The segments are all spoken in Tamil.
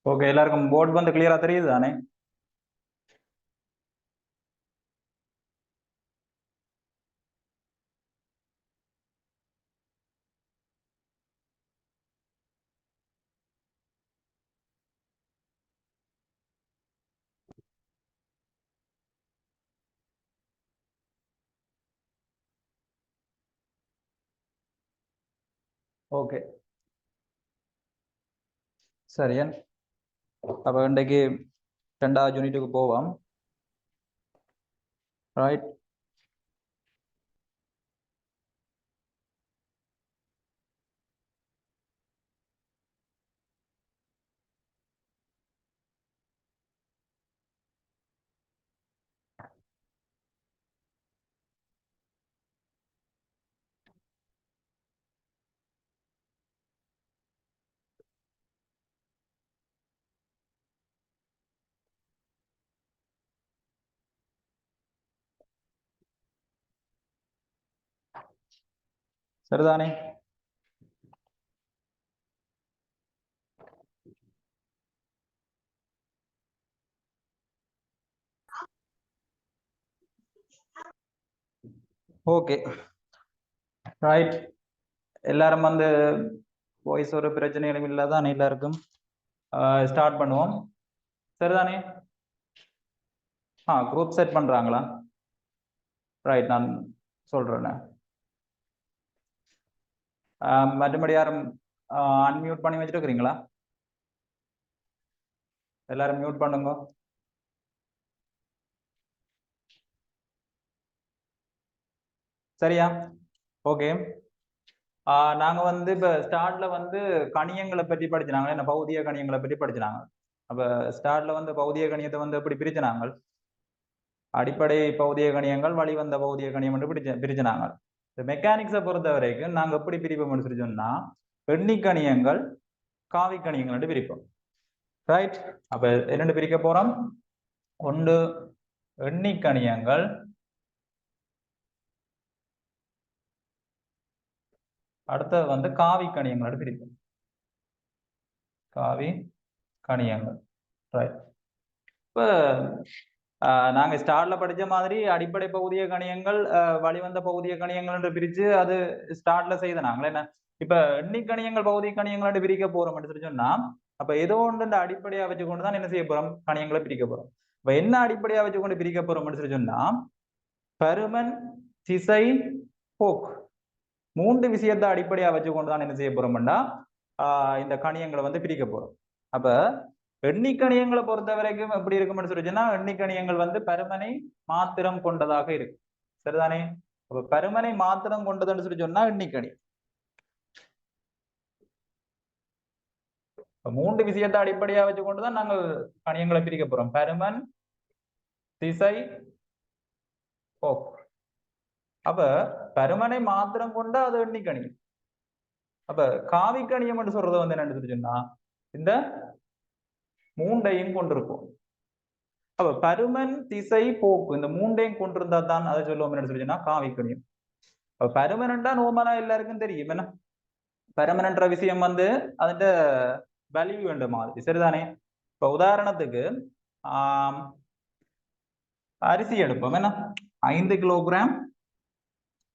ஓகே, எல்லாருக்கும் போர்டு வந்து கிளியரா தெரியுது தானே? ஓகே, சரியா. அப்போ இன்றைக்கு 2வது யூனிட்டுக்கு போவோம். ரைட். சரிதானே? Okay, right. எல்லாரும் வந்து வாய்ஸ் ஒரு பிரச்சனைகளும் இல்லாதான் எல்லாருக்கும் ஸ்டார்ட் பண்ணுவோம். சரிதானே? குரூப் செட் பண்றாங்களா? ரைட், நான் சொல்றேன். மற்றபடி யாரும் அன்மியூட் பண்ணி வச்சிருக்கிறீங்களா? எல்லாரும் மியூட் பண்ணுங்க. சரியா? ஓகே. நாங்க வந்து இப்ப ஸ்டார்ட்ல வந்து கணியங்களை பற்றி படிச்சினாங்க, என்ன பௌதிக கணியங்களை பற்றி படிச்சினாங்க. அப்ப ஸ்டார்ட்ல வந்து பௌதிக கணியத்தை வந்து எப்படி பிரிச்சினாங்க? அடிப்படை பௌதிக கணியங்கள், வழிவந்த பௌதிக கணியம் என்று பிரிச்சினாங்க. மெக்கானிக்ஸை பொறுத்த வரைக்கும் நாங்க எப்படி பிரிப்போம்னு சொல்லி சொன்னா, எண்ணிக்கணியங்கள், காவி கணியங்கள் என்று பிரிப்போம். ரைட். அப்ப என்னென்று பிரிக்க போறோம்? ஒன்று எண்ணிக்கணியங்கள், அடுத்தது வந்து காவி கணியங்கள் பிரிப்போம். காவி கணியங்கள். ரைட். இப்ப நாங்க ஸ்டார்ட்ல படிச்ச மாதிரி அடிப்படை பகுதிய கணியங்கள், வழிவந்த பகுதிய கணியங்கள் என்று பிரிச்சு அது ஸ்டார்ட்ல செய்த நாங்களே என்ன. இப்ப எண்ணிக்கணியங்கள் பகுதிய கணியங்கள் பிரிக்க போறோம் சொல்லி சொன்னா, அப்ப ஏதோ ஒன்று அடிப்படையா வச்சு கொண்டுதான் என்ன செய்ய போறோம்? கணியங்களை பிரிக்க போறோம். இப்ப என்ன அடிப்படையா வச்சு கொண்டு பிரிக்க போறோம் சொல்லி சொன்னா, பருமன், திசை, போக்கு, 3 விஷயத்தை அடிப்படையா வச்சு கொண்டுதான் என்ன செய்ய போறோம்னா இந்த கணியங்களை வந்து பிரிக்க போறோம். அப்ப எண்ணிக்கணியங்களை பொறுத்த வரைக்கும் எப்படி இருக்கும்னு சொல்லிச்சுன்னா, எண்ணிக்கணியங்கள் வந்து பருமனை மாத்திரம் கொண்டதாக இருக்கு. சரிதானே? அப்ப பருமனை மாத்திரம் கொண்டதுன்னு சொல்லி சொன்னா எண்ணிக்கணி. 3 விஷயத்தை அடிப்படையா வச்சு கொண்டுதான் நாங்கள் கணியங்களை பிரிக்க போறோம். பருமன், திசை, போக்கு. அப்ப பருமனை மாத்திரம் கொண்ட அது எண்ணிக்கணி. அப்ப காவிக்கணியம் என்று சொல்றது வந்து என்னன்னு சொல்லி சொன்னா, இந்த 3ஐயும் கொண்டிருக்கும். அப்ப பருமன், திசை, போக்கு இந்த 3ஐயும் கொண்டிருந்தா தான் அதை சொல்லுவோம் என்ன சொல்லிச்சுன்னா காவிக்கணியம். அப்ப பருமனண்டா நோமலா எல்லாருக்கும் தெரியும் என்ன. பருமனன்ற விஷயம் வந்து அதுட வேல்யூ என்ற மாதிரி. சரிதானே? இப்ப உதாரணத்துக்கு அரிசி எடுப்போம் என்ன. 5 கிலோகிராம்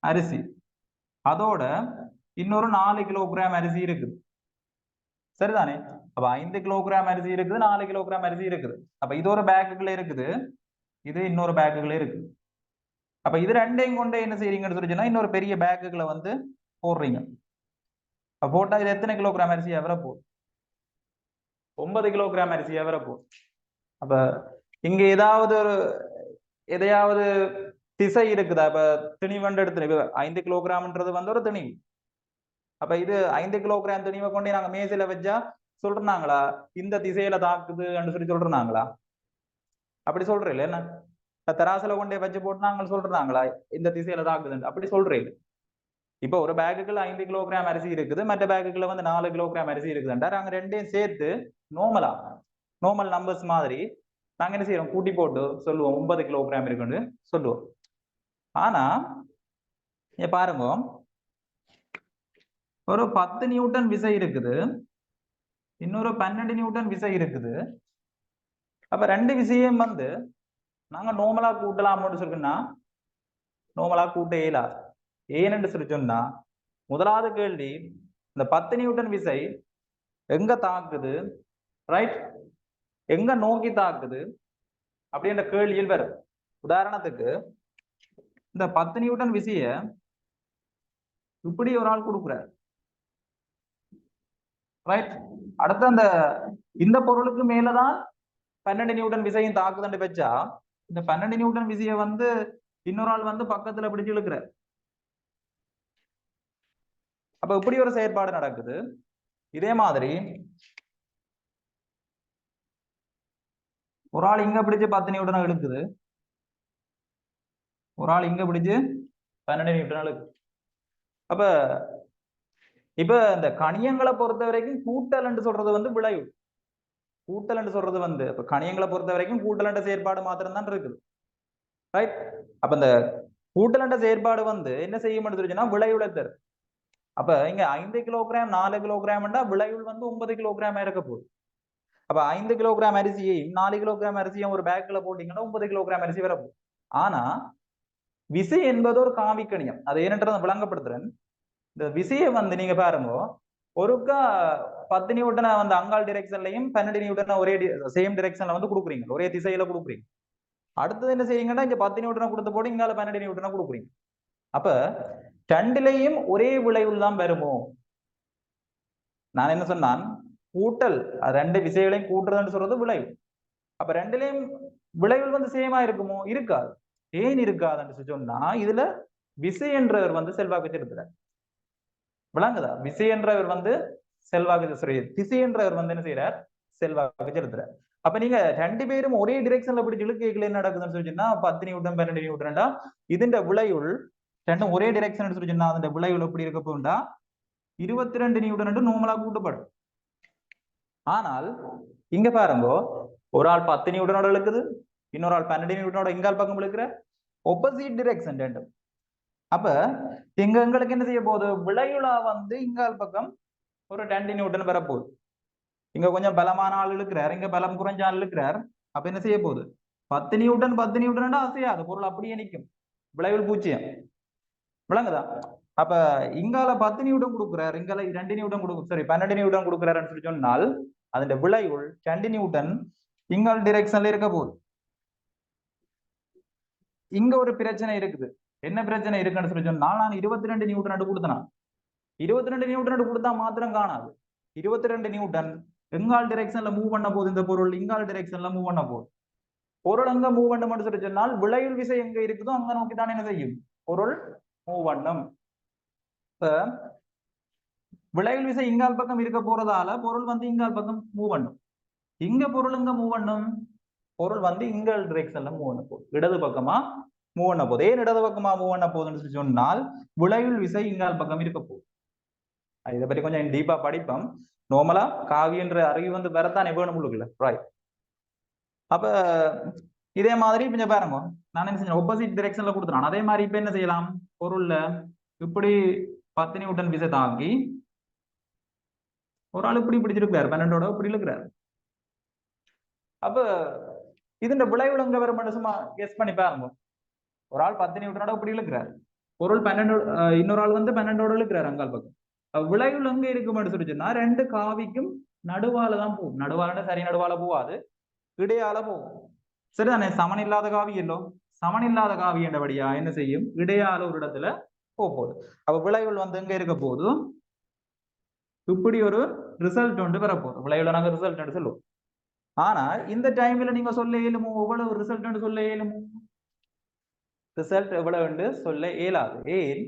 அரிசி, அதோட இன்னொரு 4 கிலோகிராம் அரிசி இருக்குது. சரிதானே? அப்ப 5 கிலோகிராம் அரிசி இருக்குது, 4 கிலோகிராம் அரிசி இருக்குது. அப்ப இது ஒரு பேக்குக்குள்ள இருக்குது, இது இன்னொரு பேக்குக்குள்ள இருக்குது. அப்ப இது ரெண்டையும் கொண்டு என்ன செய்றீங்கன்னு சொல்லிச்சுன்னா, இன்னொரு பெரிய பேக்குகளை வந்து போடுறீங்க. போட்டா இது எத்தனை கிலோகிராம் அரிசி எவரை போடும்? 9 கிலோகிராம் அரிசி எவரை போடும்? அப்ப இங்க ஏதாவது ஒரு எதையாவது திசை இருக்குதா? இப்ப திணிவண்டு எடுத்து 5 கிலோகிராம்ன்றது வந்து ஒரு திணிவு. அப்ப இது 5 கிலோகிராம் திணிவை கொண்டு நாங்க மேசையில வச்சா சொல்றாங்களா இந்த திசையில தாக்குதுன்னு சொல்லி சொல்றாங்களா? அப்படி சொல்றேன் இல்ல என்ன. தராசுல கொண்டே வச்சு போட்டு நாங்கள் சொல்றாங்களா இந்த திசையில தாக்குதுன்னு? அப்படி சொல்றேன். இப்ப ஒரு பேக்குக்குள்ள 5 கிலோகிராம் அரிசி இருக்குது, மற்ற பேக்குக்குள்ள வந்து 4 கிலோகிராம் அரிசி இருக்குதுன்றா நாங்க ரெண்டையும் சேர்த்து நார்மல் நம்பர்ஸ் மாதிரி நாங்க என்ன செய்யறோம்? கூட்டி போட்டு சொல்லுவோம் 9 கிலோகிராம் இருக்குன்னு சொல்லுவோம். ஆனா பாருங்க, ஒரு 10 நியூட்டன் விசை இருக்குது, இன்னொரு 12 நியூட்டன் விசை இருக்குது. அப்ப ரெண்டு விசையும் வந்து நாங்க நோமலா கூட்டலாம்னு சொல்லுன்னா நோமலா கூட்ட இயலாது. ஏன்னு சொல்லி சொன்னா முதலாவது கேள்வி, இந்த 10 நியூட்டன் விசை எங்க தாக்குது, ரைட், எங்க நோக்கி தாக்குது அப்படின்ற கேள்வியில் வரும். உதாரணத்துக்கு இந்த 10 நியூட்டன் விசைய இப்படி ஒரு ஆள் கொடுக்குறார், ரைட். அடுத்து அந்த இந்த பொருளுக்கு மேலதான் 12 நியூட்டன் விசையும் தாக்குதுன்னு வச்சா இந்த 12 நியூட்டன் விசைய வந்து இன்னொரு ஆள் வந்து பக்கத்துல பிடிச்சு இழுக்கிறார். அப்ப இப்படி ஒரு செயற்பாடு நடக்குது. இதே மாதிரி ஒரு ஆள் இங்க பிடிச்சு 10 நியூட்டன் இழுக்குது, ஒரு ஆள் இங்க பிடிச்சு 12 நியூட்டன் இழுக்குது. அப்ப இப்ப இந்த கணியங்களை பொறுத்த வரைக்கும் கூட்டல் என்று சொல்றது வந்து விளைவு. கூட்டல் என்று சொல்றது வந்து இப்ப கணியங்களை பொறுத்த வரைக்கும் கூட்டல் என்ற செயற்பாடு மாத்திரம் தான் இருக்குது, ரைட். அப்ப இந்த கூட்டல் என்ற செயற்பாடு வந்து என்ன செய்யும் சொல்லிச்சுன்னா விளைவுல தரும். அப்ப இங்க 5 கிலோகிராம் 4 கிலோகிராம் விளைவுள் வந்து 9 கிலோகிராம் இருக்க போகுது. அப்ப 5 கிலோகிராம் அரிசியையும் 4 கிலோகிராம் அரிசியும் ஒரு பேக்ல போட்டீங்கன்னா 9 கிலோகிராம் அரிசி வரப்போகுது. ஆனா விசை என்பது ஒரு காவிக்கணியம். அதை ஏனென்றதை விளங்கப்படுத்துறேன். இந்த விசையை வந்து நீங்க பாருங்க, ஒருக்கா 10 நியூட்டனை வந்து அங்கால் டிரெக்ஷன்லையும் 12 நியூட்டனை ஒரே சேம் டிரெக்ஷன்ல வந்து கொடுக்குறீங்க, ஒரே திசையில கொடுக்குறீங்க. அடுத்தது என்ன செய்யுங்கன்னா இங்க 10 நியூட்டனை கொடுத்த போட்டு இங்கால 12 நியூட்டனை கொடுக்குறீங்க. அப்ப ரெண்டுலையும் ஒரே விளைவில் தான் வருமோ? நான் என்ன சொன்னான், கூட்டல் ரெண்டு விசைகளையும் கூட்டுறதுன்னு சொல்றது விளைவு. அப்ப ரெண்டுலையும் விளைவில் வந்து சேமா இருக்குமோ? இருக்காது. ஏன் இருக்காதுன்னு சொன்னா இதுல விசை என்றவர் வந்து செல்வாக்கு செலுத்துறார். விளங்குதா? விசை என்றவர் வந்து செல்வாக்கு, சரி, திசை என்றவர் வந்து என்ன செய்யறார், செல்வாக்கு செலுத்துறார். அப்ப நீங்க ரெண்டு பேரும் ஒரே டிரெக்ஷன்ல பிடிச்சி இழுக்கைகள் என்ன நடக்குதுன்னு சொல்லிச்சுன்னா 10 நியூட்டன் 12 நியூட்டன்டா இதுண்ட விளைவுள் ரெண்டும் ஒரே டிரெக்ஷன் சொல்லிச்சுன்னா அந்த விளைவுள் எப்படி இருக்க போகுண்டா 22 நியூட்டன் நோமலா கூட்டப்படும். ஆனால் இங்க பாருங்க, ஒரு ஆள் 10 நியூட்டனோட இழுக்குது, இன்னொரு ஆள் 12 நியூட்டனோட இங்கால் பக்கம் இழுக்கிற, ஒப்போசிட் டிரெக்ஷன் ரெண்டும். அப்ப எங்களுக்கு என்ன செய்ய போகுது, விளைவுலா வந்து இங்கால் பக்கம் ஒரு 2 நியூட்டன் வரப்போகுது. இங்க கொஞ்சம் பலமான ஆள் இழுக்கிறார், இங்க பலம் குறைஞ்ச ஆள் இழுக்கிறார். அப்ப என்ன செய்ய போகுது, 10 நியூட்டன் அசையாது, பொருள் அப்படியே நிற்கும், விளைவில் பூச்சியம். விளங்குதா? அப்ப இங்கால 10 நியூட்டன் கொடுக்குறாரு, இங்கால 2 நியூட்டன் கொடுக்கும், சரி 12 நியூட்டன் கொடுக்குறாருன்னு சொல்லி சொன்னால் அதோட விளைவுள் 2 நியூட்டன் இங்கால் டிரெக்ஷன்ல இருக்க போகுது. இங்க ஒரு பிரச்சனை இருக்குது. என்ன பிரச்சனை இருக்குன்னு சொல்லி சொன்னால், நான் 22 நியூட்டன் கொடுத்தனா, 22 நியூட்டன் கொடுத்தா மாத்திரம் காணாது. 22 நியூட்டன் எங்கால் டிரெக்ஷன்ல மூவ் பண்ண போகுது, இந்த பொருள் இங்கால் டிரெக்ஷன்ல மூவ் பண்ண போகுது. பொருள் அங்க மூவ் பண்ண சொல்லி சொன்னால் விளைவுள் விசை எங்க இருக்குதோ அங்க நோக்கி தான் என்ன செய்யும், பொருள் மூவ் பண்ணும். இப்ப விளைவுள் விசை இங்கால் பக்கம் இருக்க போறதால பொருள் வந்து இங்கால் பக்கம் மூவ் பண்ணும். இங்க பொருள் இங்க மூவ் பண்ணும், பொருள் வந்து இங்கால் டிரெக்ஷன்ல மூவ் பண்ண போகுது, இடது பக்கமா மூவ் பண்ண போகுது. ஏன் இடது பக்கமா மூவ் பண்ண போகுதுன்னு சொல்லி சொன்னால் விளைவுள் விசை இங்கால் பக்கம் இருக்க போகுது. இதை பற்றி கொஞ்சம் டீப்பா படிப்போம். நோமலா காவியன்ற அறிவு வந்து வரத்தானே வேணும் உள்ளுக்குள்ள, ரைட். அப்ப இதே மாதிரி கொஞ்சம் பாருங்க, நான் என்ன செஞ்சேன், ஒப்போசிட் டிரெக்ஷன்ல கொடுத்துறான். அதே மாதிரி இப்ப என்ன செய்யலாம், பொருள்ல இப்படி 10 நியூட்டன் விசை தாக்கி ஒரு ஆள் இப்படி பிடிச்சிருக்காரு, 12ஓட இப்படி இழுக்கிறாரு. அப்ப இதுன்ற விளைவுல எங்க வரும் சும்மா கெஸ் பண்ணி பாருங்க. ஒரு ஆள் 10 நியூட்டனோட இப்படி இழுக்கிறாரு, பொருள் 12, இன்னொரு ஆள் வந்து 12ஓட இழுக்கிறாரு அங்கால் பக்கம். விளைவுல எங்க இருக்கும்னு சொல்லிச்சுன்னா ரெண்டு காவிக்கும் நடுவால தான் போகும். நடுவால சரி நடுவால போவாது, இடையால போகும். சரிதானே? சமன் இல்லாத காவி எல்லோ, சமன் இல்லாத காவி என்றபடியா என்ன செய்யும், இடையால ஒரு இடத்துல போகுது. அப்ப விளைவுகள் வந்து எங்க இருக்க போகுது, இப்படி ஒரு ரிசல்ட் ஒன்று வரப்போகுது. விளைவுல நாங்க ரிசல்ட் சொல்லுவோம். ஆனா இந்த டைம்ல நீங்க சொல்ல இயலுமோ, எவ்வளவு ரிசல்ட் சொல்ல இயலுமோ, ரிசல்ட் எவ்வளவு சொல்ல இயலாது. ஏன்,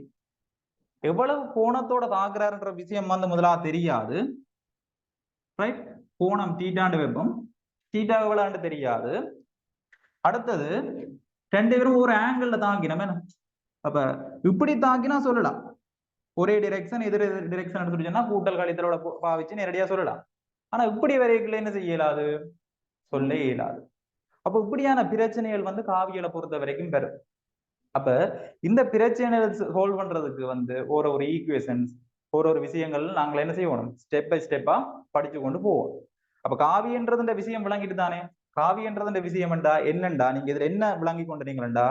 எவ்வளவு கோணத்தோட தாக்குறாருன்ற விஷயம் வந்து முதலா தெரியாது, ரைட். கோணம் தீட்டாண்டு வைப்போம், தீட்டா எவ்வளவு தெரியாது. அடுத்தது ரெண்டு பேரும் ஒரு ஆங்கிள் தாங்கினோம். அப்ப இப்படி தாக்கினா சொல்லலாம், ஒரே டிரெக்ஷன் எதிர் டிரெக்ஷன் சொல்லிச்சுன்னா கூட்டல் கழித்தலோட பாவிச்சு நேரடியா சொல்லலாம். ஆனா இப்படி வரைக்குள்ள என்ன செய்ய இயலாது, சொல்ல இயலாது. அப்ப இப்படியான பிரச்சனைகள் வந்து காவியலை பொறுத்த வரைக்கும் பெறும். அப்ப இந்த பிரச்சனைகள் சால்வ் பண்றதுக்கு வந்து ஒரு ஈக்குவேஷன்ஸ் ஒரு விஷயங்கள் நாங்கள் என்ன செய்யணும், ஸ்டெப் பை ஸ்டெப்பா படிச்சு கொண்டு போவோம். அப்ப காவியன்றதுன்ற விஷயம் விளங்கிட்டு தானே. காவியன்றதுன்ற விஷயம் என்னண்டா நீங்க இதுல என்ன விளங்கி கொண்டீங்களா,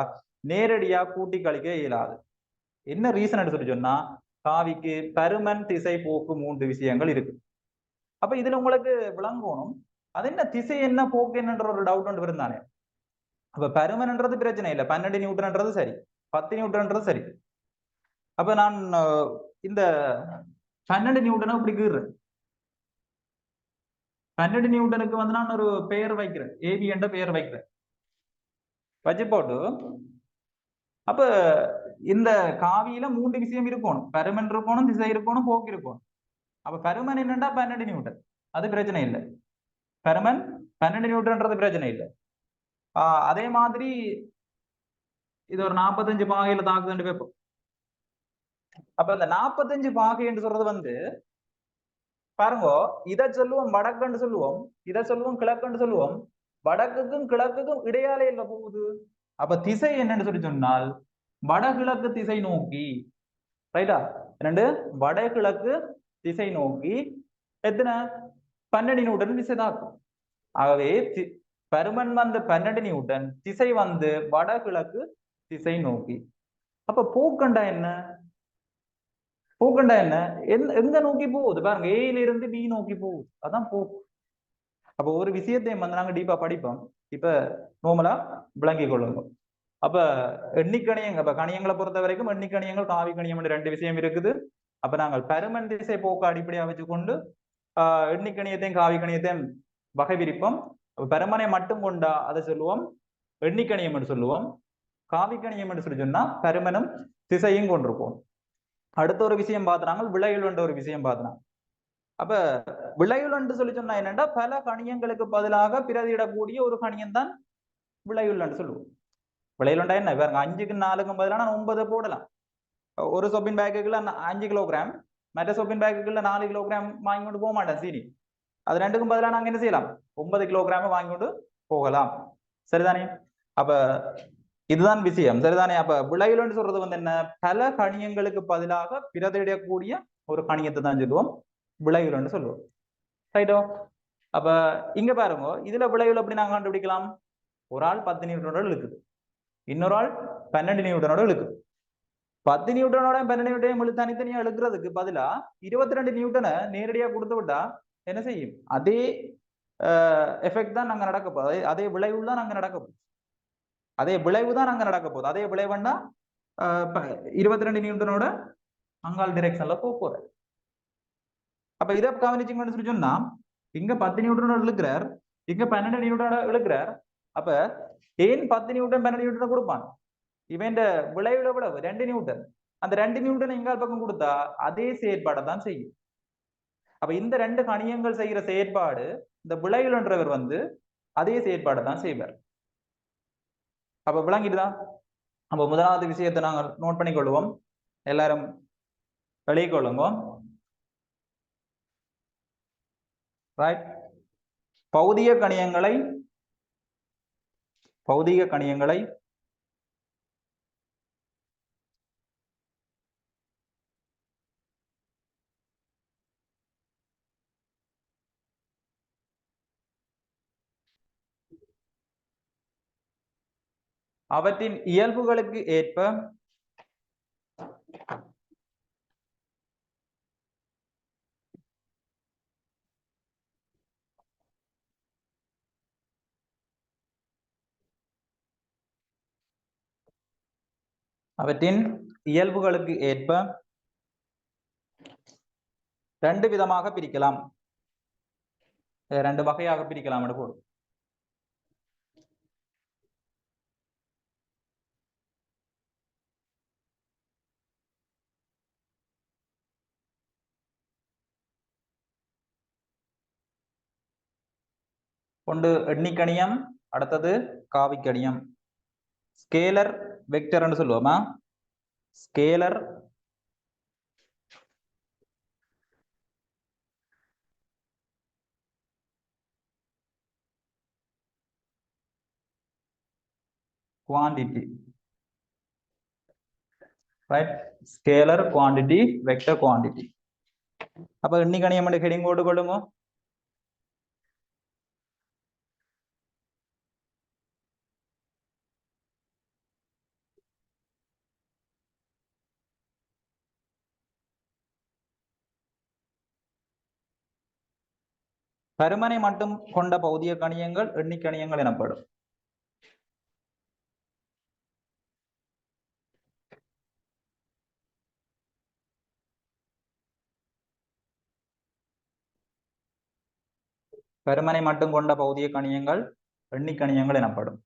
நேரடியா கூட்டி கழிக்க இயலாது. என்ன ரீசன் சொல்லி சொன்னா, காவிக்கு பருமன் திசை போக்கு 3 விஷயங்கள் இருக்கு. அப்ப இதுல உங்களுக்கு விளங்கணும் அது என்ன திசை என்ன போக்கு என்னன்ற ஒரு டவுட் ஒன்று வரும் தானே. அப்ப பருமன்ன்றது பிரச்சனை இல்லை, 12 நியூட்டன்ன்றது சரி, 10 நியூட்டன்ன்றது சரி. அப்ப நான் இந்த 12 நியூட்டனை இப்படி கீறுறேன். 12 நியூட்டனுக்கு வந்து நான் ஒரு பெயர் வைக்கிறேன், ஏபி என்ற பெயர் வைக்கிறேன். வச்சு போட்டு அப்ப இந்த காவியில 3 விஷயம் இருக்கணும், பருமன் இருக்கணும், திசை இருக்கணும், போக்கு இருக்கணும். அப்ப பருமன் என்னண்டா 12 நியூட்டன், அது பிரச்சனை இல்லை. பருமன் 12 நியூட்டன்ன்றது பிரச்சனை இல்லை. அதே மாதிரி இது ஒரு 45 பாகையில தாக்குதுன்னு வைப்போம். அப்ப இந்த 45 பாகை என்று சொல்றது வந்து பாருங்க, இதை சொல்லுவோம் வடக்குன்னு சொல்லுவோம், இதை சொல்லுவோம் கிழக்குன்னு சொல்லுவோம். வடக்குக்கும் கிழக்குக்கும் இடையாலே இல்ல போகுது. அப்ப திசை என்னன்னு சொல்லி சொன்னால் வடகிழக்கு திசை நோக்கி. ரைட்டா? ரெண்டு வடகிழக்கு திசை நோக்கி எத்தனை 12 நியூட்டன் திசை தாக்கும். ஆகவே பருமன் வந்து 12 நியூட்டன், திசை வந்து வடகிழக்கு திசை நோக்கி. அப்ப போக்கண்டா என்ன? போக்கண்டா என்ன? எங்க நோக்கி போகுது பாருங்க, ஏல இருந்து பி நோக்கி போகுது, அதான் போக்கு. அப்ப ஒரு விஷயத்தையும் வந்து நாங்க டீப்பா படிப்போம், இப்ப நோமலா விளங்கி கொள்ளுங்க. அப்ப எண்ணிக்கணியங்க, அப்ப கணியங்களை பொறுத்த வரைக்கும் எண்ணிக்கணியங்கள் காவி கணியம் 2 விஷயம் இருக்குது. அப்ப நாங்கள் பருமன் திசை போக்கு அடிப்படையா வச்சுக்கொண்டு எண்ணிக்கணியத்தையும் காவி கணியத்தையும் வகை விரிப்போம். பருமனை மட்டும் கொண்டா அதை சொல்லுவோம் எண்ணிக்கணியம் என்று சொல்லுவோம். காவிக்கணியம் என்று சொல்லி சொன்னா பருமனும் திசையும் கொண்டிருப்போம். அடுத்த ஒரு விஷயம் பார்த்துனாங்க, விளையுள் என்ற ஒரு விஷயம் பார்த்துனாங்க. அப்ப விளையுள் என்று சொல்லி சொன்னா என்னன்னா, பல கணியங்களுக்கு பதிலாக பிரதியிடக்கூடிய ஒரு கணியம் தான் விளையுள் என்று சொல்லுவோம். விளையுள்டா என்ன பாருங்க, 5க்கு 4க்கும் பதிலாக நான் 9 போடலாம். ஒரு சொப்பின் பேக்குக்குள்ள 5 கிலோகிராம், மற்ற சொப்பின் பேக்குக்குள்ள 4 கிலோகிராம் வாங்கி கொண்டு போக மாட்டேன் சீனி. அது ரெண்டுக்கும் பதிலாக நாங்க என்ன செய்யலாம், 9 கிலோகிராம் வாங்கி கொண்டு போகலாம். சரிதானே? அப்ப இதுதான் விஷயம். சரிதானே? அப்ப விளையுள்னு சொல்றது வந்து என்ன, பல கணியங்களுக்கு பதிலாக பிரதியிடக்கூடிய ஒரு கணியத்தை தான் சொல்லுவோம் விளையுள்னு சொல்லுவோம். ரைட்டோ? அப்ப இங்க பாருங்க, இதுல விளையுள் எப்படி நாங்க கண்டுபிடிக்கலாம்? ஒரு ஆள் 10 நியூட்டனோட இழுக்குது, இன்னொரு ஆள் 12 நியூட்டனோட இழுக்குது. 10 நியூட்டனோட 12 நியூட்டனையும் தனித்தனியா இழுக்கிறதுக்கு பதிலா 22 நியூட்டனை நேரடியா கொடுத்து விட்டா என்ன செய்யும்? அதே எஃபெக்ட் தான் நாங்க நடக்க போகுது, அதே விளைவு தான் நாங்க நடக்க போகுது, அதே விளைவு தான் அங்க நடக்க போகுது. அதே விளைவுன்னா 22 நியூட்டனோட அங்கால் டிரெக்ஷன்ல போற. அப்ப இதை கவனிச்சிங்கன்னு சொல்லி சொன்னா, இங்க 10 நியூட்டனோட இழுக்கிறார், இங்க 12 நியூட்டனோட இழுக்கிறார். அப்ப ஏன் 10 நியூட்டன் 12 நியூட்டனை கொடுப்பான்? இவன் விளைவுல விட 2 நியூட்டன், அந்த 2 நியூட்டன் எங்கால் பக்கம் கொடுத்தா அதே செயற்பாடை தான் செய்யும். அப்ப இந்த 2 கணியங்கள் செய்கிற செயற்பாடு இந்த விளைவுன்றவர் வந்து அதே செயற்பாடை தான் செய்வார். அப்ப விளங்கிட்டுதான். அப்ப முதலாவது விஷயத்தை நாங்கள் நோட் பண்ணி கொள்வோம், எல்லாரும் வெளியே கொள்ளுங்க. ரைட்? பௌதிக கணியங்களை அவற்றின் இயல்புகளுக்கு ஏற்ப ரெண்டு விதமாக பிரிக்கலாம், 2 வகையாக பிரிக்கலாம். போடும் ஒன்று எண்ணிக்கணியம், அடுத்தது காவிக்கணியம். ஸ்கேலர் வெக்டர்னு சொல்லுவோமா, scalar quantity. Right? Scalar quantity, vector quantity. அப்ப எண்ணிக்கணியம் ஹெடிங் போட்டு கொள்ளுங்க. பருமனை மட்டும் கொண்ட பௌதிக கணியங்கள் எண்ணிக்கணியங்கள் எனப்படும். பருமனை மட்டும் கொண்ட பௌதிக கணியங்கள் எண்ணிக்கணியங்கள் எனப்படும்.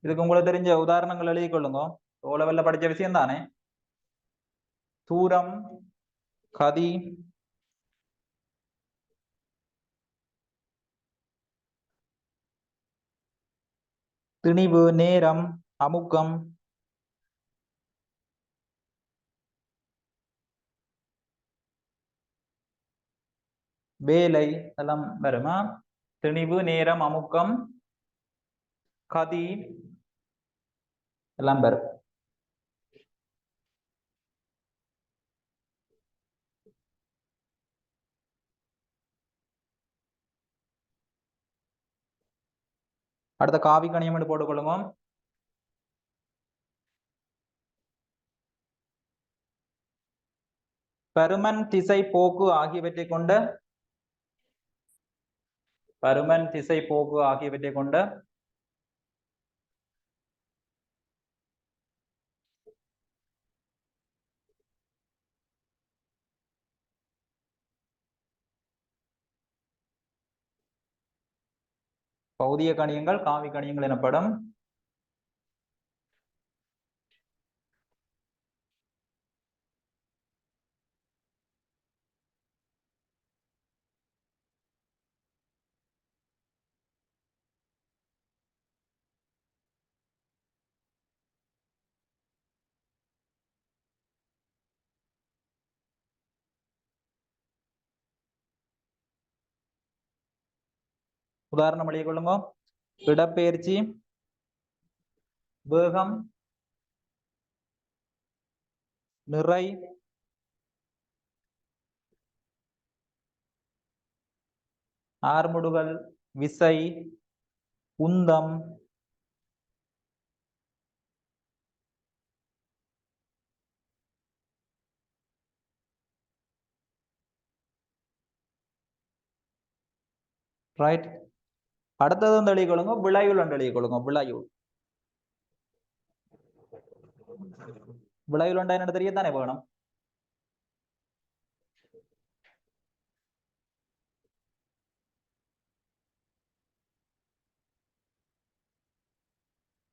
இதுக்கு உங்களுக்கு தெரிஞ்ச உதாரணங்கள் எழுதி கொள்ளுங்க. ஓ லெவல்ல படிச்ச விஷயம் தானே. தூரம், கதி, திணிவு, நேரம், அமுக்கம், வேலை எல்லாம் வருமா? திணிவு, நேரம், அமுக்கம், கதி எல்லாம் வரும். அடுத்த காவி கணியம் என்று போட்டுக்கொள்ளுங்க. பருமன், திசை, போக்கு ஆகியவற்றை கொண்ட பருமன், திசை, போக்கு ஆகியவற்றை கொண்ட பௌதிக கணியங்கள் காவி கணியங்கள் எனப்படும். உதாரணம் எழுதிக் கொள்ளுங்க. இடப்பெயர்ச்சி, வேகம், நிறை, ஆர்முடுகள், விசை, உந்தம், ரைட். அடுத்தது வந்து எழுதிக் கொள்ளுங்க. விளைவுள் என்று எழுதிக் கொள்ளுங்க. விளைவுள் விளைவுள் என்ன தெரியத்தானே வேணும்.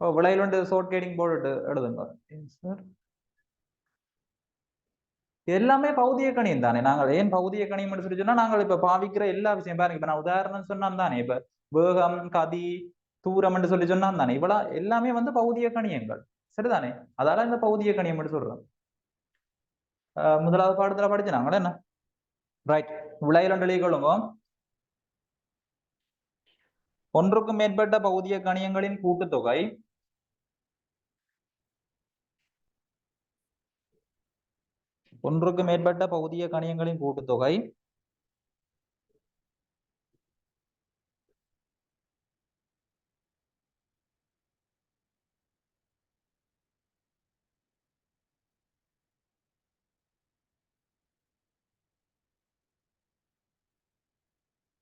ஓ விளைவுள் ஷார்ட் கேடிங் போட்டு எழுதுங்க. எல்லாமே பௌதிக கணியம் தானே. நாங்கள் ஏன் பௌதிக கணியம் சொல்லி சொன்னா, நாங்கள் இப்ப பாவிக்கிற எல்லா விஷயம் பாருங்க. இப்ப நான் உதாரணம் சொன்னா தானே, இப்ப வேகம், கதி, தூரம் என்று சொல்லி சொன்னா தானே, இவ்வளவு எல்லாமே வந்து பௌதிக கணியங்கள். சரிதானே? அதால இந்த பௌதிக கணியம் என்று சொல்றோம். முதலாவது பாடத்துல படிச்சு நாங்களே என்ன ரைட். விளைவுள் எழுதிக் கொள்ளுங்க. ஒன்றுக்கும் மேற்பட்ட பௌதிக கணியங்களின் கூட்டுத்தொகை ஒன்றுக்கு மேற்பட்ட பௌதிக கணியங்களின் கூட்டுத்தொகை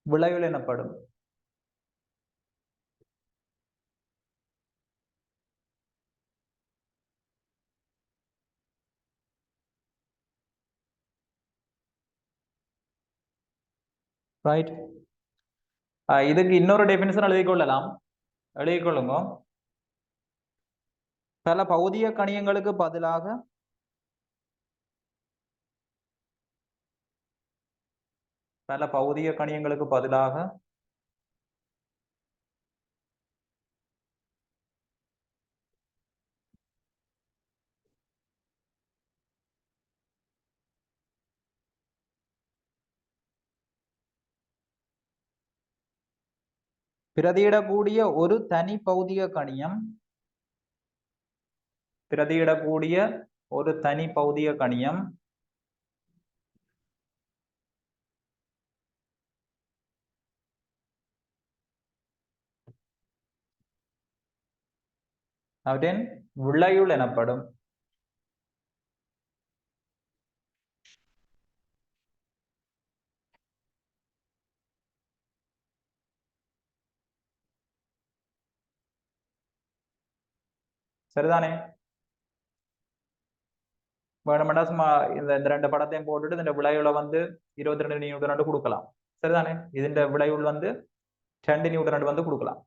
விளைவுள் எனப்படும். ரைட். இதுக்கு இன்னொரு டெபினிஷன் எழுதிக் கொள்ளலாம். எழுதிக் கொள்ளுங்க. பல பௌதிக கணியங்களுக்கு பதிலாக பல பௌதிக கணியங்களுக்கு பதிலாக பிரதியிடக்கூடிய ஒரு தனி பௌதிக கணியம் பிரதியிடக்கூடிய ஒரு தனி பௌதிக கணியம். . அவற்றின் விளையுள் எனப்படும். சரிதானே? வேணுமெண்டா சும்மா இந்த ரெண்டு படத்தையும் போட்டுட்டு இந்த விளைவுல வந்து 22 நியூட்டன் கொடுக்கலாம். சரிதானே? இதுன்ற விளைவுள் வந்து 2 நியூட்டன் வந்து கொடுக்கலாம்.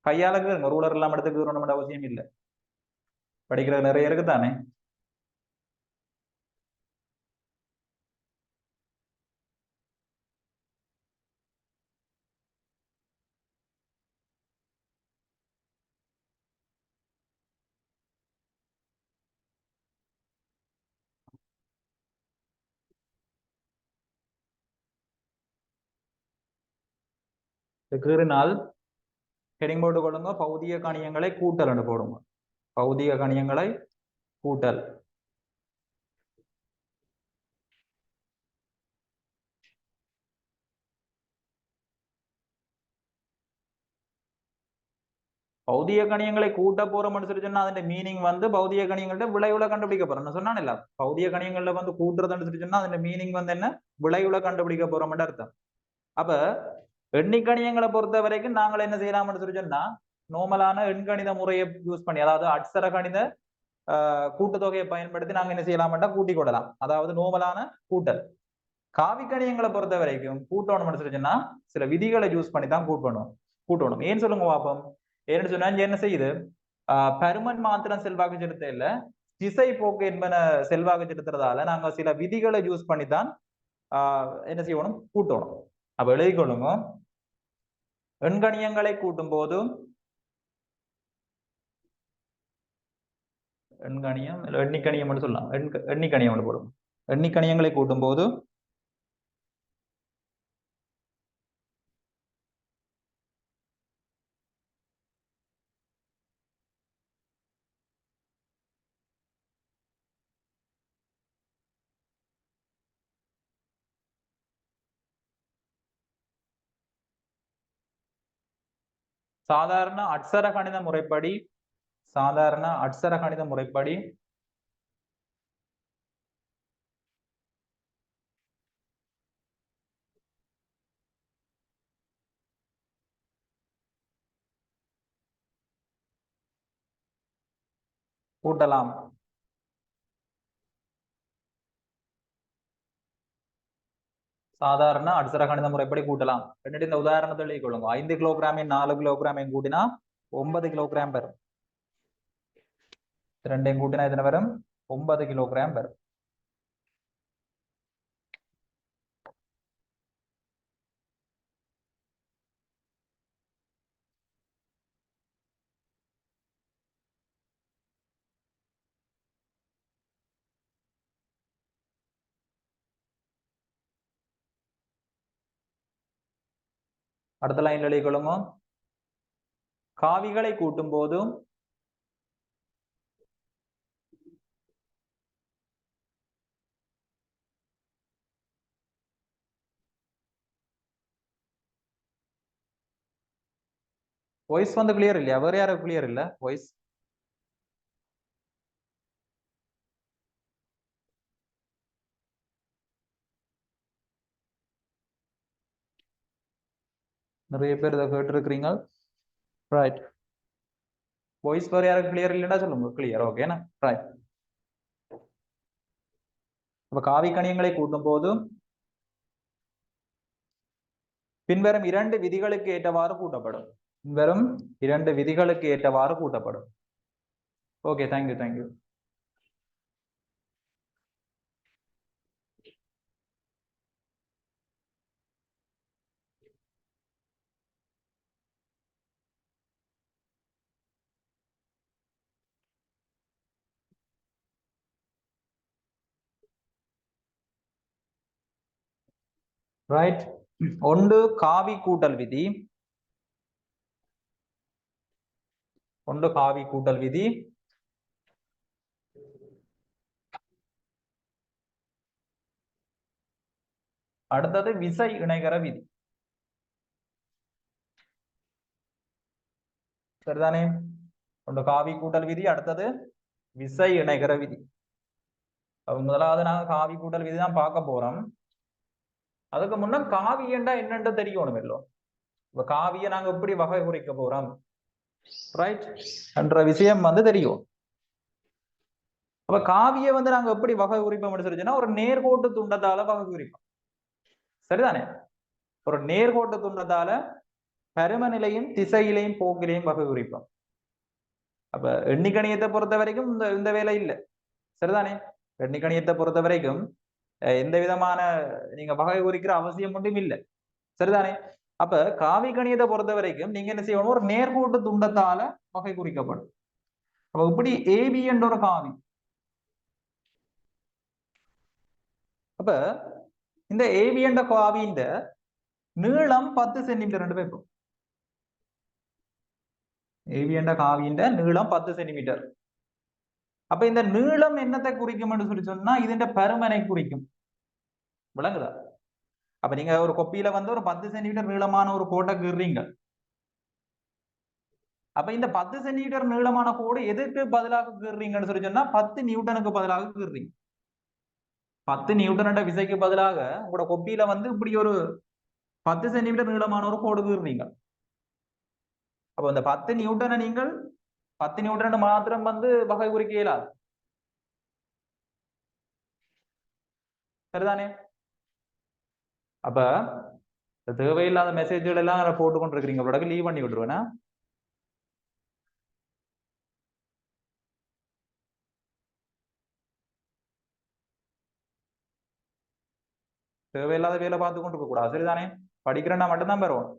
கையாளுக்கு ரூலர் எல்லாம் எடுத்துக்கு வேணுமென்ற அவசியம் இல்லை. படிக்கிறது நிறைய இருக்கு தானே. கீறினால் ஹெடிங் போட்டு கொடுங்க, பௌதிக கணியங்களை கூட்டல் என்று போடுங்க. பௌதிக கணியங்களை கூட்டல். பௌதிக கணியங்களை கூட்ட போறோம்னு சொல்லி சொன்னா அதோட மீனிங் வந்து பௌதிக கணியங்கள்ட்ட விளைவுல கண்டுபிடிக்க போறோம் சொன்னான் இல்ல. பௌதிக கணியங்கள்ல வந்து கூட்டுறதுன்னு சொல்லி சொன்னா அதோட மீனிங் வந்து என்ன, விளைவுல கண்டுபிடிக்க போறோம்னு அர்த்தம். அப்ப எண்ணிக்கணியங்களை பொறுத்த வரைக்கும் நாங்கள் என்ன செய்யலாம்னு சொல்லி சொன்னா நோமலான எண்கணித முறையை யூஸ் பண்ணி, அதாவது அட்சர கணித கூட்டுத்தொகையை பயன்படுத்தி நாங்க என்ன செய்யலாம்டா கூட்டி கொள்ளலாம். அதாவது நோமலான கூட்டல். காவிக்கணியங்களை பொறுத்த வரைக்கும் கூட்டணும்னு சொல்லி சொன்னா சில விதிகளை யூஸ் பண்ணி தான் கூட்டணும். ஏன்னு சொல்லுங்க பாப்போம். ஏன்னு சொன்னா என்ன செய்யுது, பருமன் மாத்திரம் செல்வாக்கு செலுத்த இல்ல, திசை போக்கு என்பன செல்வாக்கு செலுத்துறதால நாங்க சில விதிகளை யூஸ் பண்ணி தான் என்ன செய்யணும், கூட்டணும். அப்ப எழுதி கொள்ளுங்க, எண்கணியங்களை கூட்டும் போது எண்கணியம் எண்ணிக்கணியம் சொல்லலாம், எண்ணிக்கணியம் போடும். எண்ணிக்கணியங்களை கூட்டும் போது சாதாரண அட்சர கணித முறைப்படி கூட்டலாம். சாதாரண அட்சர கணித முறைப்படி கூட்டலாம். എന്നിട്ട് இந்த உதாரணத்தை எழுதி கொள்ளுங்க. 5 கிலோகிராமையும் 4 கிலோகிராமையும் கூட்டினா 9 கிலோகிராம் வரும். ரெண்டையும் கூட்டினா எத்தனை வரும்? 9 கிலோகிராம் வரும். அடுத்த லைன்ல எழுதி கொள்ளுங்க, காவிகளை கூட்டும் போதும் வாய்ஸ் வந்து கிளியர் இல்லையா? வேற யாரும் கிளியர் இல்ல வாய்ஸ்? நிறைய பேர் இதை கேட்டு இருக்கிறீங்க. ரைட். வாய்ஸ் வேற யாரும் கிளியர் இல்லைன்னா சொல்லுங்க கிளியர். ஓகேனா ரைட். அப்ப காவி கணியங்களை கூட்டும் போது பின்வரும் 2 விதிகளுக்கு ஏற்றவாறு கூட்டப்படும். பின்வரும் 2 விதிகளுக்கு ஏற்றவாறு கூட்டப்படும். Okay, thank you. ரைட். ஒன்று காவி கூட்டல் விதி, அடுத்தது விசை இணைகர விதி. சரிதானே? ஒன்று காவி கூட்டல் விதி, அடுத்தது விசை இணைகர விதி. முதலாவது நாங்க காவி கூட்டல் விதி தான் பார்க்க போறோம். அதுக்கு முன்ன காவியண்டா என்னன்னு தெரியணும் இல்லோ. இப்ப காவிய நாங்க எப்படி வகை குறிக்க போறோம், ரைட் என்ற விஷயம் தெரியும். அப்ப காவிய நாங்க எப்படி வகை குறிப்போம் சொல்லிச்சுன்னா, ஒரு நேர்கோட்டு துண்டத்தால வகை குறிப்போம். சரிதானே? ஒரு நேர்கோட்டு துண்டத்தால பருமநிலையும் திசையிலையும் போக்கிலையும் வகை குறிப்போம். அப்ப எண்ணிக்கணியத்தை பொறுத்த வரைக்கும் இந்த வேலை இல்லை. சரிதானே? எண்ணிக்கணியத்தை பொறுத்த வரைக்கும் எந்த விதமான நீங்க வகை குறிக்கிற அவசியம் மட்டும் இல்லை. சரிதானே? அப்ப காவி கணியத்தை பொறுத்த வரைக்கும் நீங்க என்ன செய்யணும், ஒரு நேர்கோட்டு துண்டத்தால வகை குறிக்கப்படும். அப்ப இப்படி ஏபி என்ற ஒரு காவி. அப்ப இந்த ஏபி என்ற காவியின் நீளம் 10 சென்டிமீட்டர் என்று வைப்போம். ஏபி என்ற காவியின் நீளம் 10 சென்டிமீட்டர். அப்ப இந்த நீளம் என்னத்தை குறிக்கும் என்று சொல்லி சொன்னா, இதன் பருமனை குறிக்கும். விளங்குதா? அப்ப நீங்க ஒரு கொப்பியில ஒரு 10 சென்டிமீட்டர் நீளமான ஒரு கோட்டை கீறீங்க. அப்ப இந்த 10 சென்டிமீட்டர் நீளமான கோடு எதுக்கு பதிலாக கீறீங்கன்னு சொல்லி சொன்னா, 10 நியூட்டனுக்கு பதிலாக கீறீங்க. 10 நியூட்டன் விசைக்கு பதிலாக உங்களோட கொப்பியில இப்படி ஒரு 10 சென்டிமீட்டர் நீளமான ஒரு கோடு கீறீங்க. அப்ப இந்த 10 நியூட்டனை நீங்கள் 10 நியூட்டன் மாத்திரம் வகை குறிக்க இயலாது. சரிதானே? அப்ப தேவையில்லாத மெசேஜ்கள் எல்லாம் போட்டு கொண்டு இருக்கிறீங்க. உடனே லீவ் பண்ணி விட்டுருவேனா? தேவையில்லாத வேலை பார்த்து கொண்டு இருக்க கூடாது. சரிதானே? படிக்கிறேன்னா மட்டும்தான் பெறுவோம்.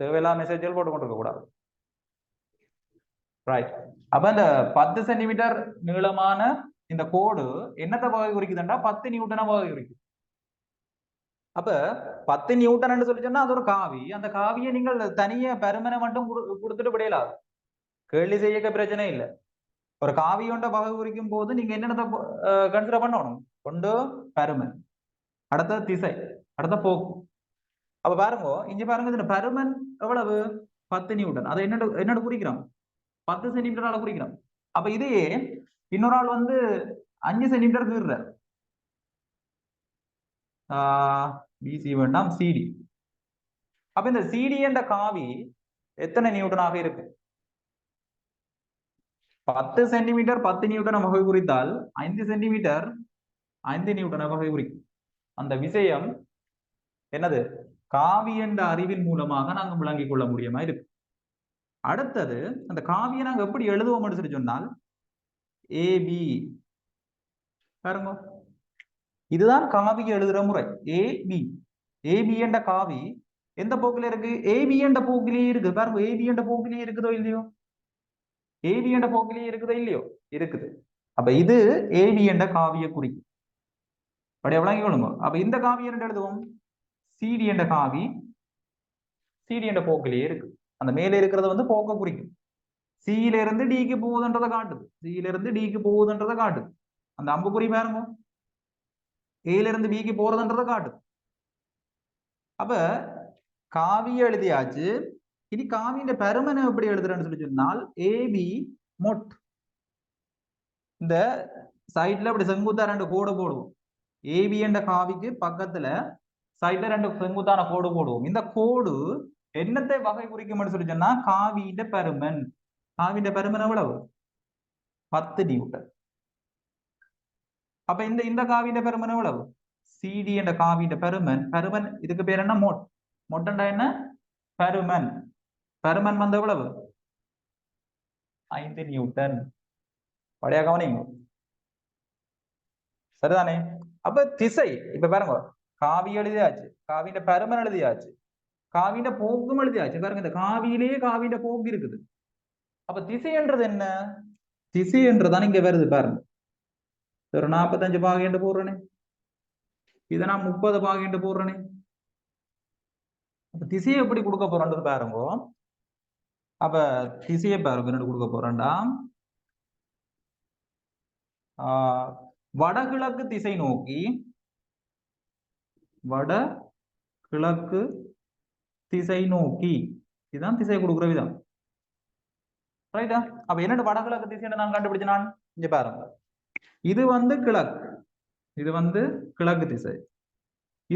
தேவையில்லாத மெசேஜ்கள் போட்டு கொண்டு இருக்க கூடாது. ரைட். அப்ப இந்த 10 சென்டிமீட்டர் நீளமான இந்த கோடு என்னத்தை வகை குறிக்குதுண்டா, 10 நியூட்டனை வகை குறிக்குது. அப்ப 10 நியூட்டன் சொல்லி சொன்னா அது ஒரு காவி. அந்த காவியை நீங்கள் தனிய பருமனை மட்டும் கொடுத்துட்டு விடையலாது. கேள்வி செய்ய பிரச்சனை இல்லை. ஒரு காவி ஒன்றை வகை குறிக்கும் போது நீங்க என்னென்ன கன்சிடர் பண்ணணும்? ஒன்று பருமன், அடுத்த திசை, அடுத்த போக்கு. அப்ப பாருங்க, இங்க பாருங்க, இதுல பருமன் எவ்வளவு? 10 நியூட்டன். அதை என்னோட குறிக்கிறோம்? 10 சென்டிமீட்டரால குறிக்கிறோம். அப்ப இதையே இன்னொரு ஆள் 5 சென்டிமீட்டர் கீறுறார். பிசி வேண்டாம், சிடி. அப்ப இந்த சிடி என்ற காவி எத்தனை நியூட்டனாக இருக்கு? 10 சென்டிமீட்டர் 10 நியூட்டனை வகை குறித்தால் 5 சென்டிமீட்டர் 5 நியூட்டனை வகை குறிக்கும். அந்த விஷயம் என்னது? காவி என்ற அறிவின் மூலமாக நாங்கள் விளங்கிக் கொள்ள முடியுமா இருக்கு. அடுத்தது, அந்த காவியை நாங்கள் எப்படி எழுதுவோம் சொல்லி சொன்னால், ஏபி பாருங்க, இதுதான் காவியை எழுதுற முறை. ஏபி ஏபி என்ற காவி எந்த போக்கில இருக்கு? ஏபி என்ற போக்கிலேயே இருக்கு. பாருங்க, ஏபி என்ற போக்கிலேயே இருக்குதோ இல்லையோ? ஏபி என்ற போக்கிலேயே இருக்குதோ இல்லையோ? இருக்குது. அப்ப இது ஏபி என்ற காவியை குறிக்கும். அப்படி விளங்கிக் கொள்ளுங்க. அப்ப இந்த காவி என்ன எழுதுவோம்? சிடி என்ற காவி சிடி என்ற போக்கிலேயே இருக்கு. அந்த மேலே இருக்கிறது போக்க குறிக்கும். சியில இருந்து டிக்கு போகுதுன்றதை காட்டுது. சியில இருந்து டிக்கு போகுதுன்றதை காட்டுது. அந்த அம்புக்குறி பாருங்க, ஏல இருந்து பிக்கு போறதுன்றதை காட்டுது. அப்ப காவிய எழுதியாச்சு. இனி காவியின் பருமனை எப்படி எழுதுறேன்னு சொல்லி சொன்னால், ஏபி மொட். இந்த சைட்ல அப்படி செங்குத்தா 2 கோடு போடுவோம். ஏபி என்ற காவிக்கு பக்கத்துல சைட்ல 2 செங்குத்தான கோடு போடுவோம். இந்த கோடு என்னத்தை வகை குறிக்கும் சொல்லி சொன்னா, காவியின் பருமன். காவியின் பருமன் எவ்வளவு? 10 நியூட்டன். அப்ப இந்த காவியின் பருமன் எவ்வளவு? சிடி என்ற காவியின் பருமன். பருமன் இதுக்கு பேர் என்ன? மொட். மொட்டண்டா என்ன? பருமன். பருமன் எவ்வளவு? 5 நியூட்டன். பழைய கவனிங்க. சரிதானே? அப்ப திசை இப்ப பாருங்க, காவி எழுதியாச்சு, காவியின் பருமன் எழுதியாச்சு, காவியின் போக்கும் எழுதியாச்சு. பாருங்க, இந்த காவியிலேயே காவியின் போக்கு இருக்குது. அப்ப திசை என்றது என்ன? திசை என்றதான் இங்க வருது. பாருங்க, ஒரு 45 பாகை போடுறேனே, இதை நான் 30 பாகை போடுறேனே. அப்ப திசையை எப்படி கொடுக்க போறோன்றது பாருங்க. அப்ப திசையை பாருங்க, என்ன கொடுக்க போறேன்டா, வடகிழக்கு திசை நோக்கி, வடகிழக்கு திசை நோக்கி, இதுதான் திசை கொடுக்குற விதம். ரைட்டா? அப்ப என்னோட வடகிழக்கு திசைன்னு நான் கண்டுபிடிச்சேன். நான் இங்க பாருங்க, இது வந்து கிழக்கு, இது வந்து கிழக்கு திசை,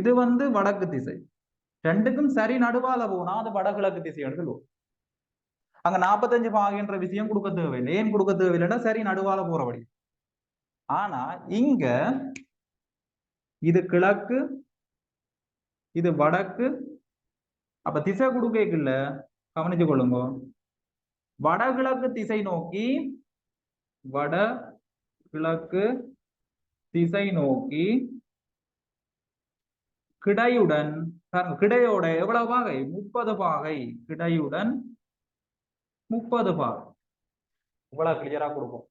இது வந்து வடக்கு திசை. ரெண்டுக்கும் சரி நடுவால போனா அது வடகிழக்கு திசைன்னு சொல்லுவோம். அங்க 45 பாகைன்ற விஷயம் கொடுக்க தேவையில்லை. ஏன் கொடுக்க தேவையில்லைன்னா சரி நடுவால போறபடி. ஆனா இங்க இது கிழக்கு, இது வடக்கு. அப்ப திசை கொடுக்கல, கவனிச்சு கொள்ளுங்க. வடகிழக்கு திசை நோக்கி, வடகிழக்கு திசை நோக்கி கிடையுடன், கிடையோட எவ்வளவு பாகை? 30 பாகை. கிடையுடன் 30 பாகை. இவ்வளவு கிளியரா கொடுக்கும்.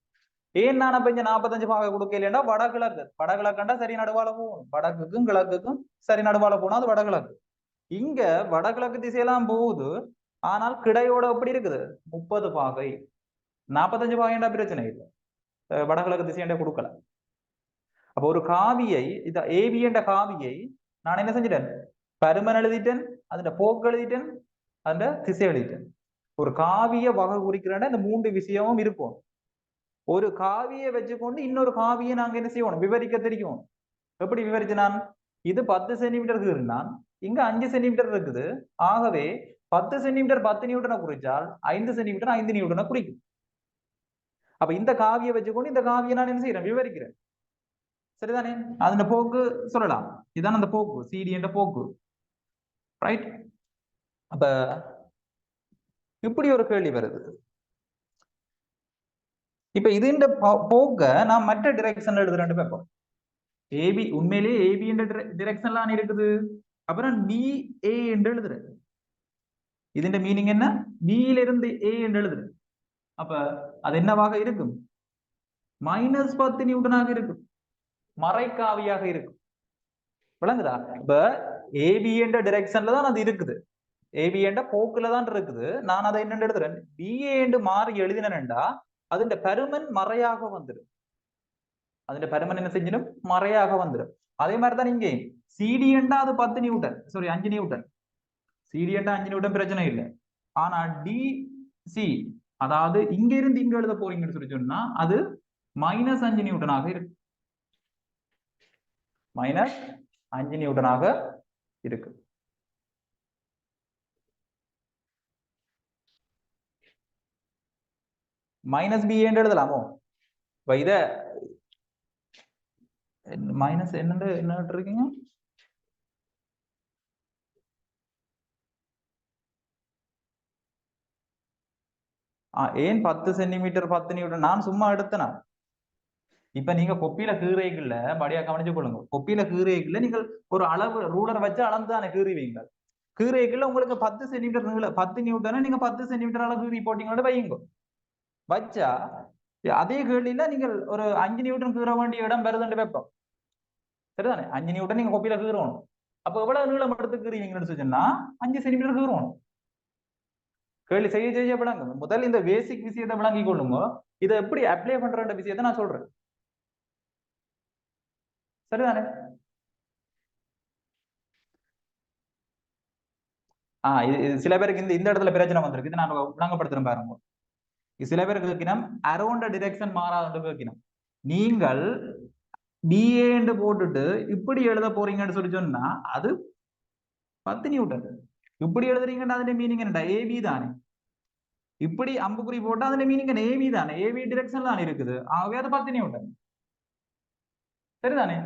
ஏன் நான் அப்ப இங்க 45 பாகை கொடுக்கலன்னா வடகிழக்கு, வடகிழக்குண்டா சரி நடுவால போகும். வடக்குக்கும் கிழக்குக்கும் சரி நடுவால போனா அது வடகிழக்கு. இங்க வடகிழக்கு திசையெல்லாம் போகுது, ஆனால் கிடையோட எப்படி இருக்குது? 30 பாகை. 45 பாகைண்டா பிரச்சனை இல்லை, வடகிழக்கு திசையண்டா கொடுக்கல. அப்ப ஒரு காவியை, இந்த ஏவி என்ற காவியை நான் என்ன செஞ்சிட்டேன்? பருமன் எழுதிட்டேன், அதுல போக்கு எழுதிட்டேன், அதுல திசை எழுதிட்டேன். ஒரு காவிய வகை குறிக்கிறேன்னா இந்த 3 விஷயமும் இருக்கும். ஒரு காவியை வச்சுக்கொண்டு இன்னொரு காவியை நாங்க என்ன செய்யணும்? விவரிக்க தெரியும். எப்படி விவரிச்சு நான்? இது 10 சென்டிமீட்டருக்கு இருந்தான், இங்க 5 சென்டிமீட்டர் இருக்குது. ஆகவே 10 சென்டிமீட்டர் 10 நியூட்டனை குறிச்சால் 5 சென்டிமீட்டர் 5 நியூட்டனை குறிக்கும். அப்ப இந்த காவியை வச்சுக்கொண்டு இந்த காவியை நான் என்ன செய்யறேன்? விவரிக்கிறேன். சரிதானே? அந்த போக்கு சொல்லலாம். இதான் அந்த போக்கு, சிடி என்ற போக்கு. ரைட்? அப்ப இப்படி ஒரு கேள்வி வருது. இப்ப இது இந்த போக்க நான் மற்ற டிரெக்ஷன்ல எழுதுறேன் பார்ப்போம். ஏபி உண்மையிலேயே ஏபி என்ற டிரெக்ஷன்லாம் இருக்குது. அப்புறம் டிஏ என்று எழுதுறேன். இதுன்ற மீனிங் என்ன? பியில இருந்து ஏ என்று எழுதுறேன். அப்ப அது என்னவாக இருக்கும்? -10 நியூட்டனாக இருக்கும், மறைக்காவியாக இருக்கும். விளங்குதா? இப்ப ஏபி என்ற டிரெக்ஷன்ல தான் அது இருக்குது, ஏபி என்ற போக்குல தான் இருக்குது. நான் அதை என்ன எழுதுறேன்? பிஏ என்று மாறி எழுதினேன்டா அதுண்ட பருமன் மறையாக வந்துடும். அதுல பருமன் என்ன செஞ்சிடும்? மறையாக வந்துடும். அதே மாதிரிதான் இங்கே சிடி என்றா அது 10 நியூட்டன், சாரி 5 நியூட்டன். சிடி என்றா 5 நியூட்டன் பிரச்சனை இல்லை. ஆனா டிசி, அதாவது இங்க இருந்து இங்க எழுத போறீங்கன்னு சொல்லி சொன்னா அது -5 நியூட்டனாக இருக்கு. -5 நியூட்டனாக இருக்கு. மைனஸ் பி என்று எழுதலாமோ? இத மைனஸ் என்ன இருக்கீங்க? ஏன் 10 சென்டிமீட்டர் 10 நியூட்டன்? நான் சும்மா எடுத்தனா. இப்ப நீங்க கொப்பியில கீரைகள்ல படியா கவனிச்சு கொள்ளுங்க. கொப்பியில கீரைகள்ல நீங்கள் ஒரு அளவு ரூலர் வச்சு அளந்துதானே கீறுவீங்க. கீரைகள்ல உங்களுக்கு 10 சென்டிமீட்டர் நீள 10 நியூட்டனை நீங்க 10 சென்டிமீட்டர் அளவு கீறி போட்டீங்களோட வையுங்க. வச்சா அதே கேள்வியில நீங்கள் ஒரு 5 நியூட்டன் கீற வேண்டிய இடம் வருதுன்னு வைப்போம். சரிதானே? 5 நியூட்டன் நீங்க கொப்பியில கீறணும். அப்ப எவ்வளவு நீளம் எடுத்து கீறீங்கன்னு சொன்னா 5 சென்டிமீட்டர் கீறணும். கேள்வி செய்ய செய்ய விளங்குங்க. முதல் இந்த பேசிக் விஷயத்தை விளங்கி கொள்ளுங்க. இதை எப்படி அப்ளை பண்ற விஷயத்தை நான் சொல்றேன். சரிதானே? இது சில பேருக்கு இந்த இடத்துல பிரச்சனை வந்திருக்கு. இது நான் விளங்கப்படுத்துறேன் பாருங்க. சில பேருக்கு கேட்கணும் அரௌண்ட் டிரெக்ஷன் மாறாது கேட்கணும். நீங்கள் பிஏ என்று போட்டுட்டு இப்படி எழுத போறீங்கன்னு சொல்லி சொன்னா அது 10 நியூட்டன். இப்படி எழுதுறீங்கன்னா அதுல மீனிங் என்னடா? ஏபி தானே. இப்படி அம்புக்குறி போட்டா அதுல மீனிங் என்ன? ஏபி தானே. ஏபி டிரெக்ஷன் தான் இருக்குது. ஆகவே அது 10 நியூட்டன். சரிதானே?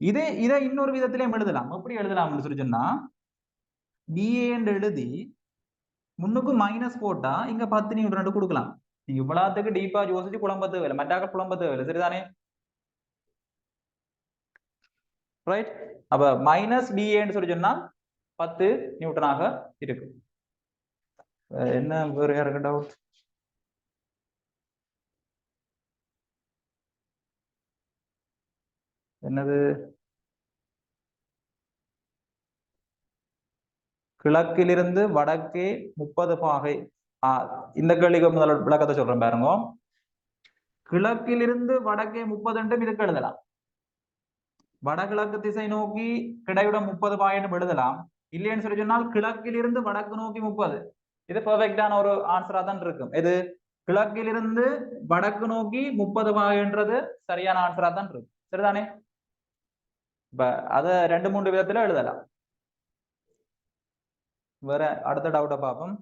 இதை இன்னொரு விதத்திலையும் எழுதலாம். எப்படி எழுதலாம்னு சொல்லி சொன்னா பிஏ என்று எழுதி முன்னுக்கு மைனஸ் போட்டா இங்க 10 நியூட்டன் கொடுக்கலாம். நீங்க இவ்வளவுக்கு டீப்பா யோசிச்சு குழம்ப தேவையில்லை, மற்றாக குழம்ப தேவையில்லை. சரிதானே? ரைட்? அப்ப மைனஸ் பிஏன்னு சொல்லி சொன்னா 10 நியூட்டனாக இருக்கு. என்ன வேற யாருக்கு டவுட்? என்னது? கிழக்கிலிருந்து வடக்கே 30 பாகை. இந்த கேள்விக்கு முதல் விளக்கத்தை சொல்றேன் பாருங்க. கிழக்கிலிருந்து வடக்கே 30 இதுக்கு எழுதலாம். வடகிழக்கு திசை நோக்கி கிடையுடன் 30 பாயிண்ட் எழுதலாம். இல்லைன்னு சொல்லி சொன்னால் கிழக்கிலிருந்து வடக்கு நோக்கி 30. இது பெர்ஃபெக்டான ஒரு ஆன்சரா தான் இருக்கும். இது கிழக்கிலிருந்து வடக்கு நோக்கி 30 பாகைன்றது சரியான ஆன்சரா தான் இருக்கு. சரிதானே? இப்ப அத 2-3 விதத்துல எழுதலாம். வேற அடுத்த டவுட்டை பார்ப்போம்.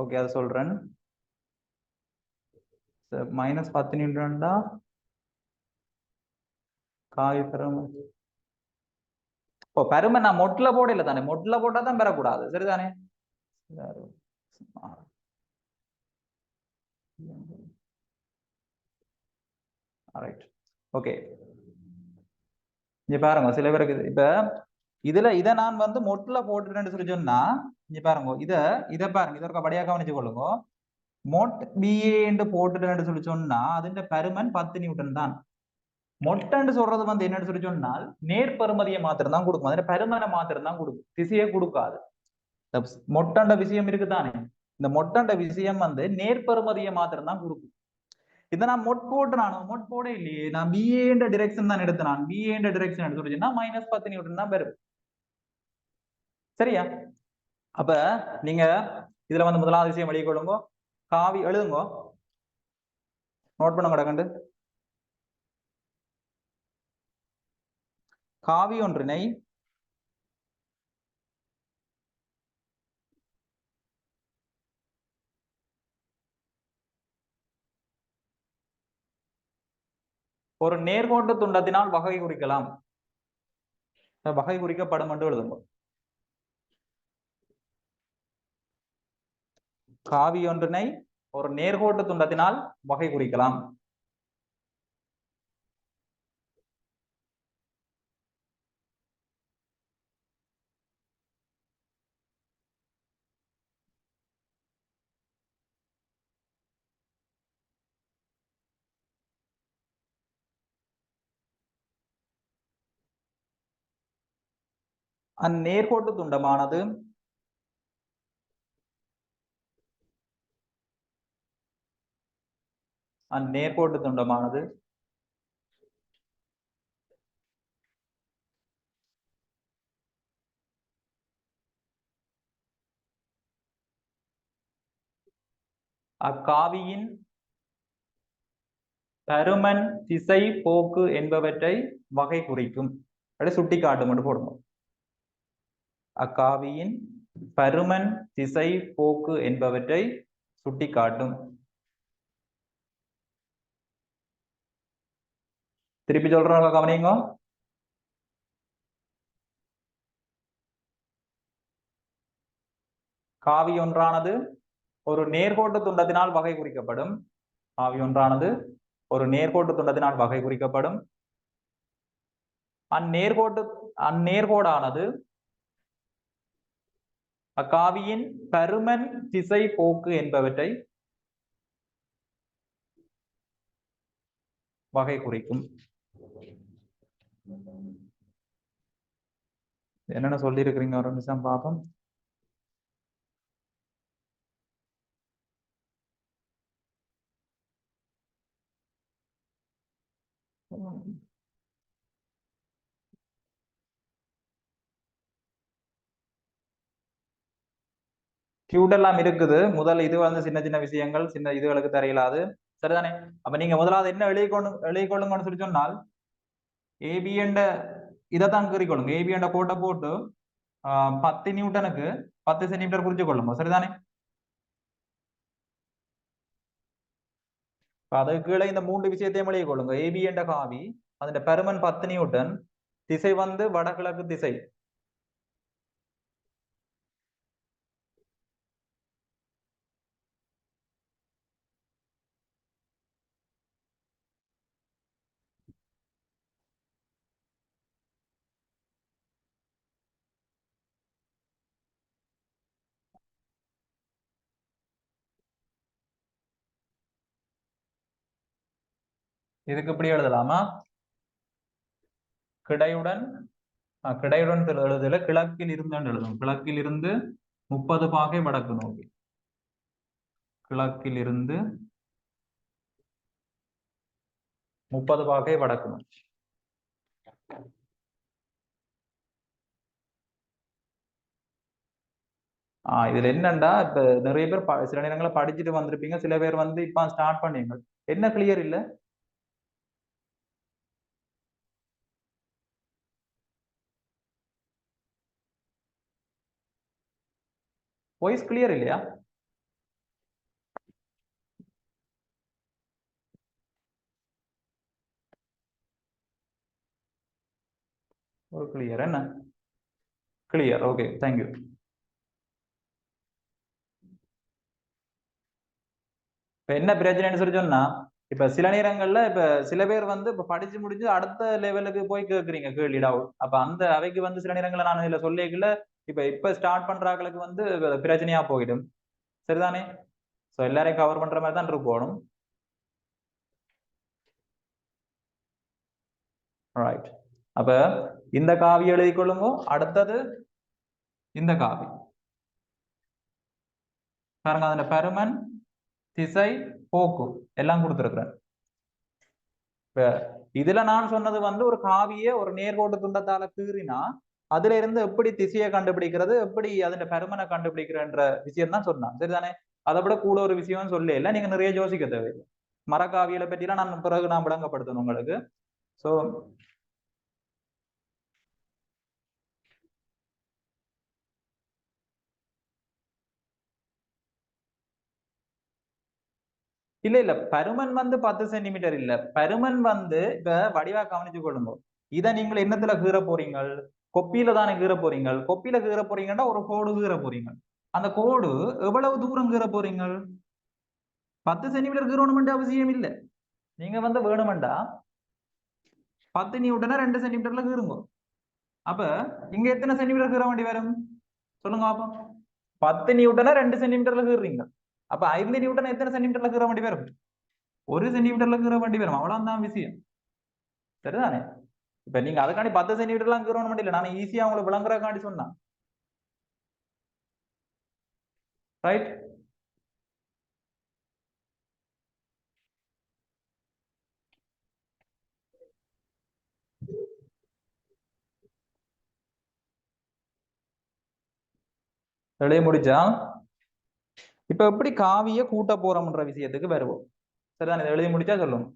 ஓகே, அதை சொல்றேன். -10 நியூட்டன்டா காய்பெரும். இப்போ பெருமை நான் மொட்டில் போட இல்லை தானே, மொட்டில் போட்டா தான் பெறக்கூடாது. சரிதானே? ஓகே, இங்க பாருங்க சில பேருக்கு இப்ப இதுல இதை நான் வந்து மொட்டில் போட்டுட்டேன்னு சொல்லி சொன்னா, இங்க பாருங்க இதை பாருங்க, இதற்கு படியா கவனிச்சு கொள்ளுங்க. மொட் பிஏ என்று போட்டுட்டேன்னு சொல்லி சொன்னா அதுன்ற பருமன் 10 நியூட்டன் தான். மொட்டன்னு சொல்றது வந்து என்னன்னு சொல்லி சொன்னால் நேர்பருமதியை மாத்திரம் தான் கொடுக்கும், அதுல பருமனை மாத்திரம் தான் கொடுக்கும், திசையை கொடுக்காது. மொட்டண்ட விஷயம் இருக்குதானே, இந்த மொட்டண்ட விஷயம் வந்து நேர்பருமதியை மாத்திரம் தான் கொடுக்கும். இதை நான் மொட் போட இல்லையே, நான் பிஏ டிரெக்ஷன் தான் எடுத்தேன். நான் பிஏ டிரெக்ஷன் எடுத்து சொல்லிச்சுன்னா -10 நியூட்டன் தான் பெறும். சரியா? அப்ப நீங்க இதுல வந்து முதலாவது விஷயம் வெளியே கொள்ளுங்க, காவி எழுதுங்க, நோட் பண்ண கிடக்கண்டு. காவி ஒன்றினை ஒரு நேர்கோட்டு துண்டத்தினால் வகை குறிக்கலாம். வகை குறிக்கப்படும் என்று எழுதுங்க. காவி ஒன்றினை ஒரு நேர்கோட்டு துண்டத்தினால் வகை குறிக்கலாம். அந்நேர்கோட்டு துண்டமானது அக்காவியின் பருமன், திசை, போக்கு என்பவற்றை வகை குறிக்கும். சுட்டி காட்டும் என்று போடுவோம். அக்காவியின் பருமன், திசை, போக்கு என்பவற்றை சுட்டி காட்டும். திருப்பி சொல்றோம், கவனிங்க. காவி ஒன்றானது ஒரு நேர்கோட்டு துண்டத்தினால் வகை குறிக்கப்படும். காவி ஒன்றானது ஒரு நேர்கோட்டு துண்டத்தினால் வகை குறிக்கப்படும். அந்நேர்கோடானது அக்காவியின் பருமன், திசை, போக்கு என்பவற்றை வகை குறிக்கும். என்னென்ன சொல்லி இருக்கிறீங்க, ஒரு நிமிஷம் பார்ப்போம். கியூட் எல்லாம் இருக்குது. முதல் இது வந்து சின்ன சின்ன விஷயங்கள், சின்ன இதுகளுக்கு தெரியலாது. சரிதானே? அப்ப நீங்க முதலாவது என்ன எழுதிக்கொள்ளுங்கன்னு சொல்லி சொன்னால், ஏபி என்ற இதைத்தான் குறிக்கொள்ளுங்க. ஏபி என்ற கோட்டை போட்டு 10 நியூட்டனுக்கு 10 சென்டிமீட்டர் குறிச்சு கொள்ளுங்க. சரிதானே? அதுக்கு கீழே இந்த 3 விஷயத்தையும் எழுதி கொள்ளுங்க. ஏபி என்ற காவி, அதோட பருமன் 10 நியூட்டன், திசை வந்து வடகிழக்கு திசை. இதுக்கு இப்படி எழுதலாமா? கிடையுடன் எழுதுல கிழக்கில் இருந்து எழுதும். கிழக்கில் இருந்து 30 பாகை வடக்கு நோக்கி. கிழக்கில் இருந்து 30 பாகை வடக்கு நோக்கி. இதுல என்னண்டா இப்ப நிறைய பேர் சில நேரங்களில் படிச்சுட்டு வந்திருப்பீங்க, சில பேர் வந்து இப்ப ஸ்டார்ட் பண்ணீங்க. என்ன கிளியர் இல்ல? வாய்ஸ் கிளியர் இல்லையா? ஒரு கிளியர் என்ன? Clear, okay, thank you. இப்ப என்ன பிரச்சனைன்னு சொல்லி சொன்னா, இப்ப சில நேரங்கள்ல இப்ப சில பேர் வந்து இப்ப படிச்சு முடிச்சு அடுத்த லெவலுக்கு போய் கேட்குறீங்க கேள்வி டவுட். அப்ப அந்த அவைக்கு வந்து சில நேரங்கள்ல நான் இதுல சொல்லிக்கல, இப்ப ஸ்டார்ட் பண்றாங்களுக்கு வந்து பிரச்சனையா போயிடும். சரிதானே? சோ எல்லாரையும் கவர் பண்ற மாதிரி தான் இருக்கணும். ரைட். அப்ப இந்த காவி எழுதி கொள்ளுங்க. அடுத்தது இந்த காவி பாருங்க, அதுல பருமன், திசை, போக்கு எல்லாம் கொடுத்துருக்குறேன். இப்ப இதுல நான் சொன்னது வந்து ஒரு காவிய ஒரு நேர்கோட்டு துண்டத்தால கீறினா அதுல இருந்து எப்படி திசையை கண்டுபிடிக்கிறது, எப்படி அதோட பருமனை கண்டுபிடிக்கிறன்ற விஷயம் தான் சொன்னான். சரிதானே? அதை விட கூட ஒரு விஷயம் சொல்லல, நீங்க நிறைய யோசிக்க தேவையில்லை. மரக்காவியலை பற்றிலாம் நான் பிறகு நான் விளங்கப்படுத்தணும் உங்களுக்கு. சோ இல்ல பருமன் வந்து 10 சென்டிமீட்டர் இல்ல. பருமன் வந்து இப்ப வடிவா கவனிச்சு கொள்ளுங்க. இதை நீங்கள் என்னத்துல கீற போறீங்க? கொப்பியில தானே கீற போறீங்க. கொப்பியில கீற போறீங்கன்னா ஒரு கோடு கீற போறீங்க. அந்த கோடு எவ்வளவு தூரம் கீற போறீங்க? 10 சென்டிமீட்டர் கீறணும்னு அவசியம் இல்லை. நீங்க வந்து வேணுமெண்டா 10 நியூட்டனை 2 சென்டிமீட்டர்ல கீறுங்க. அப்ப இங்க எத்தனை சென்டிமீட்டர் கீற வேண்டி வரும் சொல்லுங்க பாப்போம். 10 நியூட்டனை 2 சென்டிமீட்டர்ல கீறுறீங்க. அப்ப 5 நியூட்டன் எத்தனை சென்டிமீட்டர்ல கீற வேண்டி வரும்? 1 சென்டிமீட்டர்ல கீற வேண்டி வரும். அவ்வளவுதான் விஷயம். சரிதானே? இப்ப நீங்க அதுக்காண்டி 10 சென்டிமீட்டர்லாம் கீறணும் இல்லை, நான் ஈஸியா உங்களுக்கு விளங்குறதுக்காண்டி சொன்னேன். ரைட். எழுதி முடிச்சா இப்ப எப்படி காவிய கூட்ட போறோம்ன்ற விஷயத்துக்கு வருவோம். சரிதான்? இதை எழுதி முடிச்சா சொல்லுங்க.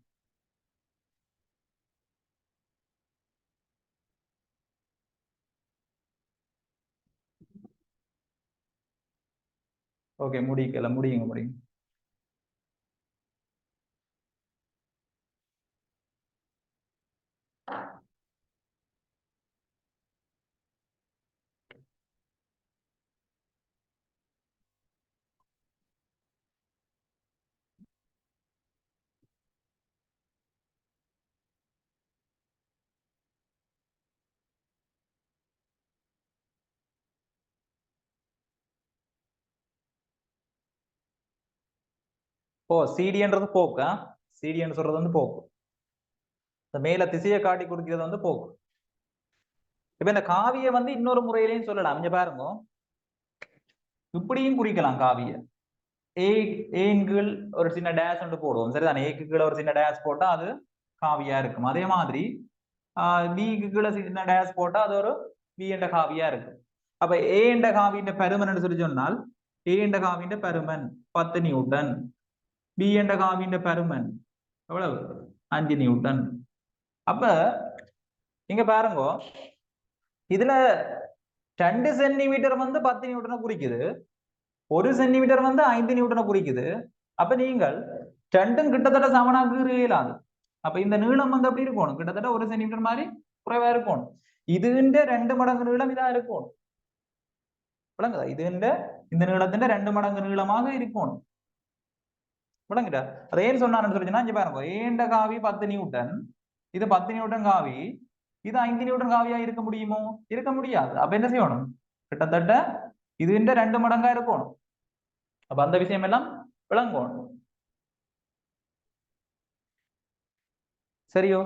ஓகே, முடிக்கல, முடியுங்க. ஓ, சிடின்றது போக்கு. சிடின்னு சொல்றது வந்து போக்கு. இந்த மேல திசையை காட்டி கொடுக்கிறது வந்து போக்கு. இப்ப இந்த காவிய வந்து இன்னொரு முறையிலையும் சொல்லலாம். இங்க பாருங்க, இப்படியும் குறிக்கலாம் காவிய. ஏ ஏன் கீழ் ஒரு சின்ன டேஷ் ஒன்று போடுவோம். சரிதானே? ஏக்கு கீழே ஒரு சின்ன டேஷ் போட்டா அது காவியா இருக்கும். அதே மாதிரி பிக்கு கீழே சின்ன டேஷ் போட்டா அது ஒரு பி என்ற காவியா இருக்கும். அப்ப ஏ என்ற காவியின் பருமன் சொல்லி சொன்னால் ஏ என்ற காவியின் பருமன் 10 நியூட்டன், பி என்ற காவியின் பருமன் எவ்வளவு? 5 நியூட்டன். அப்ப இங்க பாருங்க, இதுல 2 சென்டிமீட்டர் வந்து 10 நியூட்டனை குறிக்குது, 1 சென்டிமீட்டர் வந்து 5 நியூட்டனை குறிக்குது. அப்ப நீங்கள் ரெண்டும் கிட்டத்தட்ட சமனாக இயலாது. அப்ப இந்த நீளம் வந்து அப்படி இருக்கணும், கிட்டத்தட்ட 1 சென்டிமீட்டர் மாதிரி குறைவா இருக்கணும். இதுன்ற 2 மடங்கு நீளம் இதா இருக்கணும். விளங்குதா? இந்த நீளத்தின் 2 மடங்கு நீளமாக இருக்கணும். விளங்குதா? அதை ஏன் சொன்னான்னு சொல்லிச்சுன்னா, இங்க பாருங்க, ஏண்ட காவி 10 நியூட்டன், இது 10 நியூட்டன் காவி, இது 5 நியூட்டன் காவியா இருக்க முடியுமோ? இருக்க முடியாது. அப்ப என்ன செய்யணும்? கிட்டத்தட்ட இதுன்ற 2 மடங்கா இருக்கணும். அப்ப அந்த விஷயம் எல்லாம் விளங்கணும். சரியோ?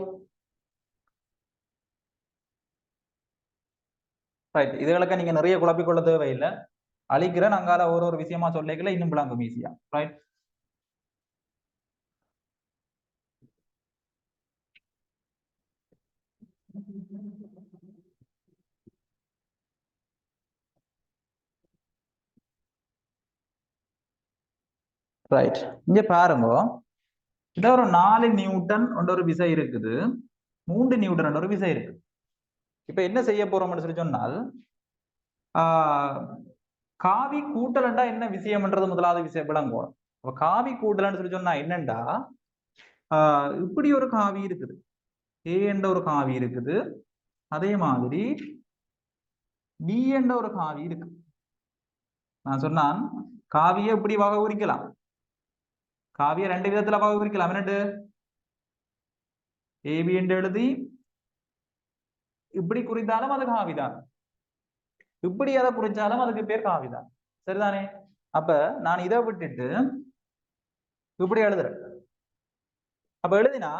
ரைட். இதுகளுக்கு நீங்க நிறைய குழப்பிக்கொள்ள தேவையில்லை. அழிக்கிறேன் அங்கால ஒரு விஷயமா சொல்லிக்கல, இன்னும் விளங்கும் ஈஸியா. ரைட். ரைட், இங்க பாருங்க, இத ஒரு 4 நியூட்டன் ஒரு விசை இருக்குது, 3 நியூட்டன் ஒரு விசை இருக்கு. இப்ப என்ன செய்ய போறோம்னு சொல்லி சொன்னால், காவி கூட்டலண்டா என்ன விஷயம்ன்றது முதலாவது விஷயம் விளங்குவோம். அப்ப காவி கூட்டலன்னு சொல்லி சொன்னா என்னண்டா, இப்படி ஒரு காவி இருக்குது, ஏ என்ற ஒரு காவி இருக்குது, அதே மாதிரி பி என்ற ஒரு காவி இருக்கு. நான் சொன்னான் காவியை இப்படி வகை குறிக்கலாம், காவியை 2 விதத்துல வகை குறிக்கலாம். என்னட்டு ஏபி என்று எழுதி இப்படி குறித்தாலும் அது காவிதான், இப்படி அதை குறிச்சாலும் அதுக்கு பேர் காவிதான். சரிதானே? அப்ப நான் இதை விட்டுட்டு இப்படி எழுதுறேன். அப்ப எழுதினா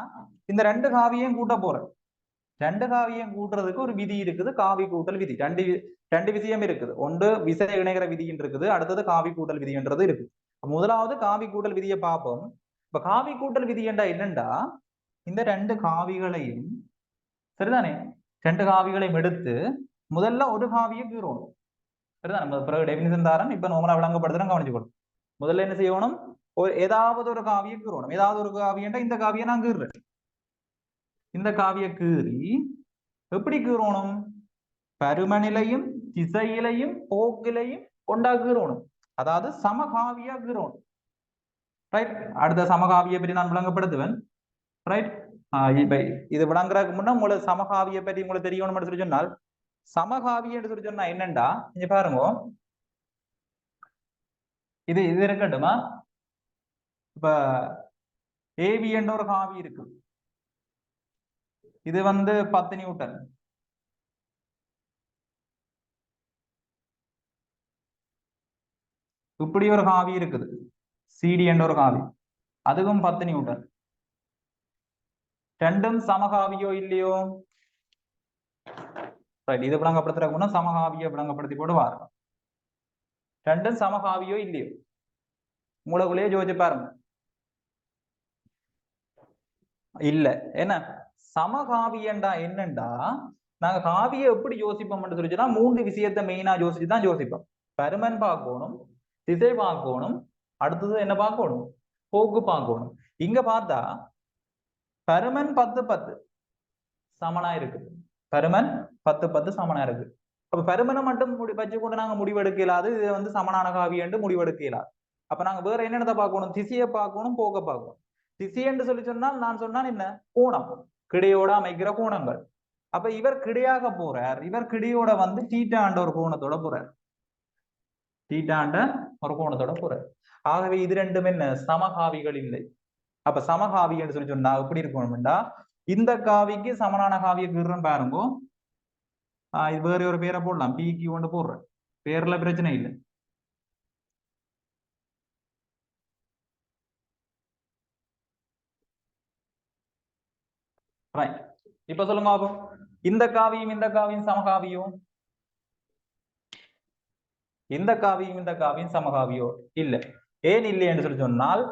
இந்த 2 காவியையும் கூட்ட போறேன். 2 காவியம் கூட்டுறதுக்கு ஒரு விதி இருக்குது, காவி கூட்டல் விதி. ரெண்டு விஷயம் இருக்குது. ஒன்று விசை இணைகிற விதின்னு இருக்குது, அடுத்தது காவி கூட்டல் விதின்றது இருக்கு. முதலாவது காவி கூட்டல் விதியை பார்ப்போம். இப்ப காவி கூட்டல் விதி என்றா என்னண்டா, இந்த 2 காவிகளையும், சரிதானே, 2 காவிகளையும் எடுத்து முதல்ல ஒரு காவியை கீறணும். சரிதானே? பிறகு டெபினிஷன் தாரன், இப்ப நோமலா விளங்கப்படுத்துறேன், கவனிச்சுக்கணும். முதல்ல என்ன செய்யணும், ஏதாவது ஒரு காவியை கீறணும். ஏதாவது ஒரு காவியண்டா இந்த காவியை நான் கீறுறேன். இந்த காவியை கீறி எப்படி கீறணும், பருமநிலையும் திசையிலையும் போக்கிலையும் கொண்டா கீறணும். அதாவது சமகாவியா கீறணும். ரைட், அடுத்த சமகாவியை பற்றி நான் விளங்கப்படுத்துவேன். ரைட், இது விளங்குறதுக்கு முன்னா உங்களுக்கு சமகாவியை பற்றி உங்களுக்கு தெரியணும்னு சொல்லி சொன்னால், சமகாவி என்று சொல்லி சொன்னா என்னண்டா, இங்க பாருங்க, இது இருக்கட்டுமா. இப்ப ஏவி என்ற ஒரு காவி இருக்கு, இது 10 நியூட்டன். இப்படி ஒரு காவி இருக்குது, சிடி என்ற ஒரு காவி, அதுவும் 10 நியூட்டன். ரெண்டும் சமகாவியோ இல்லையோ? இது விளங்கப்படுத்துறதுக்கு சமகாவியை விளங்கப்படுத்தி போட்டு வாரு. ரெண்டும் சமகாவியோ இல்லையோ உங்களுக்குள்ளேயே யோசிச்சு பாருங்க. இல்ல, என்ன சமகாவியண்டா என்னண்டா, நாங்க காவியை எப்படி யோசிப்போம்னு சொல்லிச்சுன்னா 3 விஷயத்த மெயினா யோசிச்சுதான் யோசிப்போம். பருமன் பார்க்கணும், திசை பார்க்கணும், அடுத்தது என்ன பார்க்கணும், போக்கு பார்க்கணும். இங்க பார்த்தா பருமன் 10-10 சமனா இருக்கு, பருமன் 10-10 சமனா இருக்கு. அப்ப பருமனை மட்டும் வச்சுக்கொண்டு நாங்க முடிவெடுக்க இயலாது, இது சமனான காவி என்று முடிவெடுக்க இயலாது. அப்ப நாங்க வேற என்னென்ன பார்க்கணும், திசையை பார்க்கணும், போக்க பார்க்கணும். திசை என்று சொல்லி சொன்னால் நான் சொன்னால் என்ன, கோணம், கிடையோட அமைக்கிற கோணங்கள். அப்ப இவர் கிடையாக போறார், இவர் கிடையோட தீட்டாண்ட ஒரு கோணத்தோட போறார், தீட்டாண்ட ஒரு கோணத்தோட போறார். ஆகவே இது ரெண்டும் என்ன, சமகாவிகள் இல்லை. அப்ப சமகாவி என்று சொல்லி சொன்னா எப்படி இருக்கணும்டா, இந்த காவிக்கு சமனான காவியை கீறுறேன் பாருங்க, இது வேற ஒரு பேரை போடலாம், பிக்கு கொண்டு போடுறேன், பேர்ல பிரச்சனை இல்லை. இப்ப சொல்லுங்க பாப்போம், இந்த காவியும் சமகாவியும், இந்த காவியும் சமகாவியோ? இல்ல. ஏன் இல்லை என்று சொல்லி சொன்னால்,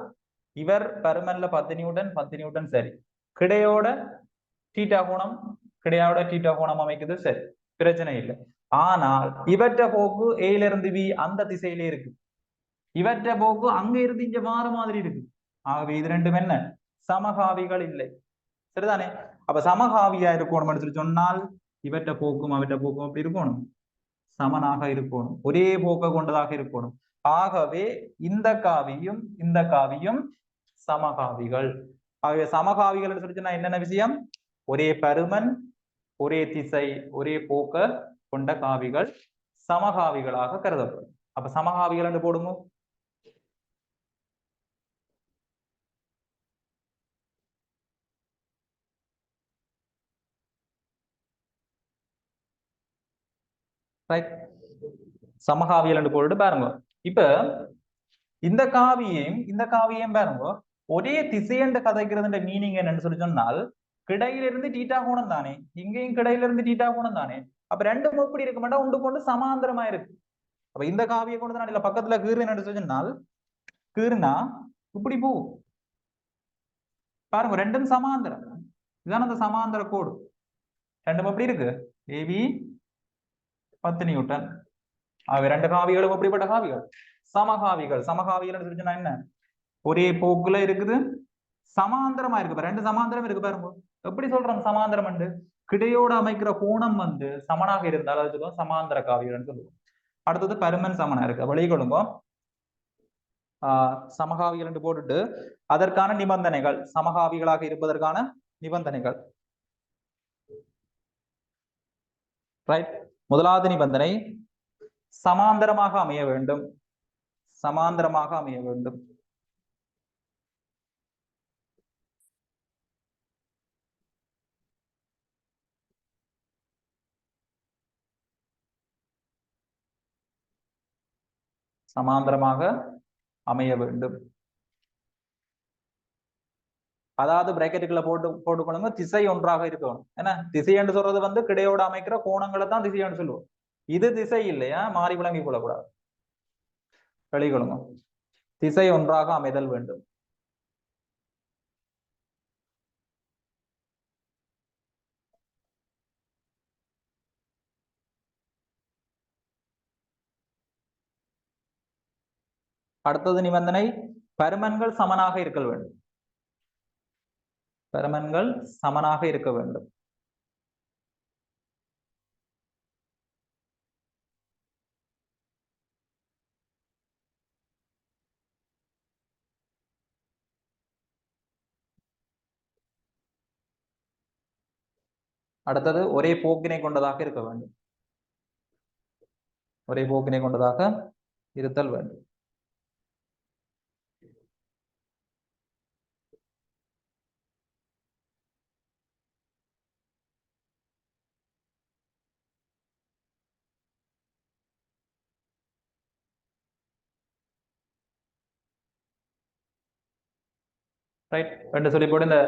இவர் பருமன்ல 10 நியூட்டன் 10 நியூட்டன் சரி, கிடையோட தீட்டா கோணம், கிடையோட தீட்டா கோணம் அமைக்குது சரி, பிரச்சனை இல்லை. ஆனால் இவற்ற போக்கு ஏல இருந்து பி அந்த திசையிலே இருக்கு, இவற்ற போக்கு அங்க இருந்து இங்க மாற மாதிரி இருக்கு. ஆகவே இது ரெண்டும் என்ன, சமகாவிகள் இல்லை. சரிதானே? அப்ப சமகாவியா இருக்கணும் சொல்லி சொன்னால் இவற்ற போக்கும் அவற்ற போக்கும் அப்படி இருக்கணும், சமனாக இருக்கணும், ஒரே போக்க கொண்டதாக இருக்கணும். ஆகவே இந்த காவியும் சமகாவிகள். ஆகவே சமகாவிகள் சொல்லி சொன்னா என்னென்ன விஷயம், ஒரே பருமன், ஒரே திசை, ஒரே போக்க கொண்ட காவிகள் சமகாவிகளாக கருதப்படும். அப்ப சமகாவிகள் என்று போடுங்க. சமகாவியல் என்று போட்டு பாருங்க. இப்ப இந்த காவியம் பாருங்க, ஒரே திசையண்டு கதைக்கிறது மீனிங் என்னன்னு சொல்லி சொன்னால், கிடையிலிருந்து டீட்டா கோணம் தானே, இங்கேயும் கிடையிலிருந்து டீட்டா கோணம் தானே. அப்ப ரெண்டும் எப்படி இருக்க மாட்டா, உண்டு கொண்டு சமாந்தரமா இருக்கு. அப்ப இந்த காவியை கொண்டு தான் இல்ல பக்கத்துல கீறுன்னு சொன்னால், கீறுனா இப்படி போ பாருங்க, ரெண்டும் சமாந்தரம். இதுதான் அந்த சமாந்தர கோடு. ரெண்டும் எப்படி இருக்கு, ஏபி 10 நியூட்டன். ஆகவே 2 காவிகளும் எப்படிப்பட்ட காவிகள், சமகாவிகள். சமகாவிகள் சொன்னா என்ன, ஒரே போக்குல இருக்குது, சமாந்தரமா இருக்கு. ரெண்டு சமாந்தரம் இருக்கு பாருங்க. எப்படி சொல்றோம் சமாந்தரம்? கிடையோட அமைக்கிற கோணம் வந்து சமனாக இருந்தால் அது சொல்லுவோம் சமாந்தர காவியம்னு சொல்லுவோம். அடுத்தது பருமன் சமனா இருக்கு. வெளிக்கொள்ளுங்க. சமகாவிகள் என்று போட்டுட்டு அதற்கான நிபந்தனைகள், சமகாவிகளாக இருப்பதற்கான நிபந்தனைகள். ரைட். முதலாவது நிபந்தனை சமாந்தரமாக அமைய வேண்டும். சமாந்தரமாக அமைய வேண்டும். சமாந்தரமாக அமைய வேண்டும். அதாவது பிராக்கெட்டுக்குள்ள போட்டுக்கொள்ளுங்க, திசை ஒன்றாக இருக்கணும். ஏன்னா திசை என்று சொல்றது வந்து கிடையோட அமைக்கிற கோணங்களை தான் திசை என்று சொல்லுவோம். இது திசை இல்லையா, மாறி விளங்கி கொள்ளக்கூடாது. வெளிக்கொள்ளுங்க. திசை ஒன்றாக அமைதல் வேண்டும். அடுத்தது நிபந்தனை பருமன்கள் சமனாக இருக்க வேண்டும். பருமன்கள் சமனாக இருக்க வேண்டும். அடுத்தது ஒரே போக்கினை கொண்டதாக இருக்க வேண்டும். ஒரே போக்கினை கொண்டதாக இருத்தல் வேண்டும். ரைட். ரெண்டு சொல்லி போட்டு இந்த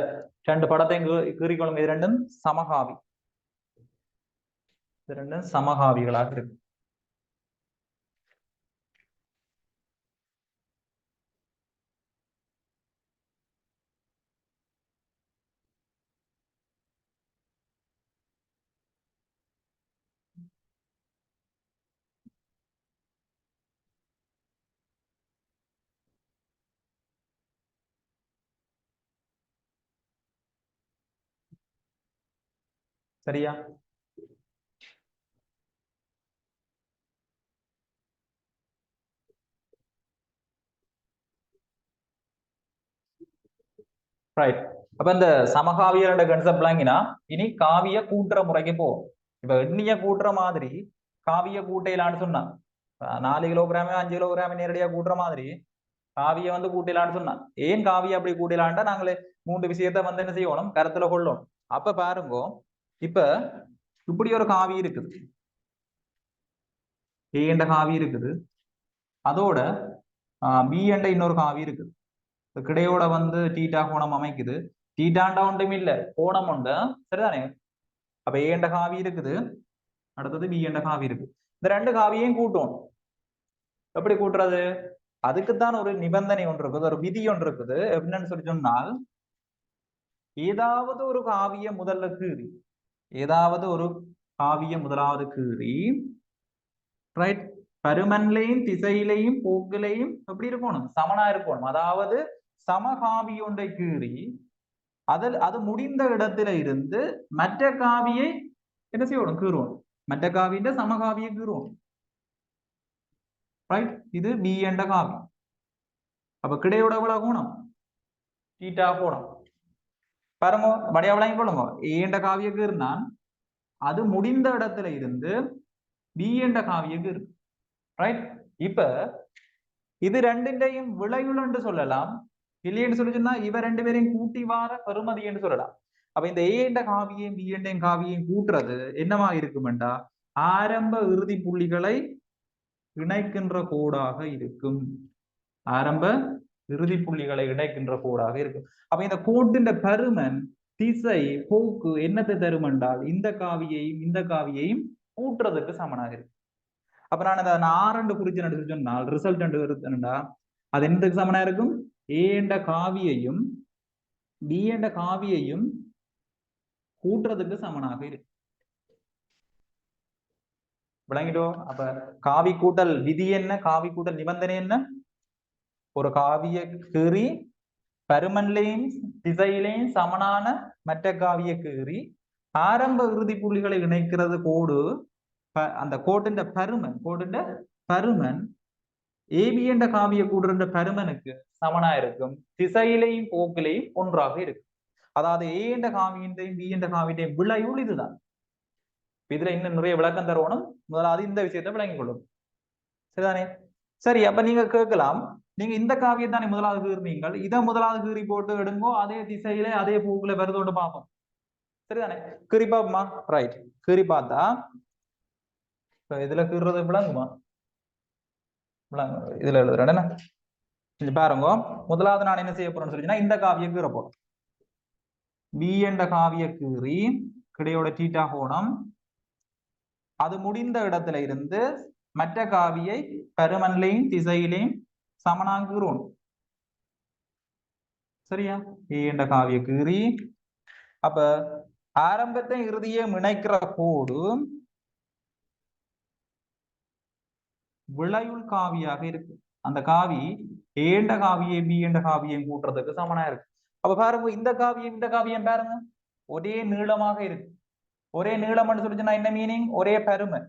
ரெண்டு படத்தையும் கீறிக்கொள்ளுங்க. இது ரெண்டும் சமகாவி. இது ரெண்டும் சமகாவிகளாக இருக்கு. சரியா? ரைட். அப்ப இந்த சமகாவியலோட கன்செப்ட் விளங்கினா இனி காவிய கூட்டுற முறைக்கு போவோம். இப்ப எண்ணிய கூட்டுற மாதிரி காவிய கூட்டையிலான்னு சொன்னா 4 கிலோகிராமே 5 கிலோகிராமே நேரடியா கூட்டுற மாதிரி காவிய வந்து கூட்டிலான்னு சொன்னா, ஏன் காவிய அப்படி கூட்டிலான்டா நாங்களே 3 விஷயத்த வந்து என்ன செய்யணும், கருத்துல கொள்ளணும். அப்ப பாருங்க, இப்ப இப்படி ஒரு காவி இருக்குது, ஏ என்ற காவி இருக்குது, அதோட பி என்ற இன்னொரு காவி இருக்குது. கிடையோட வந்து டீட்டா கோணம் அமைக்குது. டீட்டாண்டா ஒன்றும் இல்ல, கோணம் உண்டு. சரிதானே? அப்ப ஏ என்ற காவி இருக்குது, அடுத்தது பி என்ற காவி இருக்கு. இந்த ரெண்டு காவியையும் கூட்டும். எப்படி கூட்டுறது? அதுக்குத்தான் ஒரு நிபந்தனை ஒன்று இருக்குது, ஒரு விதி ஒன்று இருக்குது. எப்படின்னு சொல்லி சொன்னால், ஏதாவது ஒரு காவிய முதல்ல கீறி, ஏதாவது ஒரு காவிய முதலாவது கீறி, ரைட், பருமன்லையும் திசையிலையும் போக்கிலையும் எப்படி இருக்கணும், சமனா இருக்கணும். அதாவது சமகாவி ஒன்றை கீறி அது முடிந்த இடத்துல இருந்து மற்ற காவியை என்ன செய்யணும், கீறுவோம். மற்ற காவியின் சமகாவியை கீறுவோம். ரைட். இது பி என்ற காவி. அப்ப கிடையோட எவ்வளவு கோணம், தீட்டா கோணம். பாருங்க, வடையா விளங்கி கொள்ளுங்க. ஏ என்ற காவிய கீறினான், அது முடிந்த இடத்துல இருந்து பி என்ற காவிய கீறு. ரைட். இப்ப இது ரெண்டின்றையும் விளைவுள் என்று சொல்லலாம், இல்லையென்று சொல்லி சொன்னா இவ ரெண்டு பேரையும் கூட்டி வார பெருமதி என்று சொல்லலாம். அப்ப இந்த ஏ என்ற காவியையும் பி என்ற காவியையும் கூட்டுறது என்னவா இருக்குமெண்டா, ஆரம்ப இறுதி புள்ளிகளை இணைக்கின்ற கோடாக இருக்கும். ஆரம்ப இறுதி புள்ளிகளை இணைக்கின்ற கோடாக இருக்கும். அப்ப இந்த கோட்டின் பருமன் திசை போக்கு என்னத்தை தரும் என்றால் இந்த காவியையும் இந்த காவியையும் கூட்டுறதுக்கு சமனாக இருக்கு. அப்ப நான் அதை ஆரண்டு குறிச்சு நடத்தி சொன்னால் ரிசல்ட் என்னண்டா, அது என்னதுக்கு சமனா இருக்கும், ஏ என்ற காவியையும் பி என்ற காவியையும் கூட்டுறதுக்கு சமனாக இருக்கு. விளங்கிட்டோம்? அப்ப காவி கூட்டல் விதி என்ன, காவி கூட்டல் நிபந்தனை என்ன? ஒரு காவிய கீறி பருமன்லையும் திசையிலையும் சமனான மற்ற காவிய கீறி ஆரம்ப இறுதி புள்ளிகளை இணைக்கிறது கோடு. அந்த கோட்டின் பருமன் ஏபி என்ற காவிய கூடுற பருமனுக்கு சமனா இருக்கும். திசையிலையும் போக்கிலையும் ஒன்றாக இருக்கும். அதாவது ஏ என்ற காவியத்தையும் பி என்ற காவியத்தையும் விளைவுள் இதுதான். இதுல இன்னும் நிறைய விளக்கம் தருவணும். முதலாவது இந்த விஷயத்தை விளங்கிக் கொள்ளும். சரிதானே? சரி, அப்ப நீங்க கேட்கலாம், நீங்க இந்த காவியத்தானே முதலாவது கீறினீங்கள், இதை முதலாவது கீறி போட்டு எடுங்கோ, அதே திசையில அதே பூக்குல வருதோண்டு பார்ப்போம். சரிதானே? கீறி பார்ப்போமா? ரைட். கீறி பார்த்தா இதுல கீறுறது விளங்குமா? இதுல எழுதுறேன். பாருங்க, முதலாவது நான் என்ன செய்ய போறேன்னு சொல்லிச்சுன்னா, இந்த காவிய கீற போறோம். பி என்ற காவிய கீறி கிடையோட தீட்டா கோணம் அது முடிந்த இடத்துல இருந்து மற்ற காவியை பருமன்லையும் திசையிலையும் சமனாகிறோம். சரியா? ஏ என்ற காவிய கீறி அப்ப ஆரம்பத்தை இறுதியை இணைக்கிற கோடு விளையுள் காவியாக இருக்கு. அந்த காவி ஏண்ட காவியை பி என்ற காவியம் கூட்டுறதுக்கு சமனா இருக்கு. அப்ப பாருங்க, இந்த காவியம் பாருங்க ஒரே நீளமாக இருக்கு. ஒரே நீளம்னு சொல்லிச்சுன்னா என்ன மீனிங்? ஒரே பருமன்.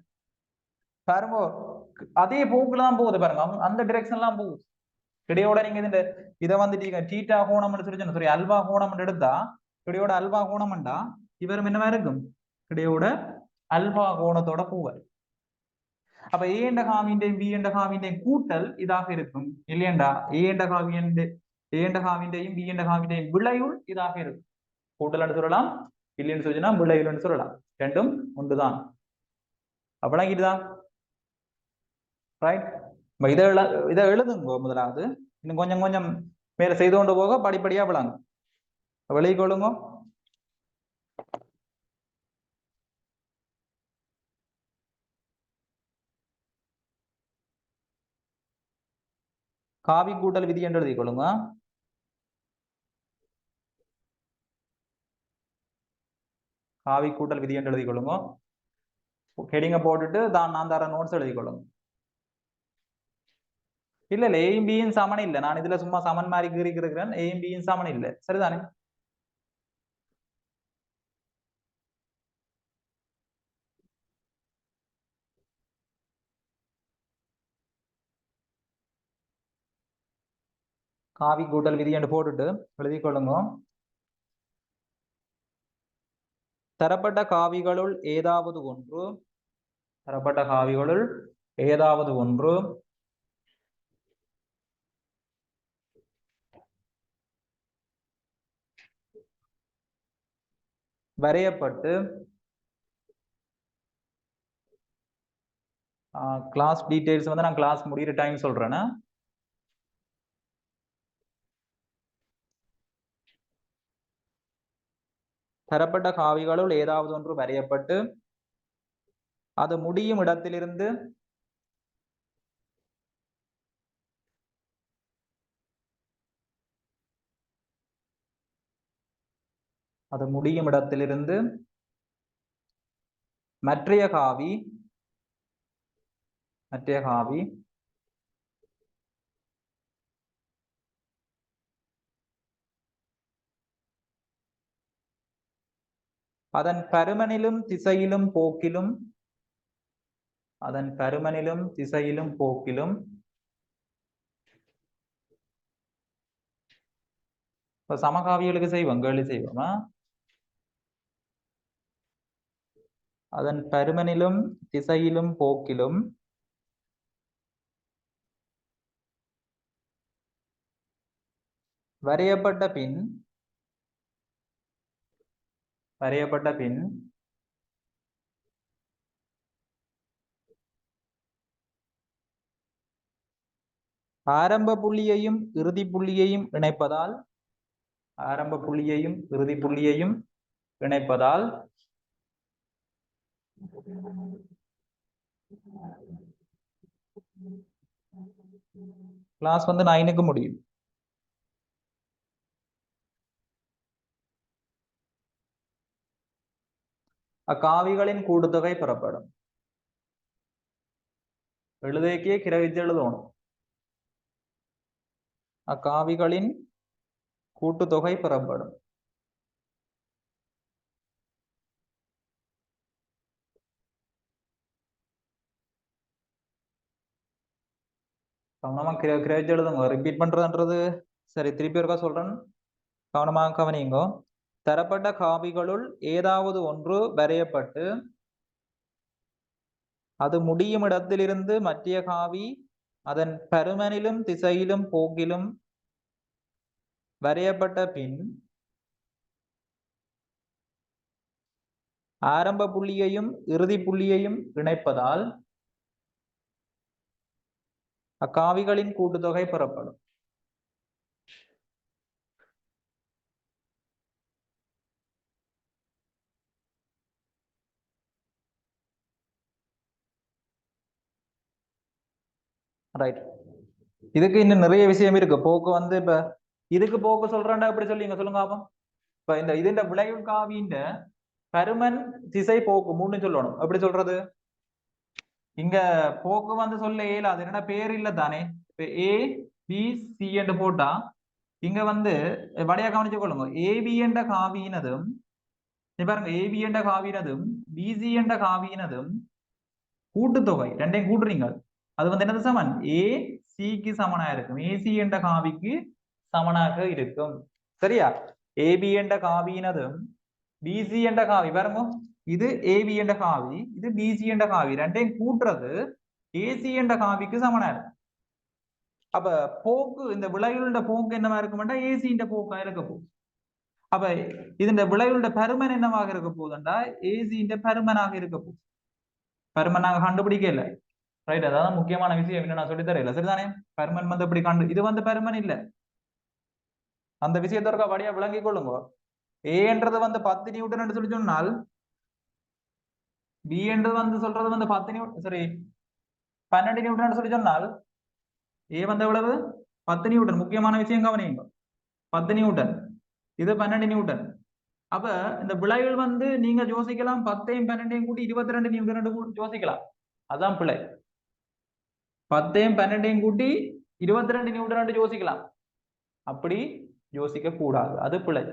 பாருங்க, அதே போக்குல தான் போகுது. பாருங்க, அந்த டிரெக்ஷன்லாம் போகுது. கிடையோட நீங்க இந்த இதை வந்துட்டீங்க டீட்டா கோணம்னு சொல்லி சாரி அல்வா கோணம் எடுத்தா கிடையோட அல்வா கோணம்டா இவரும் என்னவா இருக்கும்? கிடையோட அல்வா கோணத்தோட போவார். அப்ப ஏ என்ற காவியண்டையும் பி என்ற காவியண்டையும் கூட்டல் இதாக இருக்கும் இல்லையண்டா? ஏ என்ற காவியண்டையும் பி என்ற காவியண்டையும் விளையுள் இதாக இருக்கும். கூட்டல் சொல்லலாம், இல்லைன்னு சொல்லிச்சுன்னா விளையுள்னு சொல்லலாம். ரெண்டும் ஒன்றுதான். அப்படிதான். ரைட். இதை எழுதுங்க முதலாவது. இன்னும் கொஞ்சம் கொஞ்சம் மேல செய்து கொண்டு போக படிப்படியா விளங்க வெளியே கொள்ளுங்க. காவி கூட்டல் விதி என்று எழுதிக் கொள்ளுங்க. காவி கூட்டல் விதி என்று எழுதிக் கொள்ளுங்க. ஹெடிங்க போட்டுட்டு நான் தர நோட்ஸ் எழுதிக் கொள்ளுங்க. இல்ல ஏயும் பியும் சமன் இல்லை. நான் இதுல சும்மா சமன் மாதிரி கீறிக்கு இருக்கிறேன். ஏயும் பியும் சமன் இல்லை. சரிதானே? காவி கூட்டல் விதி என்று போட்டுட்டு எழுதிக் கொள்ளுங்க. தரப்பட்ட காவிகளுள் ஏதாவது ஒன்று வரையப்பட்டு கிளாஸ் டீடைல்ஸ் வந்து நான் கிளாஸ் முடிகிற டைம் சொல்றேன்னா, தரப்பட்ட காவிகளுள் ஏதாவது ஒன்று வரையப்பட்டு அது முடியும் இடத்திலிருந்து மற்றைய காவி அதன் பருமனிலும் திசையிலும் போக்கிலும் இப்ப சமகாவிகளுக்கு செய்வோம், கேள்வி செய்வோமா? அதன் பருமனிலும் திசையிலும் போக்கிலும் வரையப்பட்ட பின் ஆரம்ப புள்ளியையும் இறுதி புள்ளியையும் இணைப்பதால் கிளாஸ் வந்து 9க்கு முடியும். அக்காவிகளின் கூட்டுத்தொகை பெறப்படும். எழுதைக்கே கிரகிச்சு எழுதணும். அக்காவிகளின் கூட்டுத்தொகை பெறப்படும். கவனமா கிரேச்சு எழுதுங்க. ரிப்பீட் பண்றதுன்றது சரி, திருப்பி ஒருக்கா சொல்றேன், கவனமாக கவனிங்கோ. தரப்பட்ட காவிகளுள் ஏதாவது ஒன்று வரையப்பட்டு அது முடியும் இடத்திலிருந்து மற்ற காவி அதன் பருமனிலும் திசையிலும் போக்கிலும் வரையப்பட்ட பின் ஆரம்ப புள்ளியையும் இறுதி புள்ளியையும் இணைப்பதால் அக்காவிகளின் கூட்டுத்தொகை பெறப்படும். ரைட். இதுக்கு இன்னும் நிறைய விஷயம் இருக்கு. போக்கு வந்து இப்ப இதுக்கு போக்கு சொல்றேன்டா எப்படி சொல்லிங்க சொல்லுங்க பாப்போம். இப்ப இந்த இதுண்ட விளைவு காவியின் பருமன் திசை போக்கு மூணு சொல்லணும். எப்படி சொல்றது? இங்க போக்கு வந்து சொல்ல இயலாது, என்னடா பேர் இல்ல தானே. இப்ப ஏ பி சி என்று போட்டா இங்க வந்து வடையா கவனிச்சு கொள்ளுங்க. ஏபி என்ற காவியினதும் பாருங்க, ஏபி என்ற காவியினதும் பிசி என்ற காவியினதும் கூட்டுத்தொகை ரெண்டையும் கூட்டுறீங்க, அது வந்து என்னது சமன்? ஏ சிக்கு சமனா இருக்கும். ஏசி என்ற காவிக்கு சமனாக இருக்கும். சரியா? ஏபி என்ற காவியினதும் பிசி என்ற காவி பாருங்க, இது ஏபி என்ற காவி, இது பிசி என்ற காவி, ரெண்டையும் கூட்டுறது ஏசி என்ற காவிக்கு சமனா இருக்கும். அப்ப போக்கு, இந்த விளைவுள்ள போக்கு என்னவா இருக்கும்டா ஏசி போக்கா இருக்க போகுது. அப்ப இந்த விளைவுள்ள பருமன் என்னவாக இருக்க போகுதுண்டா ஏசி பருமனாக இருக்க போகுது. பருமன் நாங்க கண்டுபிடிக்கல. ரைட், அதான் முக்கியமான விஷயம். என்ன நான் சொல்லி தரல, சரிதானே? பருமன் வந்து எப்படி இது வந்து பருமன் இல்ல. அந்த விஷயத்தோட வழியா விளங்கிக் கொள்ளுங்க. ஏன்றது வந்து 10 நியூட்டன் சொல்லி சொன்னால் பி என்றது வந்து சொல்றது வந்து 10 நியூட்டன், சரி 12 நியூட்டன் சொல்லி சொன்னால் ஏ வந்து எவ்வளவு? 10 நியூட்டன். முக்கியமான விஷயம் கவனிங்க, 10 நியூட்டன், இது 12 நியூட்டன். அப்ப இந்த விளைவுகள் வந்து நீங்க யோசிக்கலாம் 10ஐயும் 12ஐயும் கூட்டி 22 நியூட்டன் யோசிக்கலாம். அதான் பிழை. 10ஐயும் 12ஐயும் கூட்டி 22 நியூட்டன் யோசிக்கலாம். அப்படி யோசிக்க கூடாது, அது பிழை.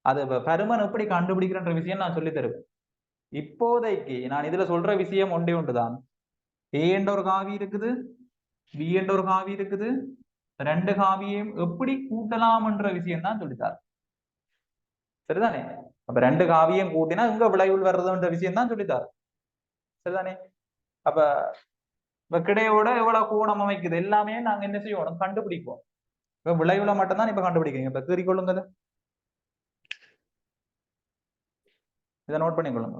அது பருமன் எப்படி கண்டுபிடிக்கிற விஷயம் நான் சொல்லி தருவேன். இப்போதைக்கு நான் இதுல சொல்ற விஷயம் ஒன்றே ஒன்றுதான். ஏ என்ற ஒரு காவி இருக்குது, பி என்ற ஒரு காவி இருக்குது, ரெண்டு காவியையும் எப்படி கூட்டலாம் என்ற விஷயம் தான் சொல்லித்தார். சரிதானே? அப்ப ரெண்டு காவியம் கூட்டினா இங்க விளைவுள் வர்றதுன்ற விஷயம் தான் சொல்லித்தார். சரிதானே? அப்ப கிடையோட எவ்வளவு கோணம் அமைக்குது எல்லாமே நாங்க என்ன செய்யணும்? கண்டுபிடிப்போம். இப்ப விளைவுல மட்டும்தான் இப்ப கண்டுபிடிக்கிறீங்க. இப்ப கீறிக்கொள்ளுங்க, இதை நோட் பண்ணிக்கொள்ளுங்க.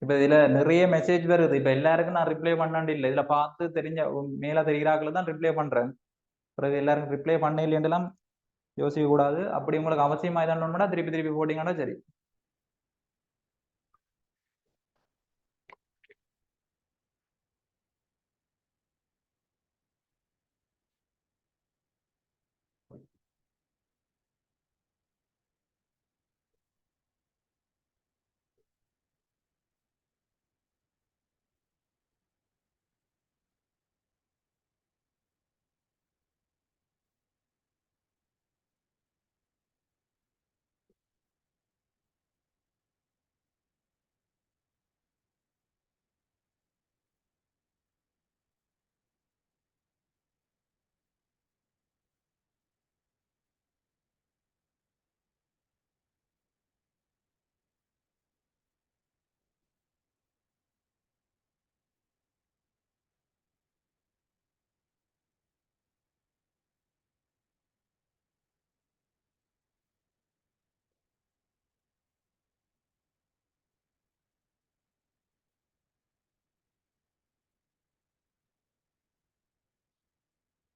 இப்ப இதுல நிறைய மெசேஜ் வருது. இப்ப எல்லாருக்கும் நான் ரிப்ளை பண்ணாண்டு இல்லை, இதுல பார்த்து தெரிஞ்ச மேல தெரிகிறாக்கள் தான் ரிப்ளை பண்றேன். பிறகு எல்லாருக்கும் ரிப்ளை பண்ண இல்லைன்றலாம் யோசிக்க கூடாது. அப்படி உங்களுக்கு அவசியமா இதாண்டா திருப்பி திருப்பி போட்டீங்கன்னா சரி.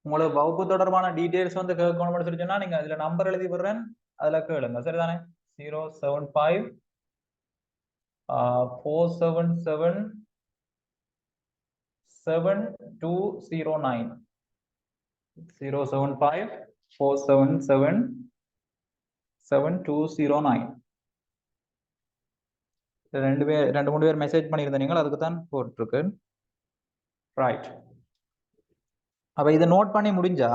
உங்களுக்கு வகுப்பு தொடர்பான டீடைல்ஸ் வந்து கேட்கணும்னு சொல்லி சொன்னா நீங்க அதுல நம்பர் எழுதி விடுறேன், அதுல கேளுங்க. சரிதானே? 075 477 7209 075 477 7209. ரெண்டு மூணு பேர் மெசேஜ் பண்ணியிருந்தீங்க, அதுக்கு தான் போட்டிருக்கு. ரைட். அப்ப இதை நோட் பண்ணி முடிஞ்சா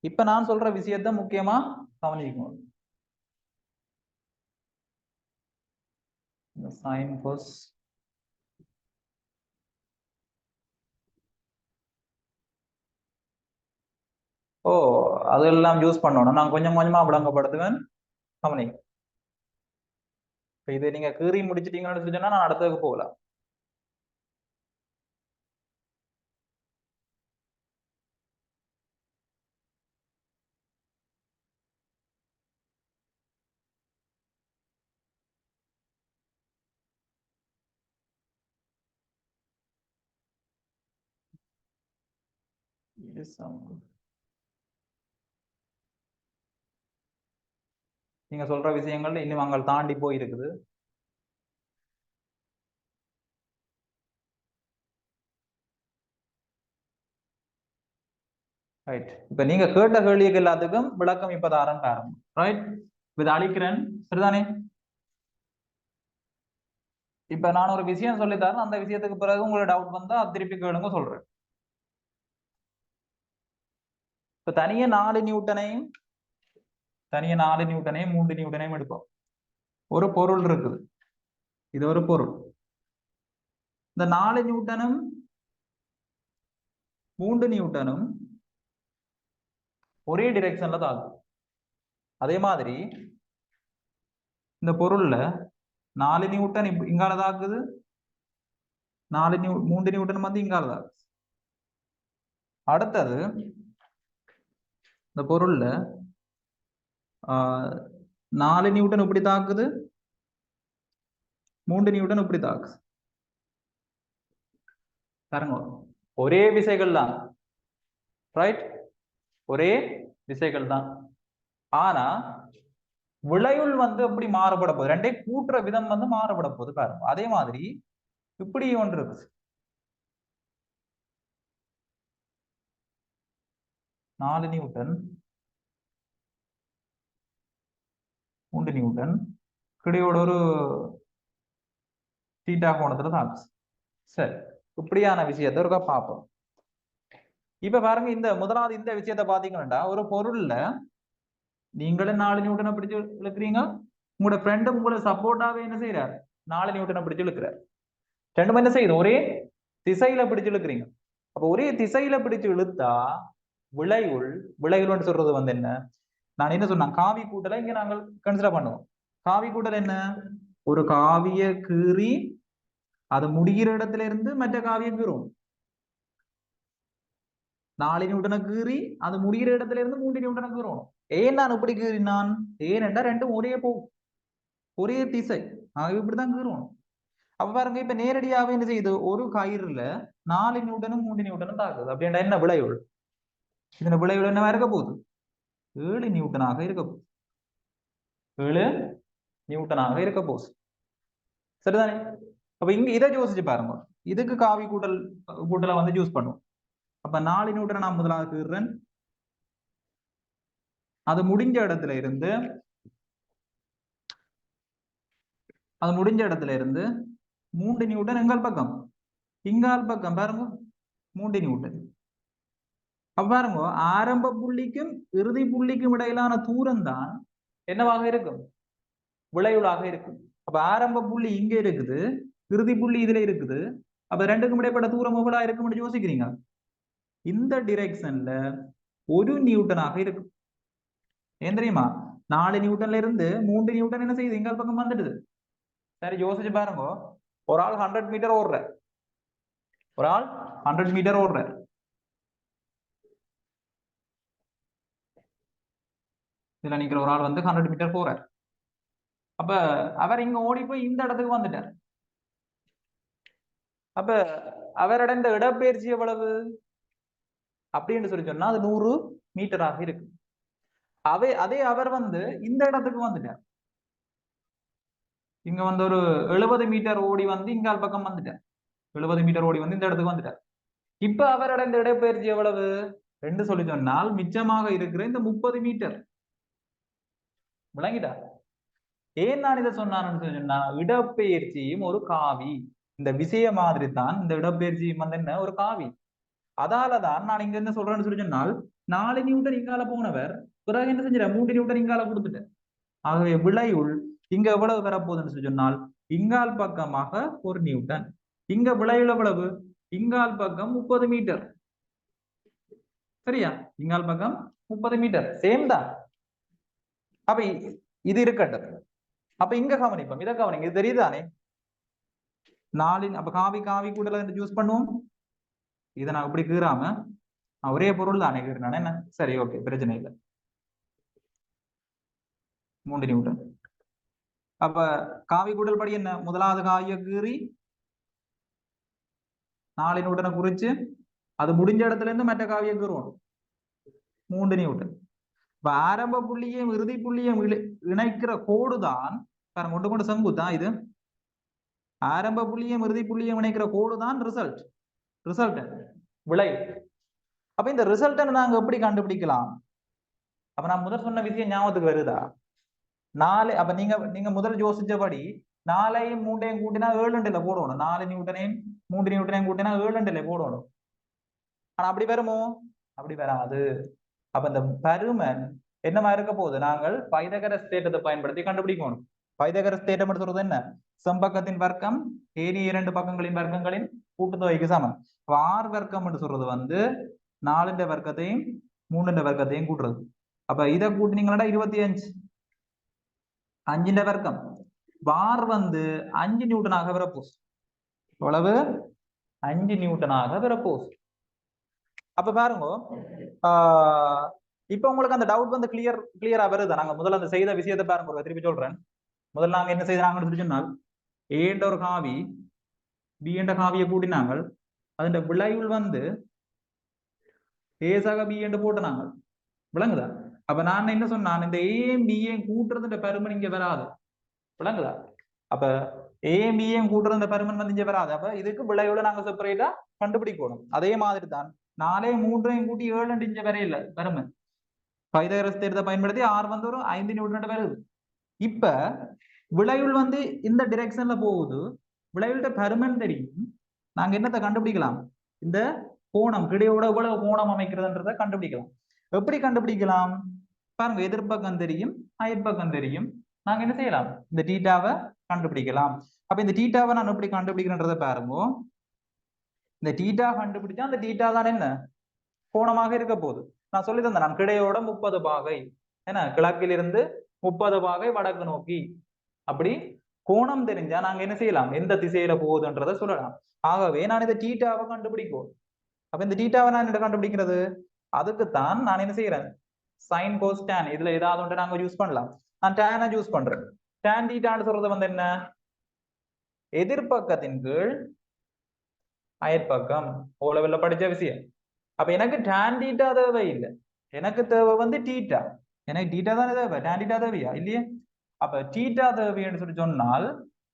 இப்ப நான் சொல்ற விஷயத்த முக்கியமா கவனிக்கணும். சைன் கோஸ் அதெல்லாம் யூஸ் பண்ணணும். நான் கொஞ்சம் கொஞ்சமா விளங்கப்படுத்துவேன், கவனி. இதை நீங்க கீறி முடிச்சிட்டீங்கன்னு சொன்னா நான் அடுத்ததுக்கு போகலாம். நீங்க சொல்ற விஷயங்கள் இன்னும் அங்கே தாண்டி போயிருக்குது. ரைட். இப்ப நீங்க கேட்ட கேள்விக்கு எல்லாத்துக்கும் விளக்கம் இப்ப தாரன் காரணம். ரைட். இதை அழிக்கிறேன், சரிதானே? இப்ப நான் ஒரு விஷயம் சொல்லித்தரேன், அந்த விஷயத்துக்கு பிறகு உங்களுக்கு டவுட் வந்தா திருப்பி கேளுங்க, சொல்றேன். இப்ப தனியா 4 நியூட்டனையும் 3 நியூட்டனையும் எடுப்போம். ஒரு பொருள் இருக்குது, இது ஒரு பொருள். இந்த 4 நியூட்டனும் 3 நியூட்டனும் ஒரே டிரெக்ஷன்ல தாக்கும். அதே மாதிரி இந்த பொருள்ல 4 நியூட்டன் இங்கால தாக்குது, 3 நியூட்டன் வந்து இங்கால தாக்குது. அடுத்தது இந்த பொருள்ல 4 நியூட்டன் இப்படி தாக்குது, 3 நியூட்டன் இப்படி தாக்குது. பாருங்க, ஒரே விசைகள் தான். ரைட். ஒரே விசைகள் தான். ஆனா விளைவுள் வந்து எப்படி மாறுபட போகுது, ரெண்டே கூட்டுற விதம் வந்து மாறுபட போகுது. பாருங்க, அதே மாதிரி இப்படி ஒன்று இருக்கு. 4 நியூட்டன் 3 நியூட்டன் கிடையோட ஒரு தீட்டா கோணத்துல தான். சரி, இப்படியான விஷயத்த ஒருக்கா பார்ப்போம். இப்ப பாருங்க, இந்த முதலாவது இந்த விஷயத்த பாத்தீங்கன்னா, ஒரு பொருள்ல நீங்களும் 4 நியூட்டனை பிடிச்சு இழுக்கிறீங்க, உங்களோட ஃப்ரெண்டும் உங்களை சப்போர்ட்டாவே என்ன செய்யறாரு, 4 நியூட்டனை பிடிச்சு இழுக்கிறார். ரெண்டும் என்ன செய்யுது, ஒரே திசையில பிடிச்சு இழுக்கிறீங்க. அப்ப ஒரே திசையில பிடிச்சு இழுத்தா விளைவுள்னு சொல்றது வந்து என்ன, நான் என்ன சொன்னேன், காவி கூட்டலை இங்க நாங்கள் கன்சிடர் பண்ணுவோம். காவி கூட்டல் என்ன, ஒரு காவிய கீறி அது முடிகிற இடத்துல இருந்து மற்ற காவிய கீறும். 4 நியூட்டனை கீறி அது முடிகிற இடத்துல இருந்து 3 நியூட்டனை கீறணும். ஏன் நான் இப்படி கீறினான், ஏனென்றா ரெண்டும் ஒரே போகும், ஒரே திசை, இப்படிதான் கீறணும். அப்ப பாருங்க, இப்ப நேரடியாவே என்ன செய்யுது, ஒரு கயிறுல 4 நியூட்டனும் 3 நியூட்டனும் தாக்குது. அப்படின்னா என்ன விளைவு, இதன விளைவு என்னவா இருக்க போகுது, 7 நியூட்டனாக இருக்க போகுது. 7 நியூட்டனாக இருக்க போகுது, சரிதானே? அப்ப இங்க இதை யோசிச்சு பாருங்க, இதுக்கு காவி கூட்டலை வந்து யூஸ் பண்ணுவோம். அப்ப 4 நியூட்டனை நான் முதலாவது கீறுறேன், அது முடிஞ்ச இடத்துல இருந்து 3 நியூட்டன் எங்கால் பக்கம், இங்கால் பக்கம் பாருங்க 3 நியூட்டன். அப்ப பாருங்க, ஆரம்ப புள்ளிக்கும் இறுதி புள்ளிக்கும் இடையிலான தூரம் தான் என்னவாக இருக்கும், விளைவுளாக இருக்கும். அப்ப ஆரம்ப புள்ளி இங்க இருக்குது, இறுதி புள்ளி இதுல இருக்குது. அப்ப ரெண்டுக்கும் இடைப்பட்ட தூரம் எவ்வளவு இருக்கும்னு யோசிக்கிறீங்க, இந்த டிரெக்ஷன்ல 1 நியூட்டனாக இருக்கும். ஏன் தெரியுமா, 4 நியூட்டன்ல இருந்து 3 நியூட்டன் என்ன செய்யுது, இங்கால் பக்கம் வந்துடுது. சரி, யோசிச்சு பாருங்க, ஒரு ஆள் 100 மீட்டர் ஓடுற, ஒரு ஆள் 100 மீட்டர் ஓடுற, இதுல நிக்கிற ஒரு ஆள் வந்து 100 மீட்டர் போறார். அப்ப அவர் இங்க ஓடி போய் இந்த இடத்துக்கு வந்துட்டார். அப்ப அவரோட இந்த இடப்பெயர்ச்சி எவ்வளவு அப்படின்னு சொல்லி சொன்னா அது 100 மீட்டராக இருக்கு. அதே அவர் வந்து இந்த இடத்துக்கு வந்துட்டார், இங்க வந்து ஒரு 70 மீட்டர் ஓடி வந்து இங்கால் பக்கம் வந்துட்டார், 70 மீட்டர் ஓடி வந்து இந்த இடத்துக்கு வந்துட்டார். இப்ப அவரோட இந்த இடப்பெயர்ச்சி எவ்வளவு என்று சொல்லி சொன்னால் மிச்சமாக இருக்கிற இந்த 30 மீட்டர். விளங்கிட்டா? ஏன் நான் இதை சொன்னான்னு சொன்னா, இடப்பெயர்ச்சியும் ஒரு காவி. இந்த விஷய மாதிரி தான் இந்த இடப்பெயர்ச்சியும் வந்து என்ன ஒரு காவி. அதாலதான் நான் இங்க என்ன சொல்றேன்னு சொல்லி சொன்னால், 4 நியூட்டன் இங்கால போனவர் பிறகு என்ன செஞ்சிட 3 நியூட்டன் இங்கால கொடுத்துட்டேன். ஆகவே விளைவுள் இங்க எவ்வளவு வரப்போகுதுன்னு சொல்லி சொன்னால், இங்கால் பக்கமாக 1 நியூட்டன். இங்க விளைவுல எவ்வளவு? இங்கால் பக்கம் 30 மீட்டர். சரியா? இங்கால் பக்கம் 30 மீட்டர். சேம் தான். அப்ப இது இருக்கட்டும். அப்ப இங்க கவனிப்போம். இதை கவனிங்க. இது தெரியுதானே? 4 அப்ப காவி காவி கூட்டல யூஸ் பண்ணுவோம். இதை நான் இப்படி கீறாம ஒரே பொருள் தானே கீறினானே என்ன? சரி, ஓகே, பிரச்சனை இல்லை. 3 நியூட்டன். அப்ப காவி கூட்டல் படி என்ன? முதலாவது காவிய கீறி 4 நியூட்டனை குறிச்சு அது முடிஞ்ச இடத்துல இருந்து மற்ற காவிய கீறுவோம் 3 நியூட்டன். இப்ப ஆரம்ப புள்ளியும் இறுதி புள்ளியும் இணைக்கிற கோடு தான் கொண்டு கொண்டு சங்கு தான் இது. ஆரம்ப புள்ளியும் இறுதி புள்ளியும் இணைக்கிற கோடு தான் ரிசல்ட் விளை. அப்ப இந்த ரிசல்ட் நாங்க எப்படி கண்டுபிடிக்கலாம்? அப்ப நான் முதல் சொன்ன விஷயம் ஞாபகத்துக்கு வருதா? 4 அப்ப நீங்க முதல் யோசிச்சபடி 4ஐயும் 3ஐயும் கூட்டினா 7 போடணும். 4 நியூட்டனையும் 3 நியூட்டனையும் கூட்டினா 7 போடணும். ஆனா அப்படி வருமோ? அப்படி வராது. அப்ப இந்த பருமன் என்னமா இருக்க போகுது? நாங்கள் பைதகரஸ் தேற்றத்தை பயன்படுத்தி கண்டுபிடிக்கணும். பைதகரஸ் தேற்றம் சொல்றது என்ன? செம்பக்கத்தின் வர்க்கம் ஏனைய 2 பக்கங்களின் வர்க்கங்களின் கூட்டுத்தொகைக்கு சமம். ஆர் வர்க்கம் என்று சொல்றது வந்து 4 வர்க்கத்தையும் 3 வர்க்கத்தையும் கூட்டுறது. அப்ப இதை கூட்டினீங்களா 25. 5 வர்க்கம் பார் வந்து 5 நியூட்டனாக வரப்போகுது. எவ்வளவு? 5 நியூட்டனாக வரப்போகுது. அப்ப பாருங்க, இப்ப உங்களுக்கு அந்த டவுட் வந்து கிளியரா வருது. நாங்க முதல்ல அந்த செய்த விஷயத்தை பாருங்க, திருப்பி சொல்றேன். முதல்ல நாங்க என்ன செய்யறாங்கன்னு சொன்னால், ஏ என்ற ஒரு காவி பி என்ற காவியை கூட்டினாங்க. அதன் விளைவுள் வந்து ஏசாக பி என்று போட்டுனாங்க. விளங்குதா? அப்ப நான் என்ன சொன்னான், இந்த ஏஎம் பிஏம் கூட்டுறது பருமன் இங்க வராது. விளங்குதா? அப்ப ஏஎம் பிஏம் கூட்டுறது இந்த பருமன் வந்து இங்க வராது. அப்ப இதுக்கு விளைவுல நாங்க செப்பரேட்டா கண்டுபிடிக்கணும். அதே மாதிரி தான் 4 3 கூட்டி 7 இங்க வரையில பருமன் பைதகரஸ் தேற்றத்தை பயன்படுத்தி ஆர் வந்து ஒரு 5 நியூட்டன் வருது. இப்ப விளைவுள் வந்து இந்த டிரெக்ஷன்ல போகுது. விளைவுட பருமன் தெரியும். நாங்க என்னத்தை கண்டுபிடிக்கலாம்? இந்த கோணம் கிடையோட எவ்வளவு கோணம் அமைக்கிறதுன்றதை கண்டுபிடிக்கலாம். எப்படி கண்டுபிடிக்கலாம்? பாருங்க, எதிர்ப்பக்கம் தெரியும், அயற்பக்கம் தெரியும். நாங்க என்ன செய்யலாம்? இந்த டீட்டாவை கண்டுபிடிக்கலாம். அப்ப இந்த டீட்டாவை நான் எப்படி கண்டுபிடிக்கிறேன்றதை பாருங்க. இந்த டீட்டா கண்டுபிடிச்சா அந்த டீட்டா தான் என்ன கோணமாக இருக்க போகுது. நான் சொல்லி தந்தேன், நான் கிடையோட 30 பாகை என்ன கிழக்கிலிருந்து 30 பாகை வடக்கு நோக்கி. அப்படி கோணம் தெரிஞ்சா நாங்க என்ன செய்யலாம்? எந்த திசையில போகுதுன்றதை சொல்லலாம். ஆகவே நான் இந்த டீட்டாவை கண்டுபிடிக்கும். அப்ப இந்த டீட்டாவை நான் என்ன கண்டுபிடிக்கிறது? அதுக்குத்தான் நான் என்ன செய்யறேன்? சைன் கோஸ் டேன் இதுல ஏதாவது ஒன்று நாங்க யூஸ் பண்ணலாம். நான் டேனை யூஸ் பண்றேன். டேன் டீட்டான்னு சொல்றது வந்து என்ன? எதிர்பக்கத்தின் கீழ் அயற்பக்கம். ஓ லெவல்ல படிச்ச விஷயம். அப்ப எனக்கு டேன் டீட்டா தேவை இல்லை. எனக்கு தேவை வந்து டீட்டா. எனக்கு டீட்டா தானே தேவை. டேன் டீட்டா தேவையா இல்லையே? அப்ப டீட்டா தேவைன்னு சொல்லி சொன்னால்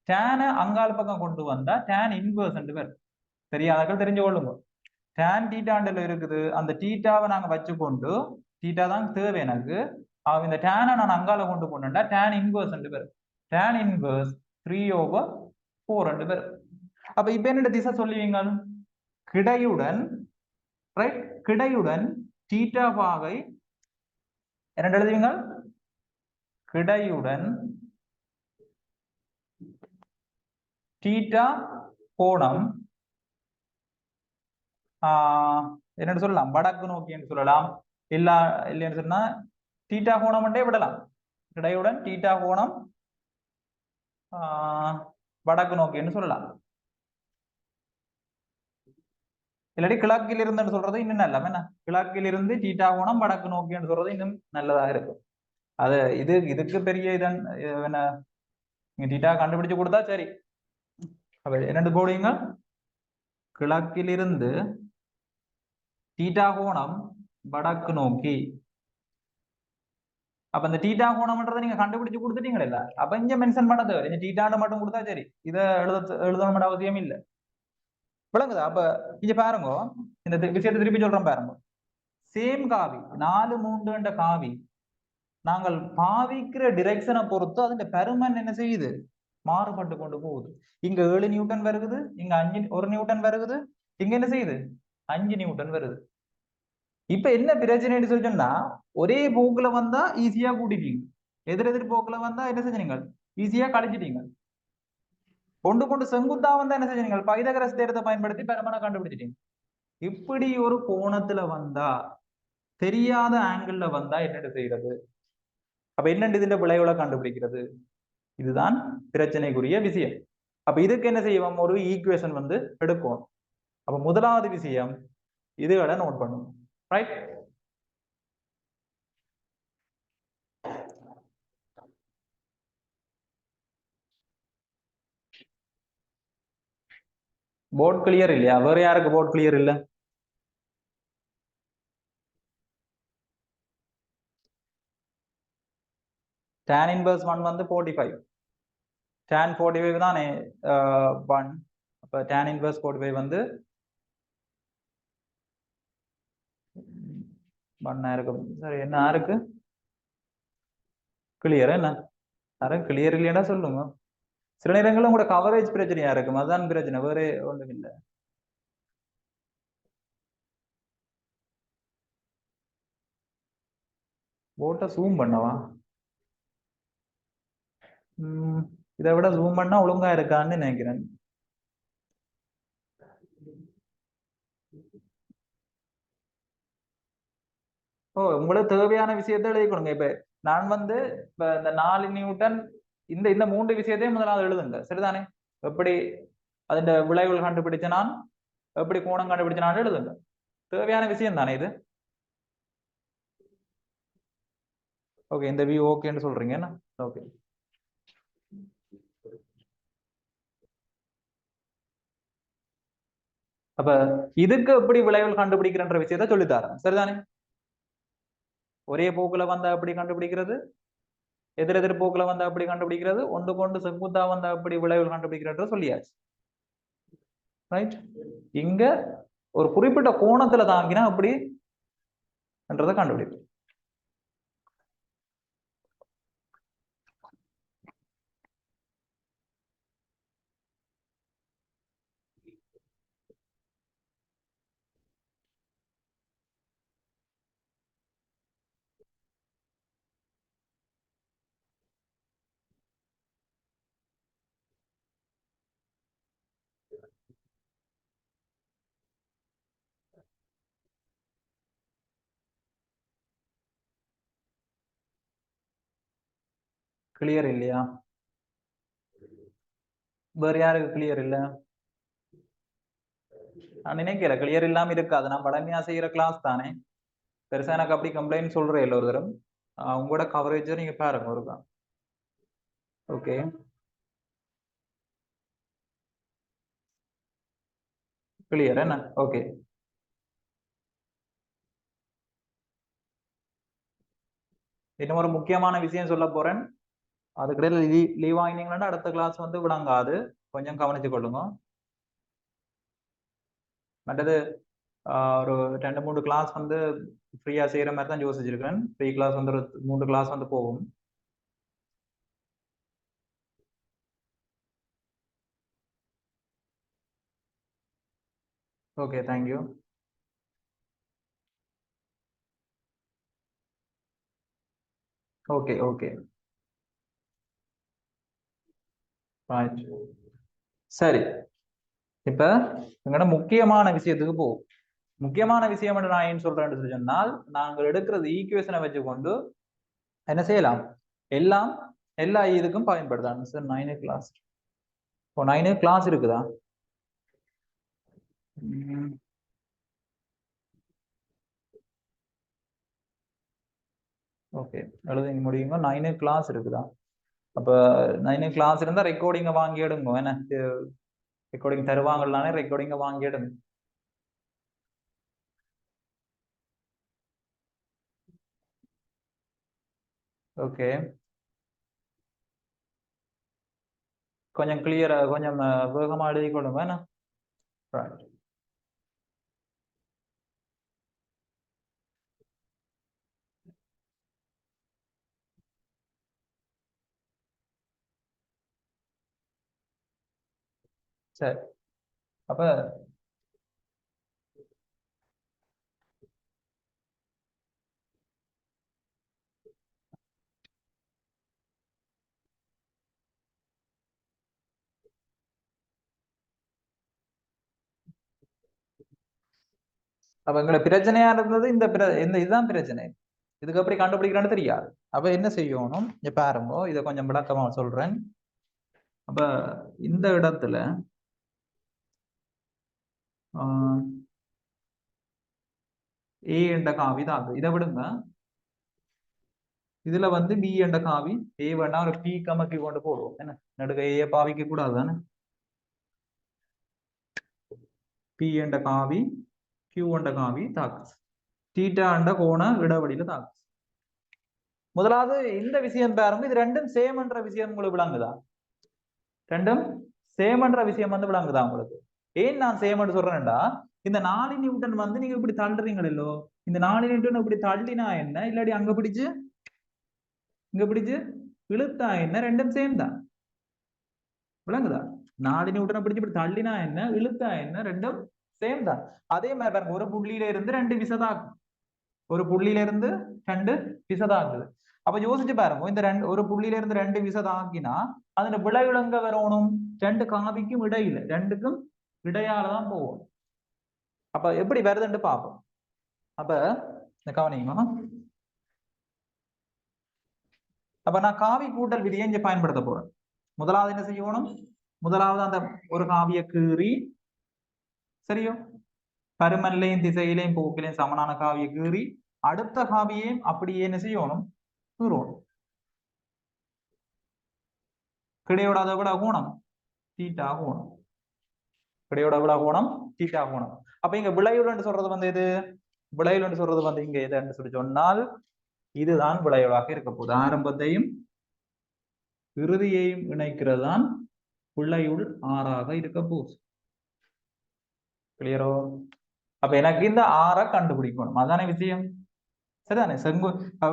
டேனை அங்கால பக்கம் கொண்டு வந்தா டேன் இன்வர்ஸ் பேர். தெரியாதவர்கள் தெரிஞ்சு கொள்ளுங்க. டேன் டீட்டாண்டில் இருக்குது. அந்த டீட்டாவை நாங்க வச்சுக்கொண்டு டீட்டா தான் தேவை எனக்கு. இந்த டேனை நான் அங்கால கொண்டு போனேன்டா டேன் இன்வர்ஸ் பேர். டேன் இன்வர்ஸ் 3/4 பேர். அப்ப இப்ப என்ன திசை சொல்லுவீங்க? கிடையுடன் ரைட், கிடையுடன் டீட்டா பாகை என்ன எழுதுவீங்க? கிடையுடன் டீட்டா கோணம் என்னன்னு சொல்லலாம்? வடக்கு நோக்கி என்று சொல்லலாம். இல்லைன்னு சொன்னா டீட்டா கோணம் விடலாம். கிடையுடன் டீட்டா கோணம் வடக்கு நோக்கி என்று சொல்லலாம். இல்லாட்டி கிழக்கில் இருந்துன்னு சொல்றது இன்னும் நல்ல என்ன? கிழக்கில் இருந்து டீட்டா கோணம் வடக்கு நோக்கி என்று சொல்றது இன்னும் நல்லதா இருக்கும். அது இதுக்கு பெரிய இதன் என்ன நீங்க டீட்டா கண்டுபிடிச்சு கொடுத்தா சரி. என்னென்று போடுவீங்க? கிழக்கிலிருந்து டீட்டா கோணம் வடக்கு நோக்கி. அப்ப இந்த டீட்டா கோணம்ன்றதை நீங்க கண்டுபிடிச்சு கொடுத்துட்டீங்களா? இல்ல அப்ப இங்க மென்ஷன் பண்ண தேவை. டீட்டான்னு மட்டும் கொடுத்தா சரி. இதை எழுதணும் அவசியம் இல்லை. விளங்குதா? அப்ப இங்க பாருங்க, இந்த விஷயத்தை திருப்பி சொல்றேன் பாருங்க. சேம் காவி 4 3 காவி நாங்கள் பாவிக்கிற டிரெக்ஷனை பொறுத்து அதுல பெருமன் என்ன செய்யுது, மாறுபட்டு கொண்டு போகுது. இங்க 7 நியூட்டன் வருகுது, இங்க 1 நியூட்டன் வருகுது, இங்க என்ன செய்யுது 5 நியூட்டன் வருது. இப்ப என்ன பிரச்சனைன்னு சொல்லிச்சோம்னா, ஒரே போக்குல வந்தா ஈஸியா கூட்டிட்டீங்க, எதிர் போக்குல வந்தா என்ன செஞ்சீங்க, ஈஸியா கழிச்சிட்டீங்க. கொண்டு செங்குத்தா வந்தா என்ன செஞ்சீங்க, பைதகரஸ் தேற்றத்தை பயன்படுத்தி பெருமனை கண்டுபிடிச்சிட்டீங்க. இப்படி ஒரு கோணத்துல வந்தா, தெரியாத ஆங்கிள் வந்தா என்ன செய்யறது, அப்ப என்னண்டு இதுல விளைவுகளை கண்டுபிடிக்கிறது, இதுதான் பிரச்சனைக்குரிய விஷயம். அப்ப இதுக்கு என்ன செய்வோம், ஒரு ஈக்குவேஷன் எடுக்கும். அப்ப முதலாவது விஷயம் இதுகளை நோட் பண்ணும். ரைட், போர்ட் கிளியர் இல்லையா, வேற யாருக்கு போர்ட் கிளியர் இல்ல? tan inverse 1 45, tan 45 தானே 1. அப்ப tan inverse 45 1 இருக்கும். சரி, என்ன இருக்கு கிளியர், என்ன யாரும் கிளியர் இல்லையா சொல்லுங்க. சில நேரங்களும் கூட கவரேஜ் பிரச்சனையா இருக்கும், அதுதான் பிரச்சனை, வேற ஒன்றும் இல்லை. போட்டை ஜூம் பண்ணவா, இதை விட ஜூம் பண்ணா ஒழுங்கா இருக்கான்னு நினைக்கிறேன். ஓ, உங்களுக்கு தேவையான விஷயத்தை எழுதி கொடுங்க. இப்ப நான் இப்ப இந்த 4 நியூட்டன் இந்த இந்த 3 விஷயத்தையும் முதலாவது எழுதுங்க, சரிதானே? எப்படி அதன் விளைவுகள் கண்டுபிடிச்ச நான், எப்படி கோணம் கண்டுபிடிச்ச நான் எழுதுங்க. தேவையான விஷயம் தானே இது. ஓகே, இந்த வியூ ஓகேன்னு சொல்றீங்க என்ன? ஓகே, அப்ப இதுக்கு எப்படி விளைவுகள் கண்டுபிடிக்கிறன்ற விஷயத்த சொல்லித்தரேன், சரிதானே? ஒரே போக்குல வந்தா எப்படி கண்டுபிடிக்கிறது, எதிர் போக்குல வந்தா எப்படி கண்டுபிடிக்கிறது, ஒன்று செங்குத்தா வந்தா எப்படி விளைவுகள் கண்டுபிடிக்கிறது சொல்லியாச்சு. ரைட், இங்க ஒரு குறிப்பிட்ட கோணத்துல தாங்கினா அப்படி என்றதை கண்டுபிடிக்கும். கிளியர் இல்லையா, வேற யாருக்கு கிளியர் இல்ல? நான் நினைக்கல கிளியர் இல்லாம இருக்காது, நான் பழமையா செய்யற கிளாஸ் தானே, பெருசா எனக்கு அப்படி கம்ப்ளைண்ட் சொல்றேன் எல்லோருத்தரும். உங்களோட கவரேஜ் நீங்க பாருங்க ஒருக்கா. ஓகே, கிளியர் என்ன? ஓகே, இன்னும் ஒரு முக்கியமான விஷயம் சொல்ல போறேன், அதுக்கிடையில லீவ் ஆகினீங்கன்னா அடுத்த கிளாஸ் விடாங்காது, கொஞ்சம் கவனிச்சு கொள்ளுங்க. மற்றது ஒரு 2-3 கிளாஸ் ஃப்ரீயா செய்யற மாதிரி தான் யோசிச்சிருக்கேன். ஃப்ரீ கிளாஸ் ஒரு 3 கிளாஸ் போகும். Okay, thank you. Okay okay, right. சரி, இப்ப எங்கட முக்கியமான விஷயத்துக்கு போகும். முக்கியமான விஷயம் நான் ஏன் சொல்றேன்னு சொன்னால், நாங்கள் எடுக்கிறது ஈக்குவேஷனை வச்சுக்கொண்டு என்ன செய்யலாம், எல்லாம் எல்லா இதுக்கும் பயன்படுத்தாங்க. சார் 9 கிளாஸ், இப்போ 9 கிளாஸ் இருக்குதா? ஓகே, எழுதி முடியுங்க. 9 கிளாஸ் இருக்குதா? அப்ப 9 கிளாஸ் இருந்தா ரெக்கார்டிங்க வாங்கி எடுங்க, என்ன ரெக்கார்டிங் தருவாங்களானே, ரெக்கார்டிங்க வாங்கி எடுங்க. ஓகே, கொஞ்சம் கிளியரா கொஞ்சம் வேகமா எழுதி கொள்ளுங்க என்ன. ரைட், சரி. அப்ப அப்ப எங்களை பிரச்சனையா இருந்தது இந்த இதுதான் பிரச்சனை. இதுக்கு எப்படி கண்டுபிடிக்கிறான்னு தெரியாது. அப்ப என்ன செய்யணும் பாருங்க, இதை கொஞ்சம் விளக்கமா சொல்றேன். அப்ப இந்த இடத்துல ஏ என்ற காவி தான், இதை விடுங்க. இதுல வந்து பி என்ற காவி, ஏ வேணா ஒரு பி கமக்கி கொண்டு போடுவோம். என்ன நடுக்க ஏ பாவிக்க கூடாது தானே. பி என்ற காவி கியூ என்ற காவி தாக்கு, தீட்டா என்ற கோண இடைவெளியில தாக்கு. முதலாவது இந்த விஷயம் பாருங்க, இது ரெண்டும் சேம் என்ற விஷயம் உங்களுக்கு விளங்குதா? ரெண்டும் சேம் என்ற விஷயம் வந்து விளங்குதா உங்களுக்கு? ஏன் நான் சேம் என்று சொல்றேன்டா, இந்த 4 நியூட்டன் வந்து நீங்க இப்படி தள்ளுறீங்களோ, இந்த 4 நியூட்டன் இப்படி தள்ளினா என்ன, இல்லாடி அங்க பிடிச்சு இங்க பிடிச்சு இழுத்தா என்ன, ரெண்டும் சேம் தான். விளங்குதா? 4 நியூட்டனை பிடிச்சு இப்படி தள்ளினா என்ன, இழுத்தா என்ன, ரெண்டும் சேம் தான். அதே மாதிரி பாருங்க, ஒரு புள்ளியில இருந்து 2 விசதாக்கும், ஒரு புள்ளியில இருந்து 2 விசதாக்குது. அப்ப யோசிச்சு பாருங்க, இந்த ஒரு புள்ளியில இருந்து 2 விசதாக்கினா அதுல விளைவுலங்க வரணும் 2 காவிக்கும் இடையில, 2க்கும் இடையாலதான் போகும். அப்ப எப்படி வருதுன்னு பார்ப்போம். அப்ப இந்த கவனிங்க, அப்ப நான் காவி கூட்டல் விதியை இங்க பயன்படுத்த போறேன். முதலாவது என்ன செய்யணும், முதலாவது அந்த ஒரு காவிய கீறி, சரியோ, பருமல்லையும் திசையிலையும் போக்கிலையும் சமனான காவிய கீறி அடுத்த காவியையும் அப்படியே என்ன செய்யணும், கீறணும். கிடையோட அதை விட கோணம் தீட்டா கோணம், கிடையோட விட கோணம் தீட்டா கோணம். அப்ப இங்க விளைவுன்னு சொல்றது வந்து இது, விளைவுன்னு சொல்றது வந்து இங்க எதுன்னு சொல்லி சொன்னால் இதுதான் விளைவாக இருக்க போகுது. ஆரம்பத்தையும் இறுதியையும் இணைக்கிறது தான் விளைவுள் ஆறாக இருக்க போகுது. கிளியரோ? அப்ப எனக்கு இந்த ஆறை கண்டுபிடிக்கணும், அதானே விஷயம். சரிதானே?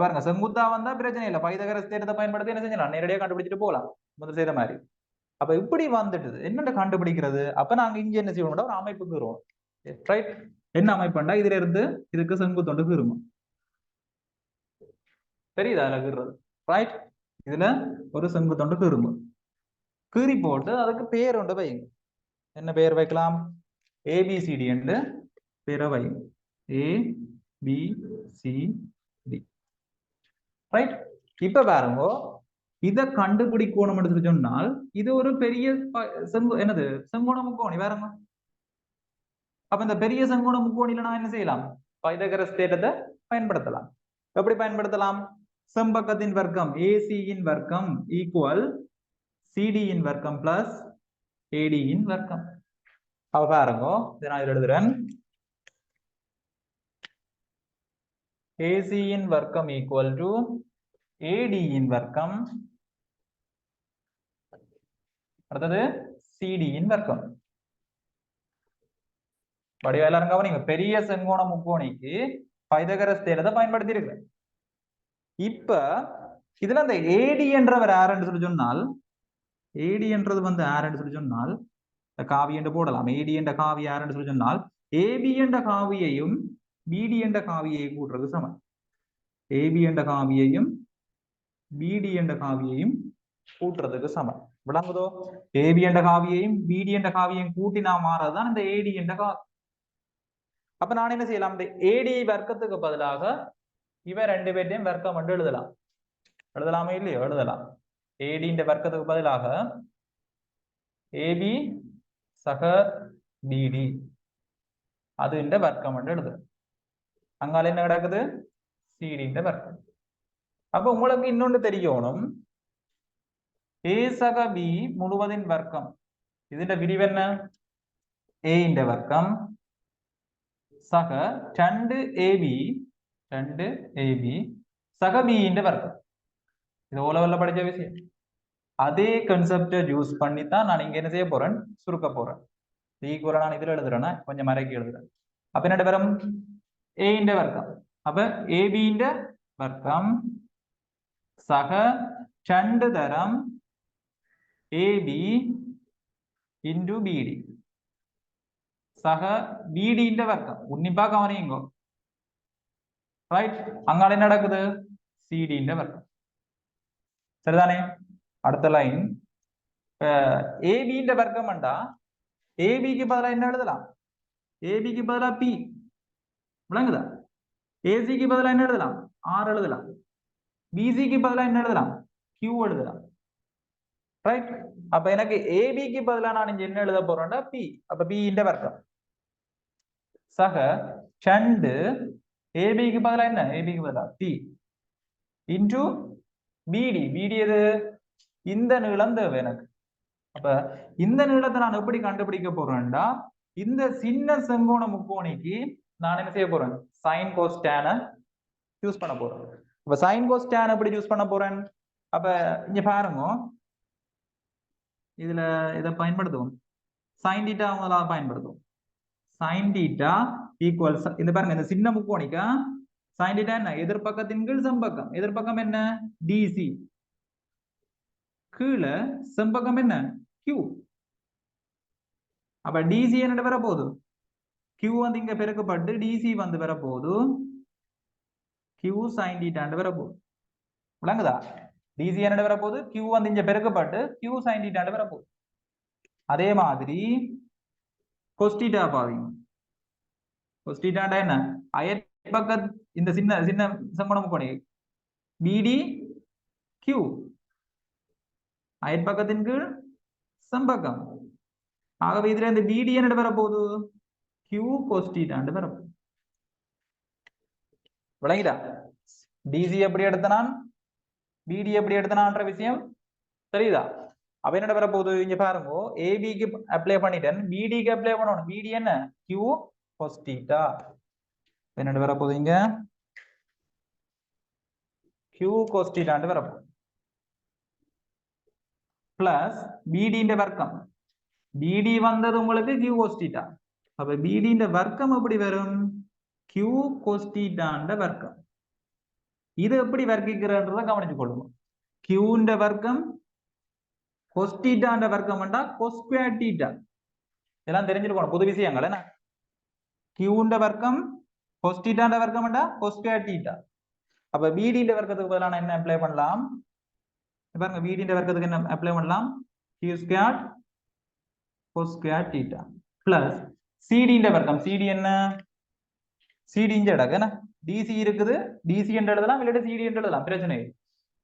பாருங்க, செங்குத்தா வந்தா பிரச்சனை இல்லை, பைதகரஸ் தேற்றத்தை பயன்படுத்தி என்ன செஞ்சலாம், நேரடியாக கண்டுபிடிச்சிட்டு போகலாம் முதல் செய்த மாதிரி. அப்ப இப்படி வந்துட்டு என்னென்ன கண்டுபிடிக்கிறது, அப்ப நாங்க இங்க என்ன செய்யணும்னா ஒரு அமைப்புக்கு வருவோம். ரைட்? என்ன அமைப்புண்டா, இதுல இருந்து இதுக்கு செங்குத்தொண்டு கீறுமா, தெரியுதா அதுல கீறுறது? ரைட்? இதுல ஒரு செங்குத்தொண்டு கீறுமா, கீறி போட்டு அதுக்கு பேர் ஒன்று வைங்க. என்ன பேர் வைக்கலாம்? ஏபிசிடி என்று பேரை வைங்க. ABCD. ரைட்? இப்ப பாருங்க, இதை கண்டுபிடிக்கணும் என்று சொன்னால் இது ஒரு பெரிய என்னது செங்கோண முக்கோணி பாருங்க. அப்ப இந்த பெரிய செங்கோண முக்கோணில நான் என்ன செய்யலாம், பைதகரஸ் தேற்றத்தை பயன்படுத்தலாம். எப்படி பயன்படுத்தலாம்? செம்பக்கத்தின் வர்க்கம் ஏசியின் வர்க்கம் ஈக்குவல் சிடியின் வர்க்கம் பிளஸ் ஏடியின் வர்க்கம். அப்ப பாருங்க, இதை நான் எழுதுறேன். ஏசியின் வர்க்கம் ஈக்குவல் டு ஏடியின் வர்க்கம், அடுத்தது சிடியின் வர்க்கம். வடிவேலரும் கவனிங்க, பெரிய செங்கோண முக்கோணிக்கு பைதகரஸ் தேற்றத்தை பயன்படுத்தி இருக்கு. இப்ப இதுல அந்த ஏடி என்றவர் யாருன்னு சொல்லி சொன்னால், ஏடி என்றது வந்து யாருன்னு சொல்லி சொன்னால் காவி என்று போடலாம். ஏடி என்ற காவி யாருன்னு சொல்லி சொன்னால் ஏபி என்ற காவியையும் பிடி என்ற காவியை கூட்டுறது சமம். ஏபி என்ற காவியையும் பிடி என்ற காவியையும் கூட்டுறதுக்கு சமம். விளங்குதோ? ஏபி என்ற காவியையும் பிடி என்ற காவியையும் கூட்டினா மாறதுதான் இந்த ஏடி என்ற காவி. அப்ப நான் என்ன செய்யலாம், இந்த ஏடி வர்க்கத்துக்கு பதிலாக இவ ரெண்டு பேர்டையும் வர்க்கம் வந்து எழுதலாம். எழுதலாமே இல்லையோ? எழுதலாம். ஏடி என்ற வர்க்கத்துக்கு பதிலாக ஏபி சக பிடி அது இந்த வர்க்கம் வந்து எழுது. அங்கால என்ன கிடக்குது, சிடி வர்க்கம். அப்ப உங்களுக்கு இன்னொன்று தெரியணும், ஏ சக பி முழுவதின் வர்க்கம், இதுல விரிவென்ன, ஏ இந்த வர்க்கம் சக 2ab சக பி இந்த வர்க்கம். இது ஓ லெவல்ல படிச்ச விஷயம். அதே கான்செப்டை யூஸ் பண்ணி தான் நான் இங்க என்ன செய்ய போறேன், சுருக்க போறேன். ஈக்குவலா நான் இதுல எழுதுறேன்னா கொஞ்சம் மறைக்கி எழுதுறேன். அப்ப என்ன வரும், ஏ இந்த வர்க்கம், அப்ப ஏபி இந்த வர்க்கம் சக 2 தரம் ஏபி into BD. സഹ BD-ന്റെ വർക്കം ഉണ്ണിപ്പാ കവനിയുങ്കോ റൈറ്റ് അങ്ങാടി നടക്കുന്നത് CD-ന്റെ വർക്കം சரிதானே அடுத்த லைன் AB-ന്റെ വർക്കം കണ്ട AB-க்கு பதிலா என்ன எழுதலாம் AB-க்கு பதிலா P விளங்குதா AC-க்கு பதிலா என்ன எழுதலாம் R எழுதலாம் BC-க்கு பதிலா என்ன எழுதலாம் Q எழுதலாம் ரைட் அப்ப எனக்கு AB-க்கு பதிலா நான் இங்க என்ன எழுத போறேன்னா P அப்ப B-ന്റെ വർക്കം சக 2 AB-க்கு பதிலா என்ன AB-க்கு பதிலா P into BD எது இந்த நீளம் தேவை எனக்கு அப்ப இந்த நீளத்தை நான் எப்படி கண்டுபிடிக்க போறேன்டா இந்த சின்ன செங்கோண முக்கோணிக்கு நான் என்ன செய்ய போறேன் sin cos tan யூஸ் பண்ண போறேன் அப்ப sin cos tan எப்படி யூஸ் பண்ண போறேன் அப்ப இங்க பாருங்க இதுல இதை பயன்படுத்துவோம் sin theta முதலாக பயன்படுத்துவோம் sin theta equals இந்த பாருங்க இந்த சின்ன முக்கோணிக்கா sin theta என்ன எதிர்பக்கத்தின் கீழ் செம்பக்கம் எதிர்பக்கம் என்ன DC கீழே செம்பக்கம் என்ன Q அப்ப DC என்ன வர போகுது Q வந்து இங்க பெருக்கப்பட்டு DC வந்து வர போகுது Q sin theta வர போகுது விளங்குதா DC என்ன வர போகுது Q வந்து இங்க பெருக்கப்பட்டு Q sin theta வர போகுது அதே மாதிரி cos theta பாவீங்க cos theta என்ன அயற்பக்க இந்த சின்ன சின்ன செங்கோண முக்கோணி BD Q அயற்பக்கத்தின் கீழ் செம்பக்கம் ஆகவே இதுல இந்த BD என்ன வர போகுது Q cos theta வர போகுது விளங்கிடா DC எப்படி எடுத்தனான் BD எப்படி எடுத்தனான்ற விஷயம் தெரியுதா அப்ப என்ன வர போகுது இங்க பாருங்க AB-க்கு அப்ளை பண்ணிட்டேன் BD-க்கு அப்ளை பண்ணணும் BD என்ன Q cos theta என்ன வர போகுது இங்க Q cos theta வர போகுது பிளஸ் BD-ന്റെ வர்க்கம் BD வந்தது உங்களுக்கு Q cos theta அப்ப BD-ന്റെ வர்க்கம் எப்படி வரும் Q cos theta-ന്റെ வர்க்கம் இது எப்படி வர்க்கிக்கிறன்றத கவனிச்சு கொள்ளுங்க Q-ന്റെ வர்க்கம் cos theta-ന്റെ வர்க்கம் என்றா cos square theta இதெல்லாம் தெரிஞ்சிருக்கணும் புது விஷயங்கள் என்ன Q-ന്റെ வர்க்கம் cos theta-ന്റെ வர்க்கம் என்றா cos square theta அப்ப BD-ന്റെ வர்க்கத்துக்கு பதிலா நான் என்ன அப்ளை பண்ணலாம் பாருங்க BD-ന്റെ வர்க்கத்துக்கு என்ன அப்ளை பண்ணலாம் Q squared cos square theta plus CD-ന്റെ வர்க்கம் CD என்ன CD இங்க இடக்கு என்ன DC இருக்குது DC என்று எழுதலாம் இல்ல CD என்று எழுதலாம் பிரச்சனை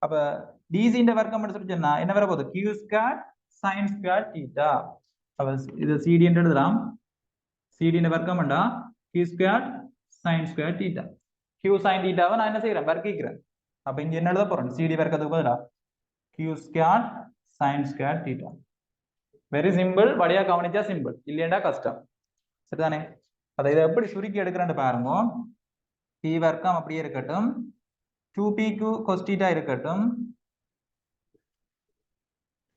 அப்ப DC-ന്റെ வர்க்கம் என்று சொல்லி சொன்னா என்ன வர போகுது Q squared sin square theta அப்ப இது CD என்று எழுதலாம் CD-ന്റെ வர்க்கம் என்றா Q squared sin square theta Q sin theta-வை நான் என்ன செய்யறேன் வர்க்கிக்கிறேன் அப்ப இங்க என்ன எழுத போறேன் CD வர்க்கத்துக்கு பதிலா Q squared sin square theta very simple வழியா கவனிச்சா சிம்பிள் இல்லையண்டா கஷ்டம் சரிதானே அதை இதை எப்படி சுருக்கி எடுக்கிறேன்னு பாருங்க P வர்க்கம் அப்படியே இருக்கட்டும் 2PQ cos theta இருக்கட்டும்